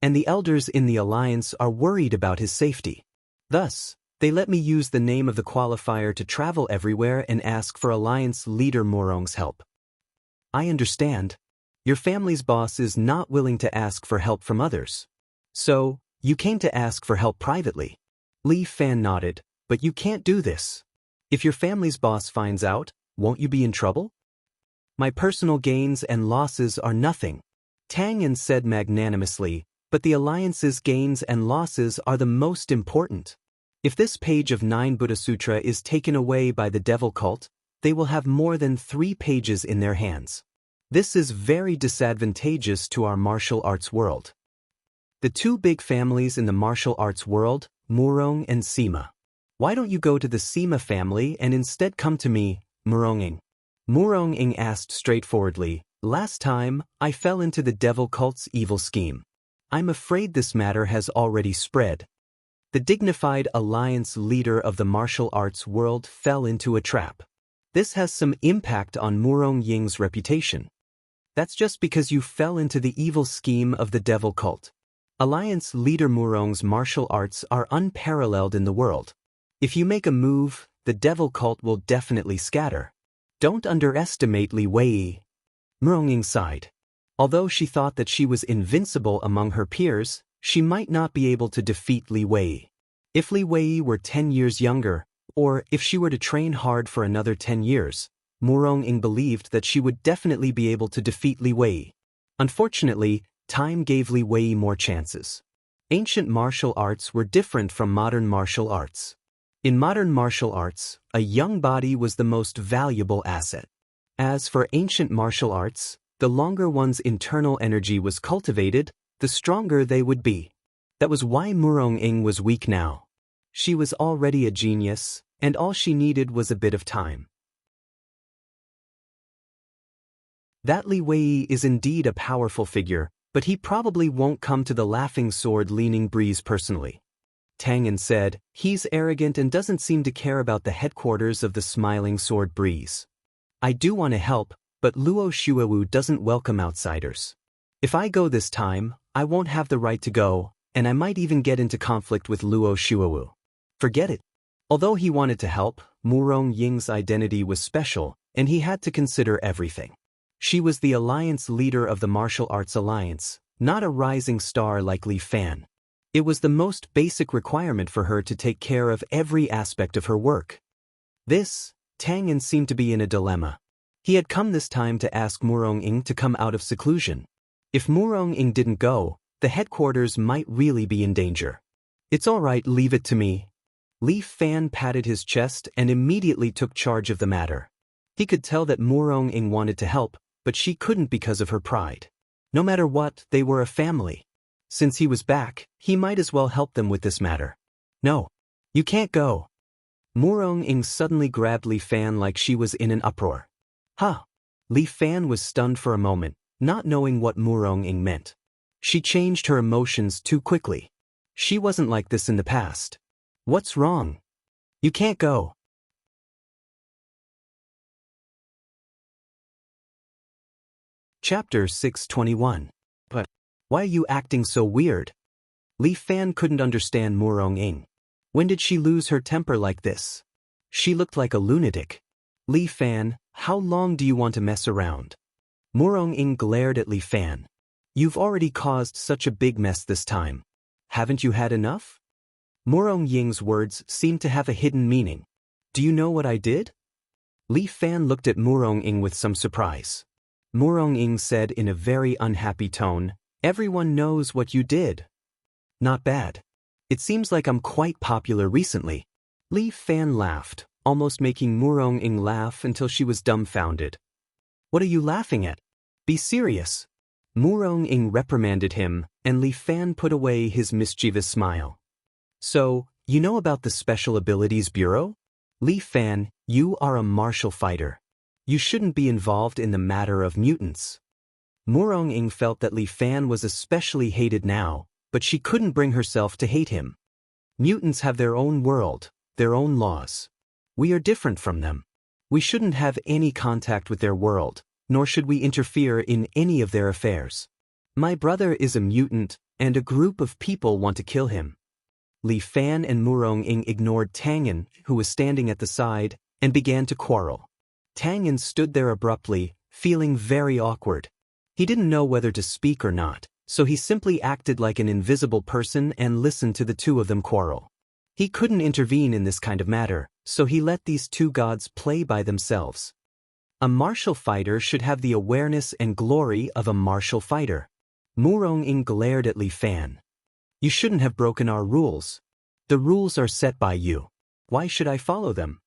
and the elders in the alliance are worried about his safety. Thus, they let me use the name of the qualifier to travel everywhere and ask for alliance leader Murong's help. I understand. Your family's boss is not willing to ask for help from others. So, you came to ask for help privately. Li Fan nodded, but you can't do this. If your family's boss finds out, won't you be in trouble? My personal gains and losses are nothing. Tangyan said magnanimously, but the alliance's gains and losses are the most important. If this page of 9 Buddha Sutra is taken away by the devil cult, they will have more than 3 pages in their hands. This is very disadvantageous to our martial arts world. The 2 big families in the martial arts world, Murong and Sima. Why don't you go to the Sima family and instead come to me, Murong-ing? Murong-ing asked straightforwardly, last time, I fell into the devil cult's evil scheme. I'm afraid this matter has already spread. The dignified alliance leader of the martial arts world fell into a trap. This has some impact on Murong Ying's reputation. That's just because you fell into the evil scheme of the devil cult. Alliance leader Murong's martial arts are unparalleled in the world. If you make a move, the devil cult will definitely scatter. Don't underestimate Li Wei. Murong Ying sighed. Although she thought that she was invincible among her peers, she might not be able to defeat Li Wei. If Li Wei were 10 years younger, or if she were to train hard for another 10 years, Murong Ying believed that she would definitely be able to defeat Li Wei. Unfortunately, time gave Li Wei more chances. Ancient martial arts were different from modern martial arts. In modern martial arts, a young body was the most valuable asset. As for ancient martial arts, the longer one's internal energy was cultivated, the stronger they would be. That was why Murong Ying was weak now. She was already a genius, and all she needed was a bit of time. That Li Wei is indeed a powerful figure, but he probably won't come to the Laughing Sword Leaning Breeze personally. Tang Yan said, he's arrogant and doesn't seem to care about the headquarters of the Smiling Sword Breeze. I do want to help, but Luo Shuowu doesn't welcome outsiders. If I go this time, I won't have the right to go, and I might even get into conflict with Luo Shuowu. Forget it. Although he wanted to help, Murong Ying's identity was special, and he had to consider everything. She was the alliance leader of the Martial Arts Alliance, not a rising star like Li Fan. It was the most basic requirement for her to take care of every aspect of her work. Tang Yan seemed to be in a dilemma. He had come this time to ask Murong Ying to come out of seclusion. If Murong Ying didn't go, the headquarters might really be in danger. It's all right, leave it to me. Li Fan patted his chest and immediately took charge of the matter. He could tell that Murong Ying wanted to help, but she couldn't because of her pride. No matter what, they were a family. Since he was back, he might as well help them with this matter. No. You can't go. Murong Ying suddenly grabbed Li Fan like she was in an uproar. Huh. Li Fan was stunned for a moment, not knowing what Murong Ying meant. She changed her emotions too quickly. She wasn't like this in the past. What's wrong? You can't go. Chapter 621. But why are you acting so weird? Li Fan couldn't understand Murong Ying. When did she lose her temper like this? She looked like a lunatic. Li Fan, how long do you want to mess around? Murong Ying glared at Li Fan. You've already caused such a big mess this time. Haven't you had enough? Murong Ying's words seemed to have a hidden meaning. Do you know what I did? Li Fan looked at Murong Ying with some surprise. Murong Ying said in a very unhappy tone, everyone knows what you did. Not bad. It seems like I'm quite popular recently. Li Fan laughed, almost making Murong Ying laugh until she was dumbfounded. What are you laughing at? Be serious. Murong Ying reprimanded him, and Li Fan put away his mischievous smile. So, you know about the Special Abilities Bureau? Li Fan, you are a martial fighter. You shouldn't be involved in the matter of mutants. Murong Ying felt that Li Fan was especially hated now, but she couldn't bring herself to hate him. Mutants have their own world, their own laws. We are different from them. We shouldn't have any contact with their world, nor should we interfere in any of their affairs. My brother is a mutant, and a group of people want to kill him. Li Fan and Murong Ying ignored Tang Yan, who was standing at the side, and began to quarrel. Tang Yan stood there abruptly, feeling very awkward. He didn't know whether to speak or not, so he simply acted like an invisible person and listened to the two of them quarrel. He couldn't intervene in this kind of matter, so he let these two gods play by themselves. A martial fighter should have the awareness and glory of a martial fighter. Murong Ying glared at Li Fan. You shouldn't have broken our rules. The rules are set by you. Why should I follow them?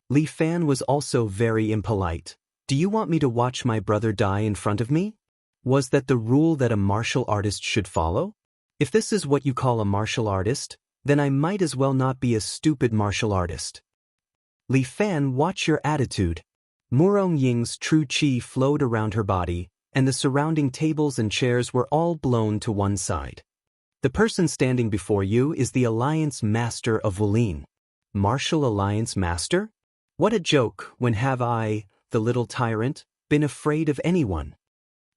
Li Fan was also very impolite. Do you want me to watch my brother die in front of me? Was that the rule that a martial artist should follow? If this is what you call a martial artist, then I might as well not be a stupid martial artist. Li Fan, watch your attitude. Murong Ying's true qi flowed around her body, and the surrounding tables and chairs were all blown to one side. The person standing before you is the Alliance Master of Wulin. Martial Alliance Master? What a joke, when have I, the little tyrant, been afraid of anyone?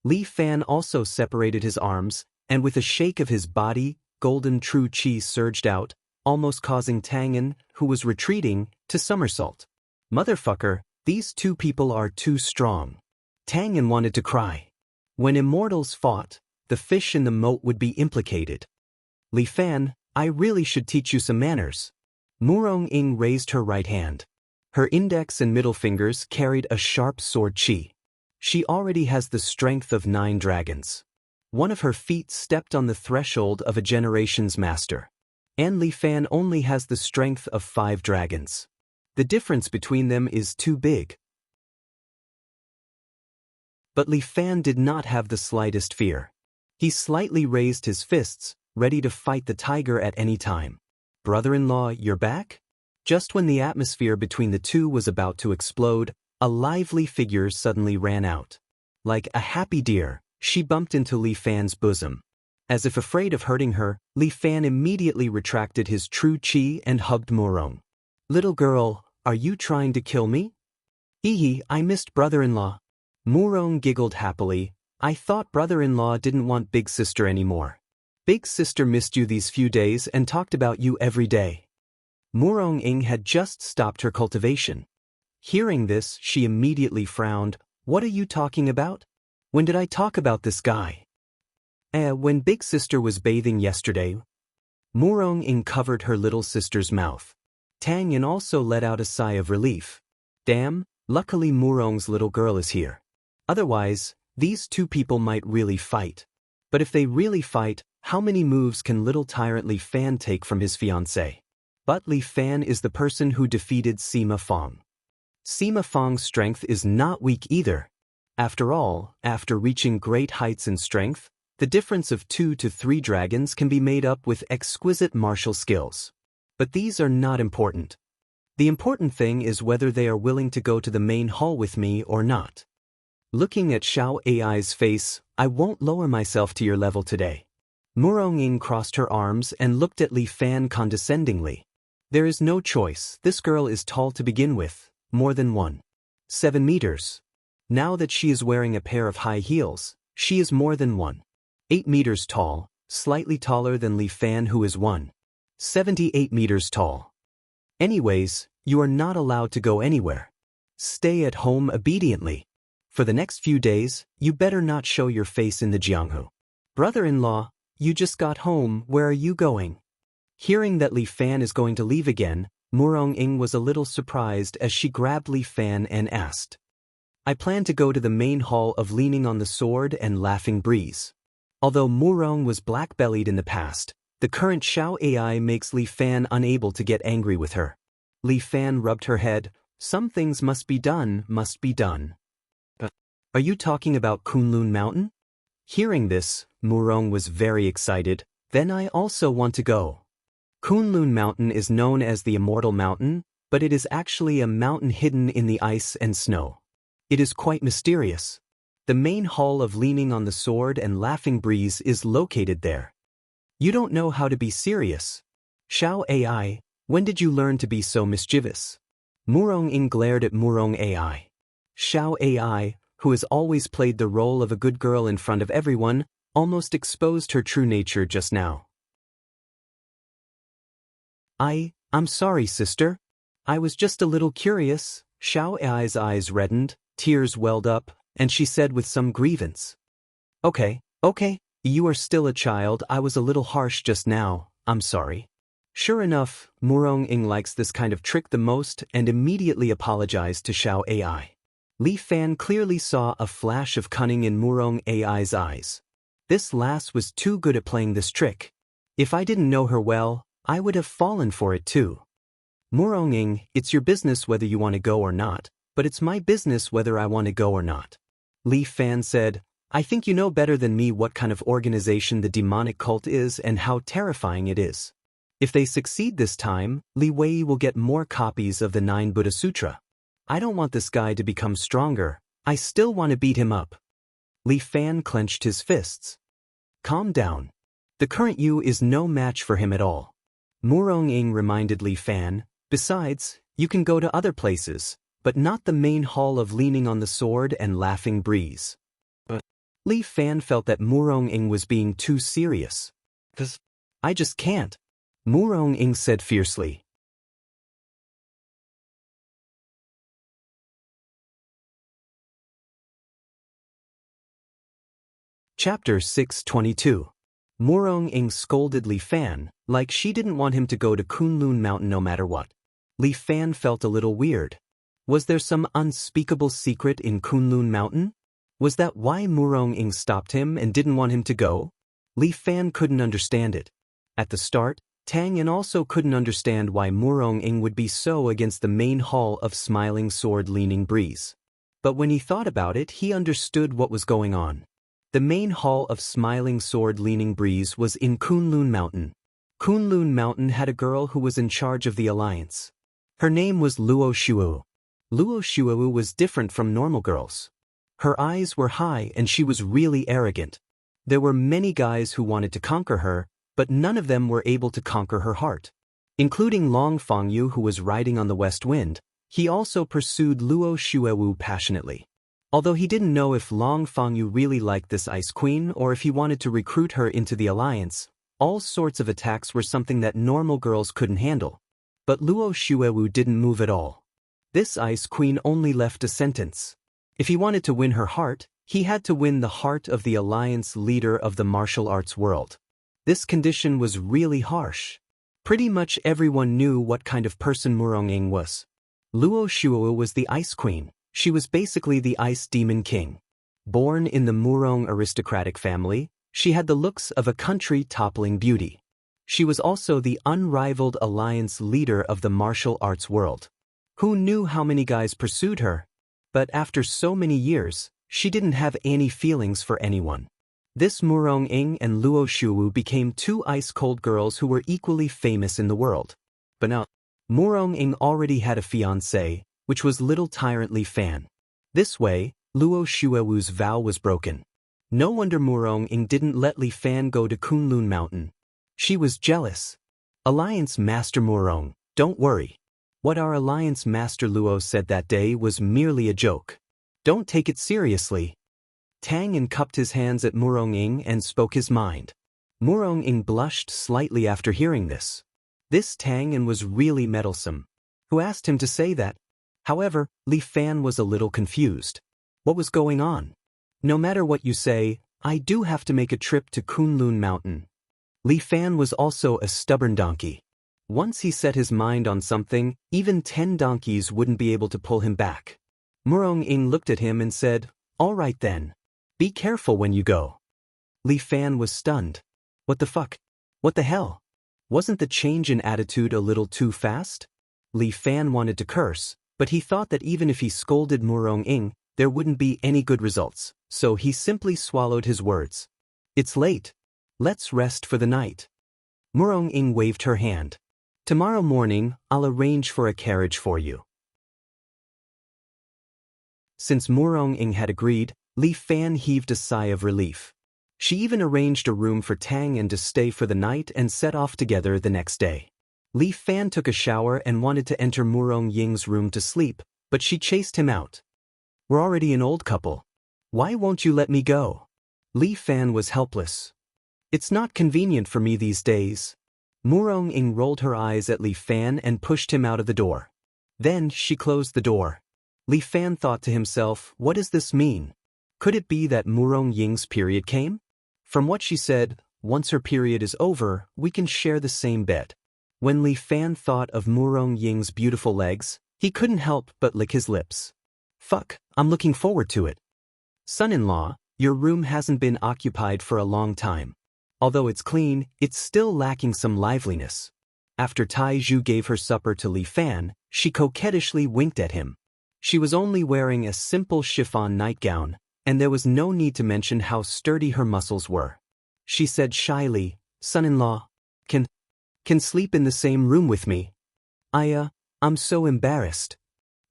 Li Fan also separated his arms, and with a shake of his body, golden true chi surged out, almost causing Tangan, who was retreating, to somersault. Motherfucker, these two people are too strong. Tangan wanted to cry. When immortals fought, the fish in the moat would be implicated. Li Fan, I really should teach you some manners. Murong Ing raised her right hand. Her index and middle fingers carried a sharp sword chi. She already has the strength of 9 dragons. One of her feet stepped on the threshold of a generation's master. And Li Fan only has the strength of 5 dragons. The difference between them is too big. But Li Fan did not have the slightest fear. He slightly raised his fists, ready to fight the tiger at any time. Brother-in-law, you're back? Just when the atmosphere between the two was about to explode, a lively figure suddenly ran out. Like a happy deer, she bumped into Li Fan's bosom. As if afraid of hurting her, Li Fan immediately retracted his true chi and hugged Murong. Little girl, are you trying to kill me? Hee, I missed brother-in-law. Murong giggled happily. I thought brother-in-law didn't want big sister anymore. Big sister missed you these few days and talked about you every day. Murong Ing had just stopped her cultivation. Hearing this, she immediately frowned. What are you talking about? When did I talk about this guy? When big sister was bathing yesterday. Murong Ing covered her little sister's mouth. Tang Yin also let out a sigh of relief. Damn, luckily Murong's little girl is here. Otherwise, these two people might really fight. But if they really fight, how many moves can little tyrant Li Fan take from his fiancée? But Li Fan is the person who defeated Sima Fong. Sima Fong's strength is not weak either. After all, after reaching great heights in strength, the difference of 2 to 3 dragons can be made up with exquisite martial skills. But these are not important. The important thing is whether they are willing to go to the main hall with me or not. Looking at Xiao Ai's face, I won't lower myself to your level today. Murong Ing crossed her arms and looked at Li Fan condescendingly. There is no choice, this girl is tall to begin with, more than 1.7 meters. Now that she is wearing a pair of high heels, she is more than 1.8 meters tall, slightly taller than Li Fan who is 1.78 meters tall. Anyways, you are not allowed to go anywhere. Stay at home obediently. For the next few days, you better not show your face in the Jianghu. Brother-in-law, you just got home, where are you going? Hearing that Li Fan is going to leave again, Murong Ing was a little surprised as she grabbed Li Fan and asked. I plan to go to the main hall of Leaning on the Sword and Laughing Breeze. Although Murong was black-bellied in the past, the current Xiao Ai makes Li Fan unable to get angry with her. Li Fan rubbed her head. Some things must be done, must be done. Are you talking about Kunlun Mountain? Hearing this, Murong was very excited. Then I also want to go. Kunlun Mountain is known as the Immortal Mountain, but it is actually a mountain hidden in the ice and snow. It is quite mysterious. The main hall of Leaning on the Sword and Laughing Breeze is located there. You don't know how to be serious. Xiao Ai, when did you learn to be so mischievous? Murong Ing glared at Murong Ai. Xiao Ai, who has always played the role of a good girl in front of everyone, almost exposed her true nature just now. I'm sorry, sister. I was just a little curious. Xiao Ai's eyes reddened, tears welled up, and she said with some grievance. Okay, you are still a child. I was a little harsh just now, I'm sorry. Sure enough, Murong Ing likes this kind of trick the most and immediately apologized to Xiao Ai. Li Fan clearly saw a flash of cunning in Murong Ai's eyes. This lass was too good at playing this trick. If I didn't know her well, I would have fallen for it too. Murong Ing, it's your business whether you want to go or not, but it's my business whether I want to go or not. Li Fan said, I think you know better than me what kind of organization the demonic cult is and how terrifying it is. If they succeed this time, Li Wei will get more copies of the 9 Buddha Sutra. I don't want this guy to become stronger, I still want to beat him up. Li Fan clenched his fists. Calm down. The current you is no match for him at all. Murong-ing reminded Li Fan, besides, you can go to other places, but not the main hall of Leaning on the Sword and Laughing Breeze. But Li Fan felt that Murong-ing was being too serious. I just can't, Murong-ing said fiercely. Chapter 622. Murong-ing scolded Li Fan, like she didn't want him to go to Kunlun Mountain no matter what. Li Fan felt a little weird. Was there some unspeakable secret in Kunlun Mountain? Was that why Murong-ing stopped him and didn't want him to go? Li Fan couldn't understand it. At the start, Tang Yin also couldn't understand why Murong-ing would be so against the main hall of Smiling Sword Leaning Breeze. But when he thought about it, he understood what was going on. The main hall of Smiling Sword Leaning Breeze was in Kunlun Mountain. Kunlun Mountain had a girl who was in charge of the alliance. Her name was Luo Shuo. Luo Shuo was different from normal girls. Her eyes were high and she was really arrogant. There were many guys who wanted to conquer her, but none of them were able to conquer her heart. Including Long Fengyu, who was riding on the west wind. He also pursued Luo Shuo passionately. Although he didn't know if Long Fengyu really liked this Ice Queen or if he wanted to recruit her into the alliance, all sorts of attacks were something that normal girls couldn't handle. But Luo Shuo didn't move at all. This Ice Queen only left a sentence. If he wanted to win her heart, he had to win the heart of the alliance leader of the martial arts world. This condition was really harsh. Pretty much everyone knew what kind of person Murong-ing was. Luo Shuo was the Ice Queen. She was basically the Ice Demon King. Born in the Murong aristocratic family, she had the looks of a country-toppling beauty. She was also the unrivaled alliance leader of the martial arts world. Who knew how many guys pursued her? But after so many years, she didn't have any feelings for anyone. This Murong-ing and Luo Shuo became two ice-cold girls who were equally famous in the world. But now, Murong-ing already had a fiancé, which was little tyrant Li Fan. This way, Luo Shuo's vow was broken. No wonder Murong-ing didn't let Li Fan go to Kunlun Mountain. She was jealous. Alliance Master Murong, don't worry. What our Alliance Master Luo said that day was merely a joke. Don't take it seriously. Tang Yin cupped his hands at Murong-ing and spoke his mind. Murong-ing blushed slightly after hearing this. This Tang Yin was really meddlesome. Who asked him to say that? However, Li Fan was a little confused. What was going on? No matter what you say, I do have to make a trip to Kunlun Mountain. Li Fan was also a stubborn donkey. Once he set his mind on something, even 10 donkeys wouldn't be able to pull him back. Murong-ing looked at him and said, "All right then. Be careful when you go." Li Fan was stunned. What the fuck? What the hell? Wasn't the change in attitude a little too fast? Li Fan wanted to curse, but he thought that even if he scolded Murong-ing, there wouldn't be any good results, so he simply swallowed his words. It's late. Let's rest for the night. Murong-ing waved her hand. Tomorrow morning, I'll arrange for a carriage for you. Since Murong-ing had agreed, Li Fan heaved a sigh of relief. She even arranged a room for Tang Yin to stay for the night and set off together the next day. Li Fan took a shower and wanted to enter Murong-ing's room to sleep, but she chased him out. We're already an old couple. Why won't you let me go? Li Fan was helpless. It's not convenient for me these days. Murong-ing rolled her eyes at Li Fan and pushed him out of the door. Then she closed the door. Li Fan thought to himself, what does this mean? Could it be that Murong-ing's period came? From what she said, once her period is over, we can share the same bed. When Li Fan thought of Murong-ing's beautiful legs, he couldn't help but lick his lips. Fuck, I'm looking forward to it. Son-in-law, your room hasn't been occupied for a long time. Although it's clean, it's still lacking some liveliness. After Tai Zhu gave her supper to Li Fan, she coquettishly winked at him. She was only wearing a simple chiffon nightgown, and there was no need to mention how sturdy her muscles were. She said shyly, son-in-law, can sleep in the same room with me. I'm so embarrassed.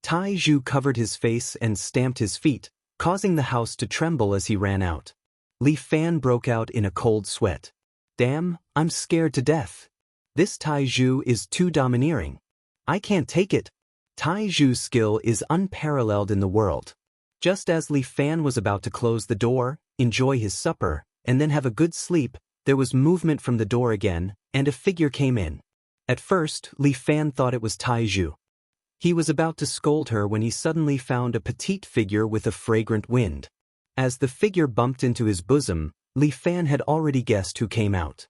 Tai Zhu covered his face and stamped his feet, causing the house to tremble as he ran out. Li Fan broke out in a cold sweat. Damn, I'm scared to death. This Taiju is too domineering. I can't take it. Taiju's skill is unparalleled in the world. Just as Li Fan was about to close the door, enjoy his supper, and then have a good sleep, there was movement from the door again, and a figure came in. At first, Li Fan thought it was Taiju. He was about to scold her when he suddenly found a petite figure with a fragrant wind. As the figure bumped into his bosom, Li Fan had already guessed who came out.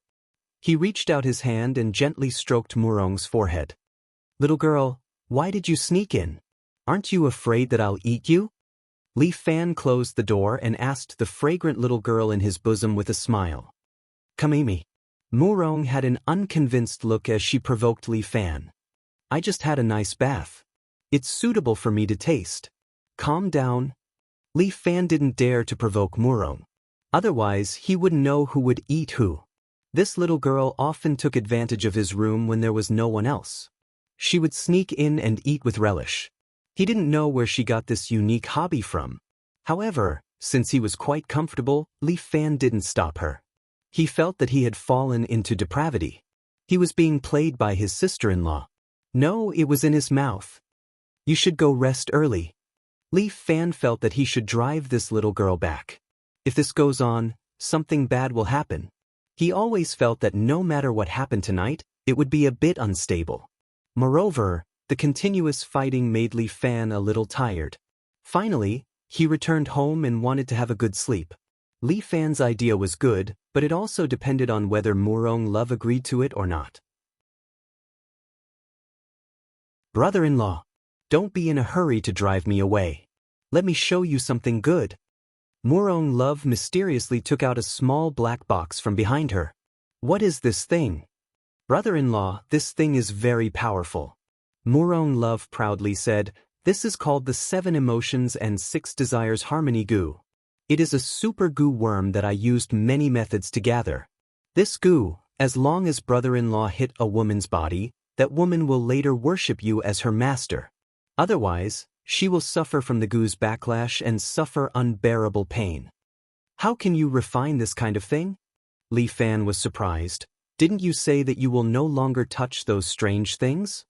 He reached out his hand and gently stroked Murong's forehead. Little girl, why did you sneak in? Aren't you afraid that I'll eat you? Li Fan closed the door and asked the fragrant little girl in his bosom with a smile. Come eat me. Murong had an unconvinced look as she provoked Li Fan. I just had a nice bath. It's suitable for me to taste. Calm down. Li Fan didn't dare to provoke Murong. Otherwise, he wouldn't know who would eat who. This little girl often took advantage of his room when there was no one else. She would sneak in and eat with relish. He didn't know where she got this unique hobby from. However, since he was quite comfortable, Li Fan didn't stop her. He felt that he had fallen into depravity. He was being played by his sister-in-law. No, it was in his mouth. You should go rest early. Li Fan felt that he should drive this little girl back. If this goes on, something bad will happen. He always felt that no matter what happened tonight, it would be a bit unstable. Moreover, the continuous fighting made Li Fan a little tired. Finally, he returned home and wanted to have a good sleep. Li Fan's idea was good, but it also depended on whether Murong Love agreed to it or not. Brother-in-law, don't be in a hurry to drive me away. Let me show you something good. Murong Love mysteriously took out a small black box from behind her. What is this thing? Brother-in-law, this thing is very powerful. Murong Love proudly said, this is called the 7 Emotions and 6 Desires Harmony Goo. It is a super goo worm that I used many methods to gather. This goo, as long as brother-in-law hit a woman's body, that woman will later worship you as her master. Otherwise, she will suffer from the goo's backlash and suffer unbearable pain. How can you refine this kind of thing? Li Fan was surprised. Didn't you say that you will no longer touch those strange things?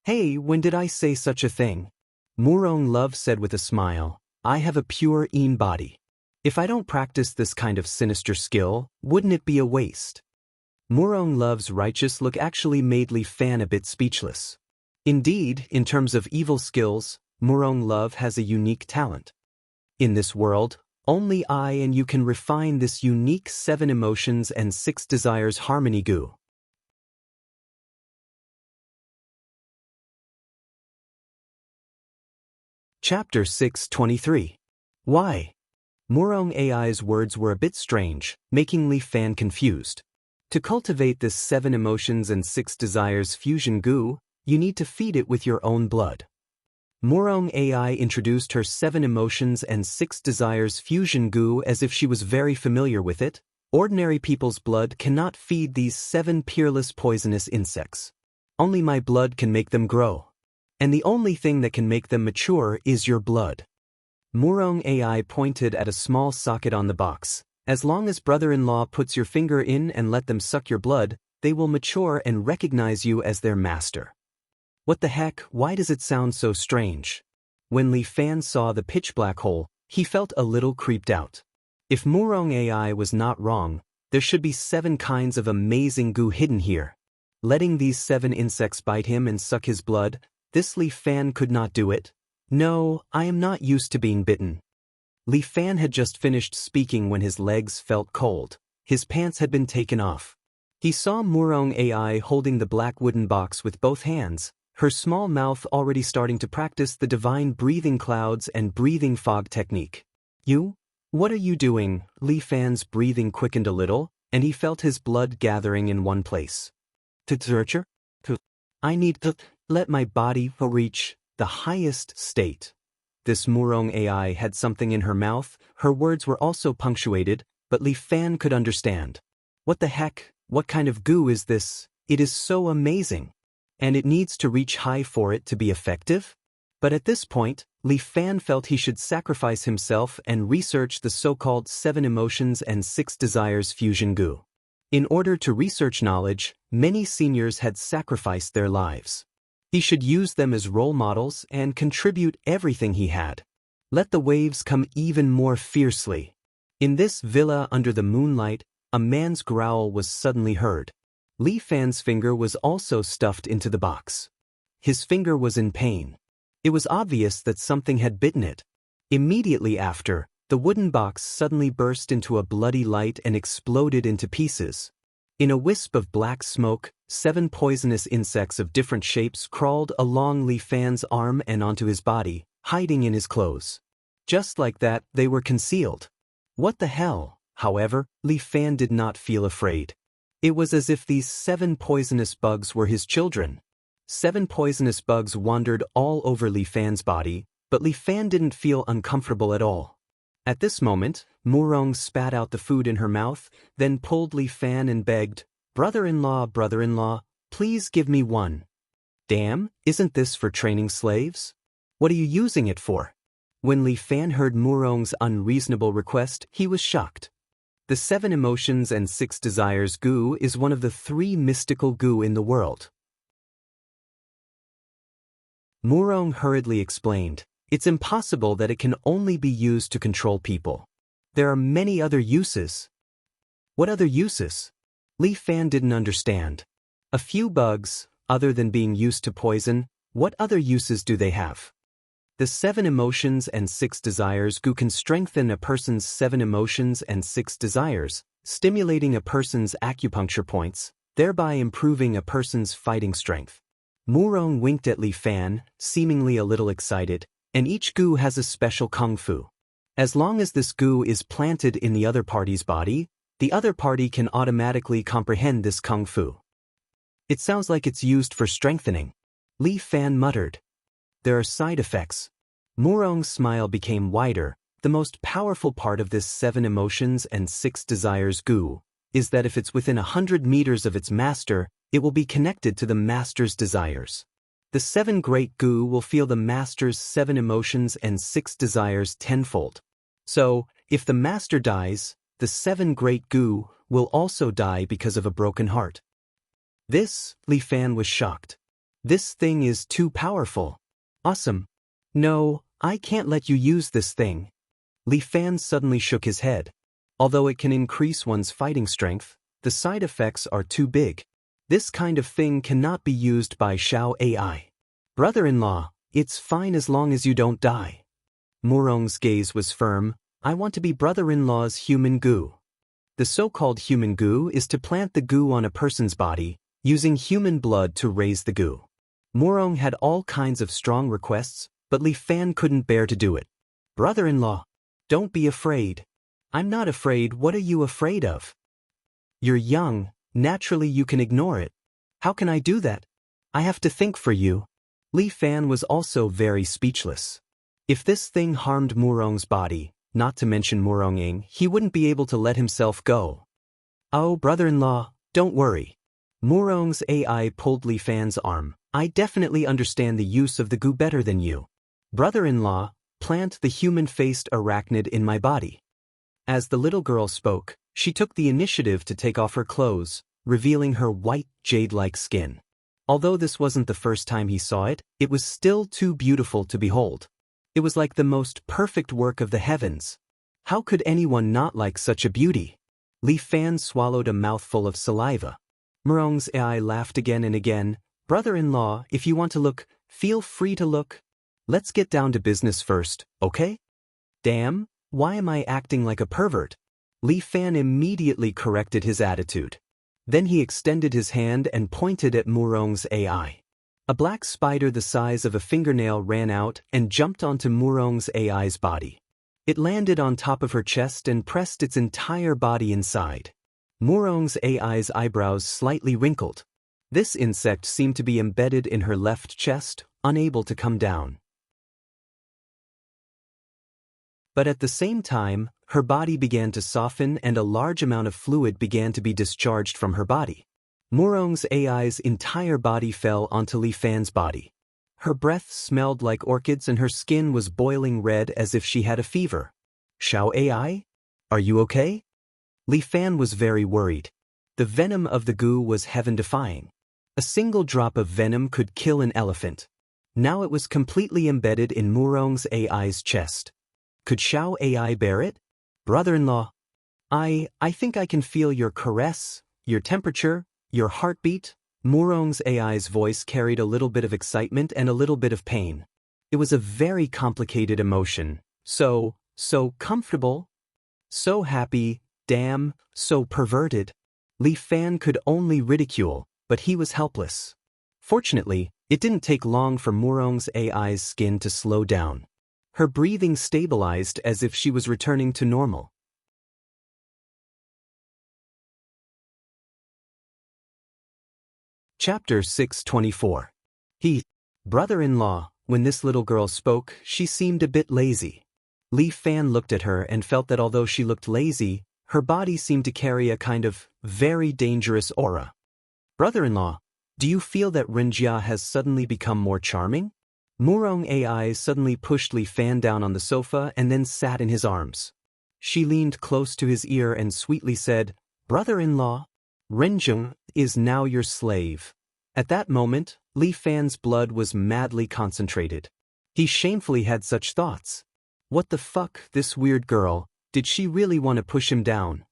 Hey, when did I say such a thing? Murong Love said with a smile, I have a pure Een body. If I don't practice this kind of sinister skill, wouldn't it be a waste? Murong Love's righteous look actually made Li Fan a bit speechless. Indeed, in terms of evil skills, Murong Love has a unique talent. In this world, only I and you can refine this unique 7 Emotions and 6 Desires Harmony Goo. Chapter 623. Why? Murong AI's words were a bit strange, making Li Fan confused. To cultivate this 7 Emotions and 6 Desires fusion goo, you need to feed it with your own blood. Murong AI introduced her 7 Emotions and 6 Desires fusion goo as if she was very familiar with it. Ordinary people's blood cannot feed these 7 peerless poisonous insects. Only my blood can make them grow. And the only thing that can make them mature is your blood. Murong AI pointed at a small socket on the box. As long as brother-in-law puts your finger in and let them suck your blood, they will mature and recognize you as their master. What the heck, why does it sound so strange? When Li Fan saw the pitch black hole, he felt a little creeped out. If Murong AI was not wrong, there should be 7 kinds of amazing goo hidden here. Letting these 7 insects bite him and suck his blood, this Li Fan could not do it. No, I am not used to being bitten. Li Fan had just finished speaking when his legs felt cold. His pants had been taken off. He saw Murong AI holding the black wooden box with both hands, her small mouth already starting to practice the divine breathing clouds and breathing fog technique. You? What are you doing? Li Fan's breathing quickened a little, and he felt his blood gathering in one place. I need to let my body reach the highest state. This Murong AI had something in her mouth. Her words were also punctuated, but Li Fan could understand. What the heck? What kind of goo is this? It is so amazing. And it needs to reach high for it to be effective? But at this point, Li Fan felt he should sacrifice himself and research the so-called 7 emotions and 6 desires fusion goo. In order to research knowledge, many seniors had sacrificed their lives. He should use them as role models and contribute everything he had. Let the waves come even more fiercely. In this villa under the moonlight, a man's growl was suddenly heard. Li Fan's finger was also stuffed into the box. His finger was in pain. It was obvious that something had bitten it. Immediately after, the wooden box suddenly burst into a bloody light and exploded into pieces. In a wisp of black smoke, 7 poisonous insects of different shapes crawled along Li Fan's arm and onto his body, hiding in his clothes. Just like that, they were concealed. What the hell? However, Li Fan did not feel afraid. It was as if these 7 poisonous bugs were his children. 7 poisonous bugs wandered all over Li Fan's body, but Li Fan didn't feel uncomfortable at all. At this moment, Murong spat out the food in her mouth, then pulled Li Fan and begged, brother-in-law, please give me one." "Damn, isn't this for training slaves? What are you using it for?" When Li Fan heard Murong's unreasonable request, he was shocked. The 7 emotions and 6 desires goo is one of the 3 mystical goo in the world. Murong hurriedly explained, "It's impossible that it can only be used to control people. There are many other uses." "What other uses?" Li Fan didn't understand. "A few bugs, other than being used to poison, what other uses do they have?" The 7 emotions and 6 desires goo can strengthen a person's 7 emotions and 6 desires, stimulating a person's acupuncture points, thereby improving a person's fighting strength. Murong winked at Li Fan, seemingly a little excited, and each goo has a special kung fu. As long as this goo is planted in the other party's body, the other party can automatically comprehend this kung fu. "It sounds like it's used for strengthening," Li Fan muttered. "There are side effects." Murong's smile became wider. The most powerful part of this 7 emotions and 6 desires goo is that if it's within 100 meters of its master, it will be connected to the master's desires. The 7 great goo will feel the master's 7 emotions and 6 desires tenfold. So, if the master dies, the 7 great goo will also die because of a broken heart. This, Li Fan was shocked. "This thing is too powerful." "Awesome. No, I can't let you use this thing." Li Fan suddenly shook his head. Although it can increase one's fighting strength, the side effects are too big. This kind of thing cannot be used by Xiao AI. "Brother-in-law, it's fine as long as you don't die." Murong's gaze was firm. "I want to be brother-in-law's human goo." The so-called human goo is to plant the goo on a person's body, using human blood to raise the goo. Murong had all kinds of strong requests, but Li Fan couldn't bear to do it. "Brother-in-law, don't be afraid." "I'm not afraid. What are you afraid of?" "You're young. Naturally you can ignore it." "How can I do that? I have to think for you." Li Fan was also very speechless. If this thing harmed Murong's body, not to mention Murong, he wouldn't be able to let himself go. "Oh, brother-in-law, don't worry." Murong's AI pulled Li Fan's arm. "I definitely understand the use of the goo better than you. Brother-in-law, plant the human-faced arachnid in my body." As the little girl spoke, she took the initiative to take off her clothes, revealing her white, jade-like skin. Although this wasn't the first time he saw it, it was still too beautiful to behold. It was like the most perfect work of the heavens. How could anyone not like such a beauty? Li Fan swallowed a mouthful of saliva. Murong's AI laughed again and again. "Brother-in-law, if you want to look, feel free to look. Let's get down to business first, okay?" "Damn, why am I acting like a pervert?" Li Fan immediately corrected his attitude. Then he extended his hand and pointed at Murong's AI. A black spider the size of a fingernail ran out and jumped onto Murong's AI's body. It landed on top of her chest and pressed its entire body inside. Murong's AI's eyebrows slightly wrinkled. This insect seemed to be embedded in her left chest, unable to come down. But at the same time, her body began to soften and a large amount of fluid began to be discharged from her body. Murong's AI's entire body fell onto Li Fan's body. Her breath smelled like orchids and her skin was boiling red as if she had a fever. Xiao AI? Are you okay? Li Fan was very worried. The venom of the goo was heaven-defying. A single drop of venom could kill an elephant. Now it was completely embedded in Murong's AI's chest. Could Xiao AI bear it? Brother-in-law. I think I can feel your caress, your temperature, your heartbeat. Murong's AI's voice carried a little bit of excitement and a little bit of pain. It was a very complicated emotion. So comfortable. So happy, damn, so perverted. Li Fan could only ridicule, but he was helpless. Fortunately, it didn't take long for Murong's AI's skin to slow down. Her breathing stabilized as if she was returning to normal. Chapter 624. Brother-in-law, when this little girl spoke, she seemed a bit lazy. Li Fan looked at her and felt that although she looked lazy, her body seemed to carry a kind of very dangerous aura. Brother-in-law, do you feel that Renjia has suddenly become more charming? Murong AI suddenly pushed Li Fan down on the sofa and then sat in his arms. She leaned close to his ear and sweetly said, Brother-in-law, Renjia is now your slave. At that moment, Li Fan's blood was madly concentrated. He shamefully had such thoughts. What the fuck, this weird girl, did she really want to push him down?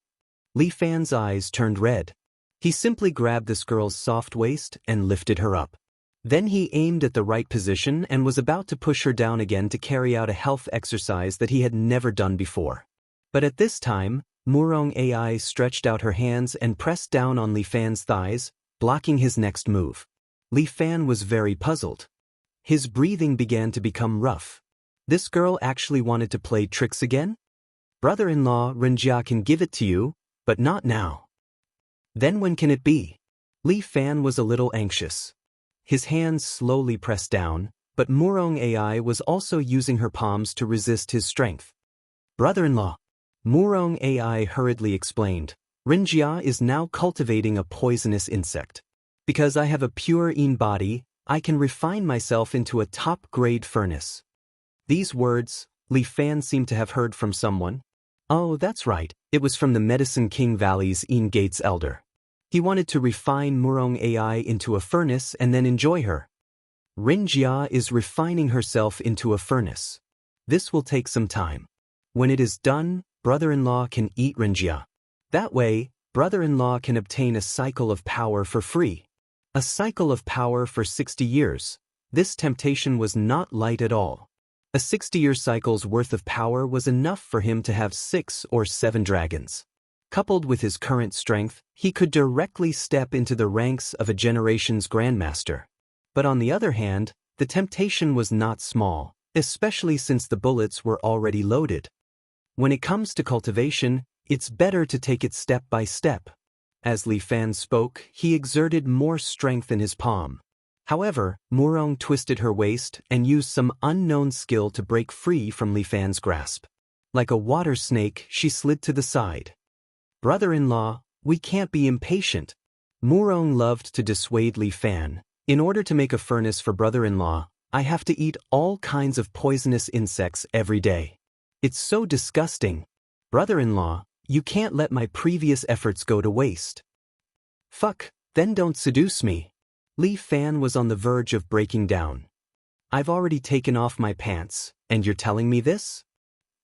Li Fan's eyes turned red. He simply grabbed this girl's soft waist and lifted her up. Then he aimed at the right position and was about to push her down again to carry out a health exercise that he had never done before. But at this time, Murong AI stretched out her hands and pressed down on Li Fan's thighs, blocking his next move. Li Fan was very puzzled. His breathing began to become rough. This girl actually wanted to play tricks again? Brother-in-law, Renjia can give it to you, but not now. Then when can it be? Li Fan was a little anxious. His hands slowly pressed down, but Murong AI was also using her palms to resist his strength. Brother-in-law, Murong AI hurriedly explained, Renjia is now cultivating a poisonous insect. Because I have a pure Yin body, I can refine myself into a top-grade furnace. These words, Li Fan seemed to have heard from someone. Oh, that's right, it was from the Medicine King Valley's Yin Gates elder. He wanted to refine Murong AI into a furnace and then enjoy her. Renjia is refining herself into a furnace. This will take some time. When it is done, brother-in-law can eat Renjia. That way, brother-in-law can obtain a cycle of power for free. A cycle of power for 60 years. This temptation was not light at all. A 60-year cycle's worth of power was enough for him to have 6 or 7 dragons. Coupled with his current strength, he could directly step into the ranks of a generation's grandmaster. But on the other hand, the temptation was not small, especially since the bullets were already loaded. When it comes to cultivation, it's better to take it step by step. As Li Fan spoke, he exerted more strength in his palm. However, Murong twisted her waist and used some unknown skill to break free from Li Fan's grasp. Like a water snake, she slid to the side. Brother-in-law, we can't be impatient. Murong loved to dissuade Li Fan. In order to make a furnace for brother-in-law, I have to eat all kinds of poisonous insects every day. It's so disgusting. Brother-in-law, you can't let my previous efforts go to waste. Fuck, then don't seduce me. Li Fan was on the verge of breaking down. I've already taken off my pants, and you're telling me this?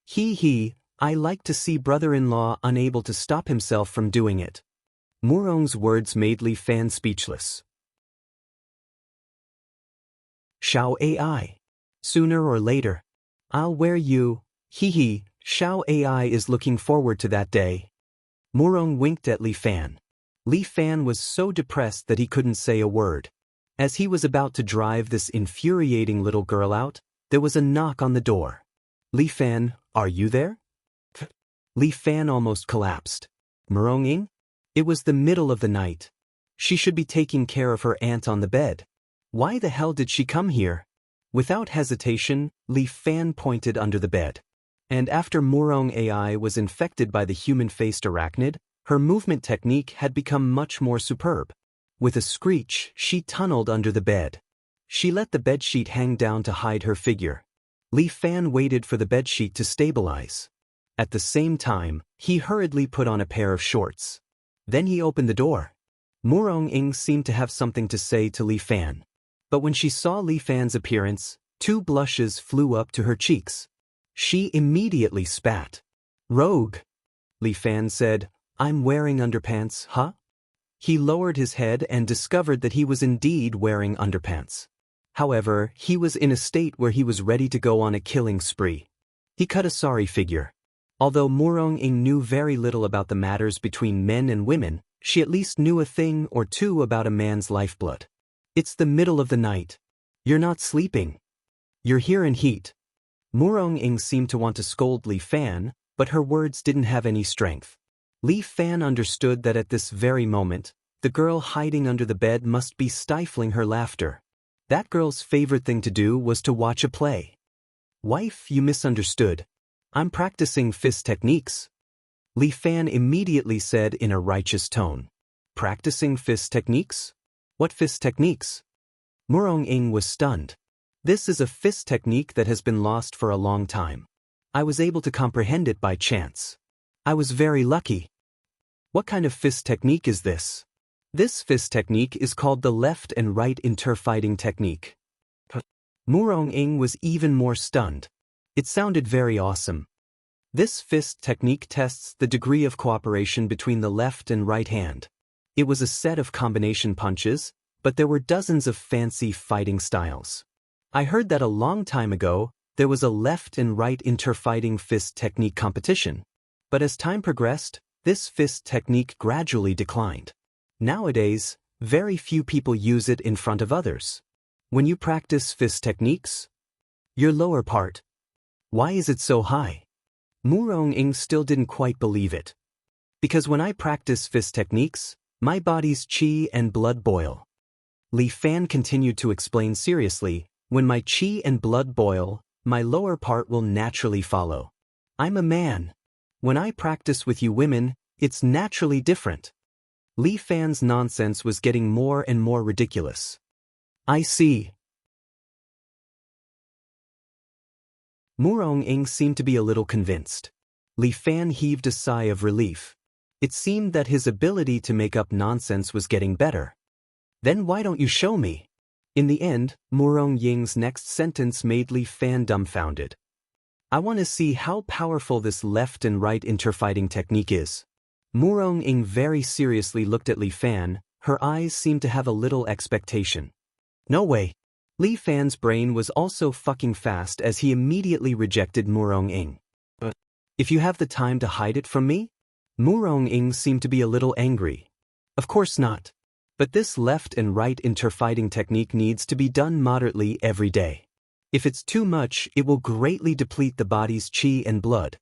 Hee, I like to see brother-in-law unable to stop himself from doing it. Murong's words made Li Fan speechless. Xiao AI. Sooner or later. I'll wear you. Hee, Xiao AI is looking forward to that day. Murong winked at Li Fan. Li Fan was so depressed that he couldn't say a word. As he was about to drive this infuriating little girl out, there was a knock on the door. Li Fan, are you there? Li Fan almost collapsed. Murong? It was the middle of the night. She should be taking care of her aunt on the bed. Why the hell did she come here? Without hesitation, Li Fan pointed under the bed. And after Murong AI was infected by the human-faced arachnid, her movement technique had become much more superb. With a screech, she tunneled under the bed. She let the bedsheet hang down to hide her figure. Li Fan waited for the bedsheet to stabilize. At the same time, he hurriedly put on a pair of shorts. Then he opened the door. Murong-ing seemed to have something to say to Li Fan. But when she saw Li Fan's appearance, 2 blushes flew up to her cheeks. She immediately spat. "Rogue," Li Fan said, "I'm wearing underpants, huh?" He lowered his head and discovered that he was indeed wearing underpants. However, he was in a state where he was ready to go on a killing spree. He cut a sorry figure. Although Murong-ing knew very little about the matters between men and women, she at least knew a thing or two about a man's lifeblood. "It's the middle of the night. You're not sleeping. You're here in heat." Murong-ing seemed to want to scold Li Fan, but her words didn't have any strength. Li Fan understood that at this very moment, the girl hiding under the bed must be stifling her laughter. That girl's favorite thing to do was to watch a play. "Wife, you misunderstood. I'm practicing fist techniques," Li Fan immediately said in a righteous tone. "Practicing fist techniques? What fist techniques?" Murong-ing was stunned. "This is a fist technique that has been lost for a long time. I was able to comprehend it by chance. I was very lucky." "What kind of fist technique is this?" "This fist technique is called the left and right interfighting technique." Murong-ing was even more stunned. It sounded very awesome. This fist technique tests the degree of cooperation between the left and right hand. It was a set of combination punches, but there were dozens of fancy fighting styles. I heard that a long time ago, there was a left and right interfighting fist technique competition. But as time progressed, this fist technique gradually declined. Nowadays, very few people use it in front of others. When you practice fist techniques, your lower part, why is it so high? Murong-ing still didn't quite believe it. Because when I practice fist techniques, my body's qi and blood boil. Li Fan continued to explain seriously, when my qi and blood boil, my lower part will naturally follow. I'm a man. When I practice with you women, it's naturally different. Li Fan's nonsense was getting more and more ridiculous. "I see." Murong-ing seemed to be a little convinced. Li Fan heaved a sigh of relief. It seemed that his ability to make up nonsense was getting better. "Then why don't you show me?" In the end, Murong-ing's next sentence made Li Fan dumbfounded. "I want to see how powerful this left and right interfighting technique is." Murong-ing very seriously looked at Li Fan, her eyes seemed to have a little expectation. "No way." Li Fan's brain was also fucking fast as he immediately rejected Murong-ing. "But if you have the time to hide it from me?" Murong-ing seemed to be a little angry. "Of course not. But this left and right interfighting technique needs to be done moderately every day. If it's too much, it will greatly deplete the body's qi and blood.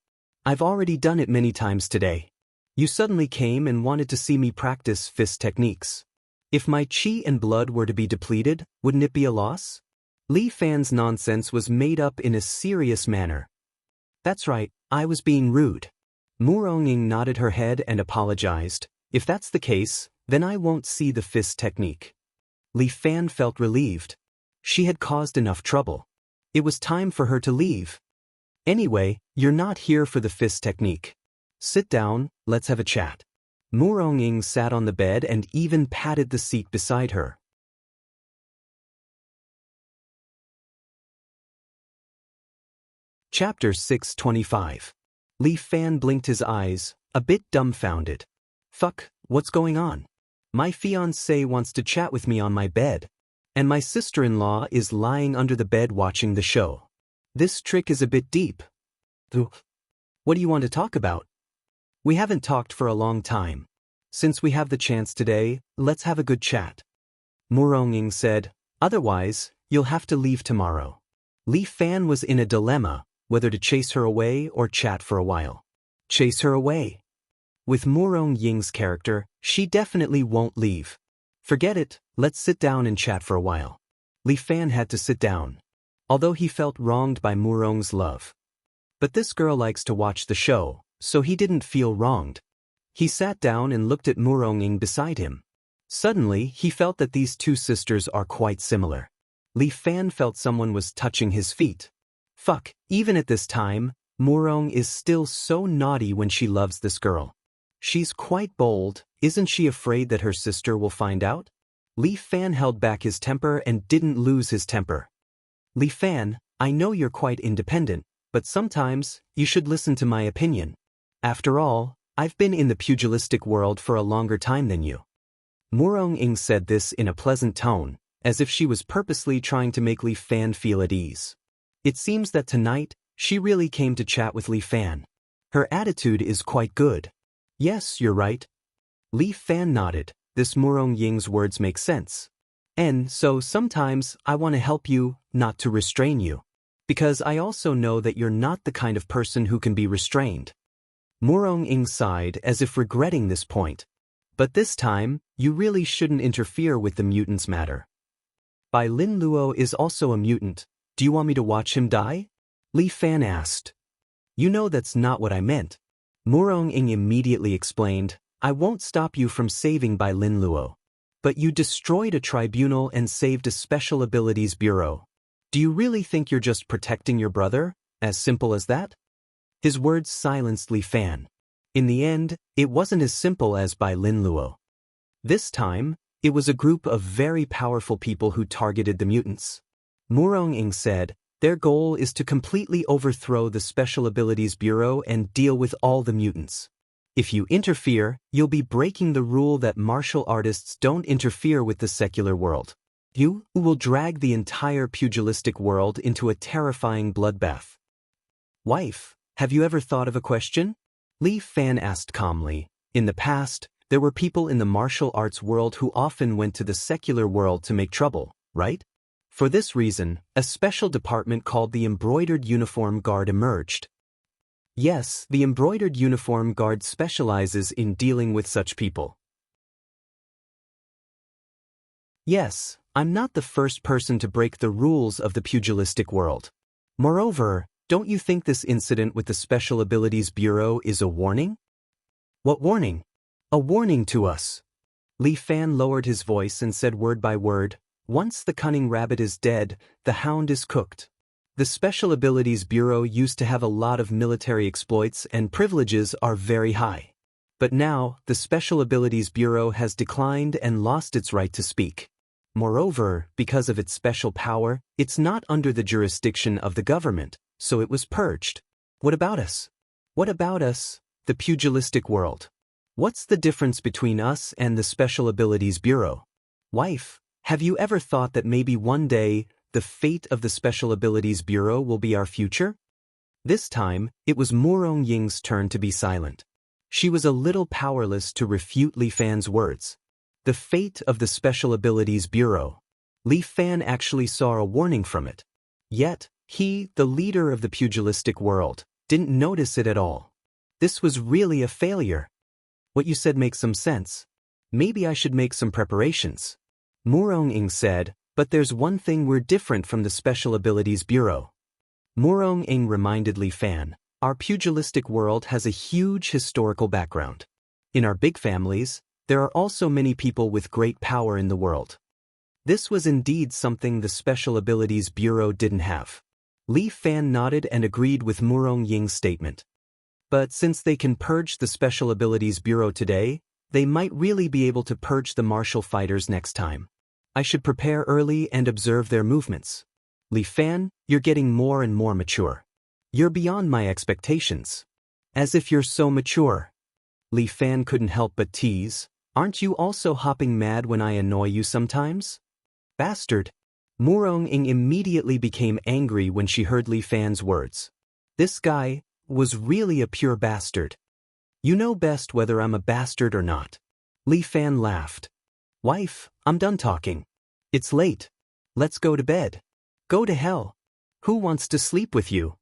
I've already done it many times today. You suddenly came and wanted to see me practice fist techniques. If my qi and blood were to be depleted, wouldn't it be a loss?" Li Fan's nonsense was made up in a serious manner. "That's right, I was being rude." Murong-ing nodded her head and apologized. "If that's the case, then I won't see the fist technique." Li Fan felt relieved. She had caused enough trouble. It was time for her to leave. "Anyway, you're not here for the fist technique. Sit down, let's have a chat." Murong-ing sat on the bed and even patted the seat beside her. Chapter 625. Li Fan blinked his eyes, a bit dumbfounded. "Fuck, what's going on? My fiancé wants to chat with me on my bed. And my sister-in-law is lying under the bed watching the show. This trick is a bit deep." "What do you want to talk about?" "We haven't talked for a long time. Since we have the chance today, let's have a good chat." Murong-ing said, "Otherwise, you'll have to leave tomorrow." Li Fan was in a dilemma, whether to chase her away or chat for a while. Chase her away. With Murong-ing's character, she definitely won't leave. "Forget it, let's sit down and chat for a while." Li Fan had to sit down. Although he felt wronged by Murong's love. But this girl likes to watch the show, so he didn't feel wronged. He sat down and looked at Murong-ing beside him. Suddenly, he felt that these two sisters are quite similar. Li Fan felt someone was touching his feet. Fuck, even at this time, Murong is still so naughty when she loves this girl. She's quite bold, isn't she afraid that her sister will find out? Li Fan held back his temper and didn't lose his temper. Li Fan, I know you're quite independent, but sometimes, you should listen to my opinion. After all, I've been in the pugilistic world for a longer time than you. Murong Ing said this in a pleasant tone, as if she was purposely trying to make Li Fan feel at ease. It seems that tonight, she really came to chat with Li Fan. Her attitude is quite good. Yes, you're right. Li Fan nodded. This Murong Ying's words make sense. And so sometimes I want to help you, not to restrain you. Because I also know that you're not the kind of person who can be restrained. Murong Ing sighed as if regretting this point. But this time, you really shouldn't interfere with the mutant's matter. Bai Lin Luo is also a mutant. Do you want me to watch him die? Li Fan asked. You know that's not what I meant. Murong Ing immediately explained, I won't stop you from saving Bai Lin Luo. But you destroyed a tribunal and saved a special abilities bureau. Do you really think you're just protecting your brother? As simple as that? His words silenced Li Fan. In the end, it wasn't as simple as Bai Lin Luo. This time, it was a group of very powerful people who targeted the mutants. Murong Ing said, their goal is to completely overthrow the Special Abilities Bureau and deal with all the mutants. If you interfere, you'll be breaking the rule that martial artists don't interfere with the secular world. You will drag the entire pugilistic world into a terrifying bloodbath. Wife, have you ever thought of a question? Li Fan asked calmly. In the past, there were people in the martial arts world who often went to the secular world to make trouble, right? For this reason, a special department called the Embroidered Uniform Guard emerged. Yes, the Embroidered Uniform Guard specializes in dealing with such people. Yes, I'm not the first person to break the rules of the pugilistic world. Moreover, don't you think this incident with the Special Abilities Bureau is a warning? What warning? A warning to us. Li Fan lowered his voice and said word by word, once the cunning rabbit is dead, the hound is cooked. The Special Abilities Bureau used to have a lot of military exploits and privileges are very high. But now, the Special Abilities Bureau has declined and lost its right to speak. Moreover, because of its special power, it's not under the jurisdiction of the government, so it was purged. What about us? What about us, the pugilistic world? What's the difference between us and the Special Abilities Bureau? Wife, have you ever thought that maybe one day, the fate of the Special Abilities Bureau will be our future? This time, it was Murong Ying's turn to be silent. She was a little powerless to refute Li Fan's words. The fate of the Special Abilities Bureau. Li Fan actually saw a warning from it. Yet, he, the leader of the pugilistic world, didn't notice it at all. This was really a failure. What you said makes some sense. Maybe I should make some preparations. Murong Ing said, but there's one thing we're different from the Special Abilities Bureau. Murong Ing reminded Li Fan, our pugilistic world has a huge historical background. In our big families, there are also many people with great power in the world. This was indeed something the Special Abilities Bureau didn't have. Li Fan nodded and agreed with Murong Ying's statement. But since they can purge the Special Abilities Bureau today, they might really be able to purge the martial fighters next time. I should prepare early and observe their movements. Li Fan, you're getting more and more mature. You're beyond my expectations. As if you're so mature. Li Fan couldn't help but tease, aren't you also hopping mad when I annoy you sometimes? Bastard. Murong Ing immediately became angry when she heard Li Fan's words. This guy was really a pure bastard. You know best whether I'm a bastard or not. Li Fan laughed. Wife, I'm done talking. It's late. Let's go to bed. Go to hell. Who wants to sleep with you?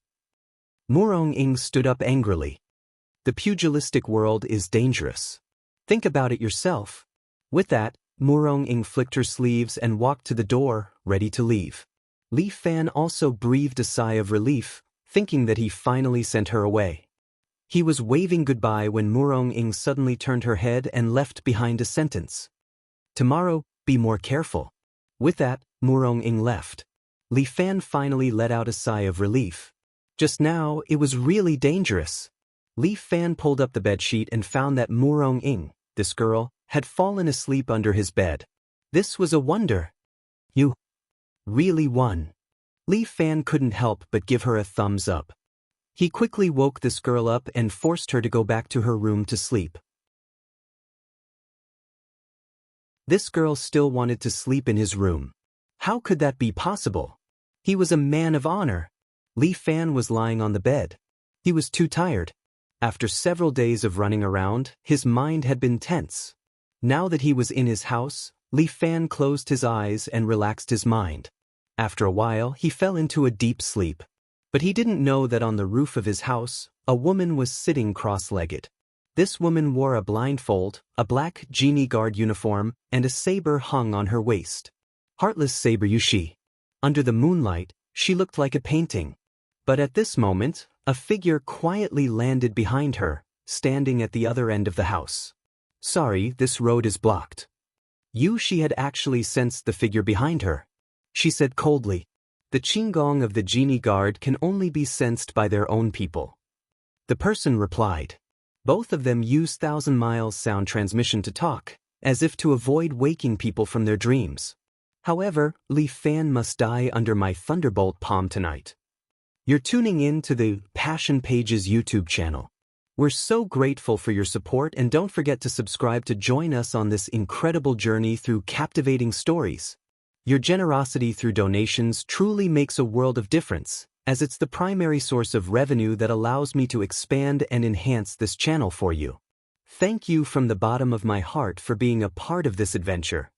Murong Ing stood up angrily. The pugilistic world is dangerous. Think about it yourself. With that, Murong Ing flicked her sleeves and walked to the door, ready to leave. Li Fan also breathed a sigh of relief, thinking that he finally sent her away. He was waving goodbye when Murong Ing suddenly turned her head and left behind a sentence. Tomorrow, be more careful. With that, Murong-ing left. Li Fan finally let out a sigh of relief. Just now, it was really dangerous. Li Fan pulled up the bedsheet and found that Murong-ing, this girl, had fallen asleep under his bed. This was a wonder. You really won. Li Fan couldn't help but give her a thumbs up. He quickly woke this girl up and forced her to go back to her room to sleep. This girl still wanted to sleep in his room. How could that be possible? He was a man of honor. Li Fan was lying on the bed. He was too tired. After several days of running around, his mind had been tense. Now that he was in his house, Li Fan closed his eyes and relaxed his mind. After a while, he fell into a deep sleep. But he didn't know that on the roof of his house, a woman was sitting cross-legged. This woman wore a blindfold, a black genie guard uniform, and a saber hung on her waist. Heartless saber she. Under the moonlight, she looked like a painting. But at this moment, a figure quietly landed behind her, standing at the other end of the house. Sorry, this road is blocked. She had actually sensed the figure behind her. She said coldly, the qinggong of the genie guard can only be sensed by their own people. The person replied. Both of them used 1,000 miles sound transmission to talk, as if to avoid waking people from their dreams. However, Li Fan must die under my thunderbolt palm tonight. You're tuning in to the Passion Pages YouTube channel. We're so grateful for your support, and don't forget to subscribe to join us on this incredible journey through captivating stories. Your generosity through donations truly makes a world of difference, as it's the primary source of revenue that allows me to expand and enhance this channel for you. Thank you from the bottom of my heart for being a part of this adventure.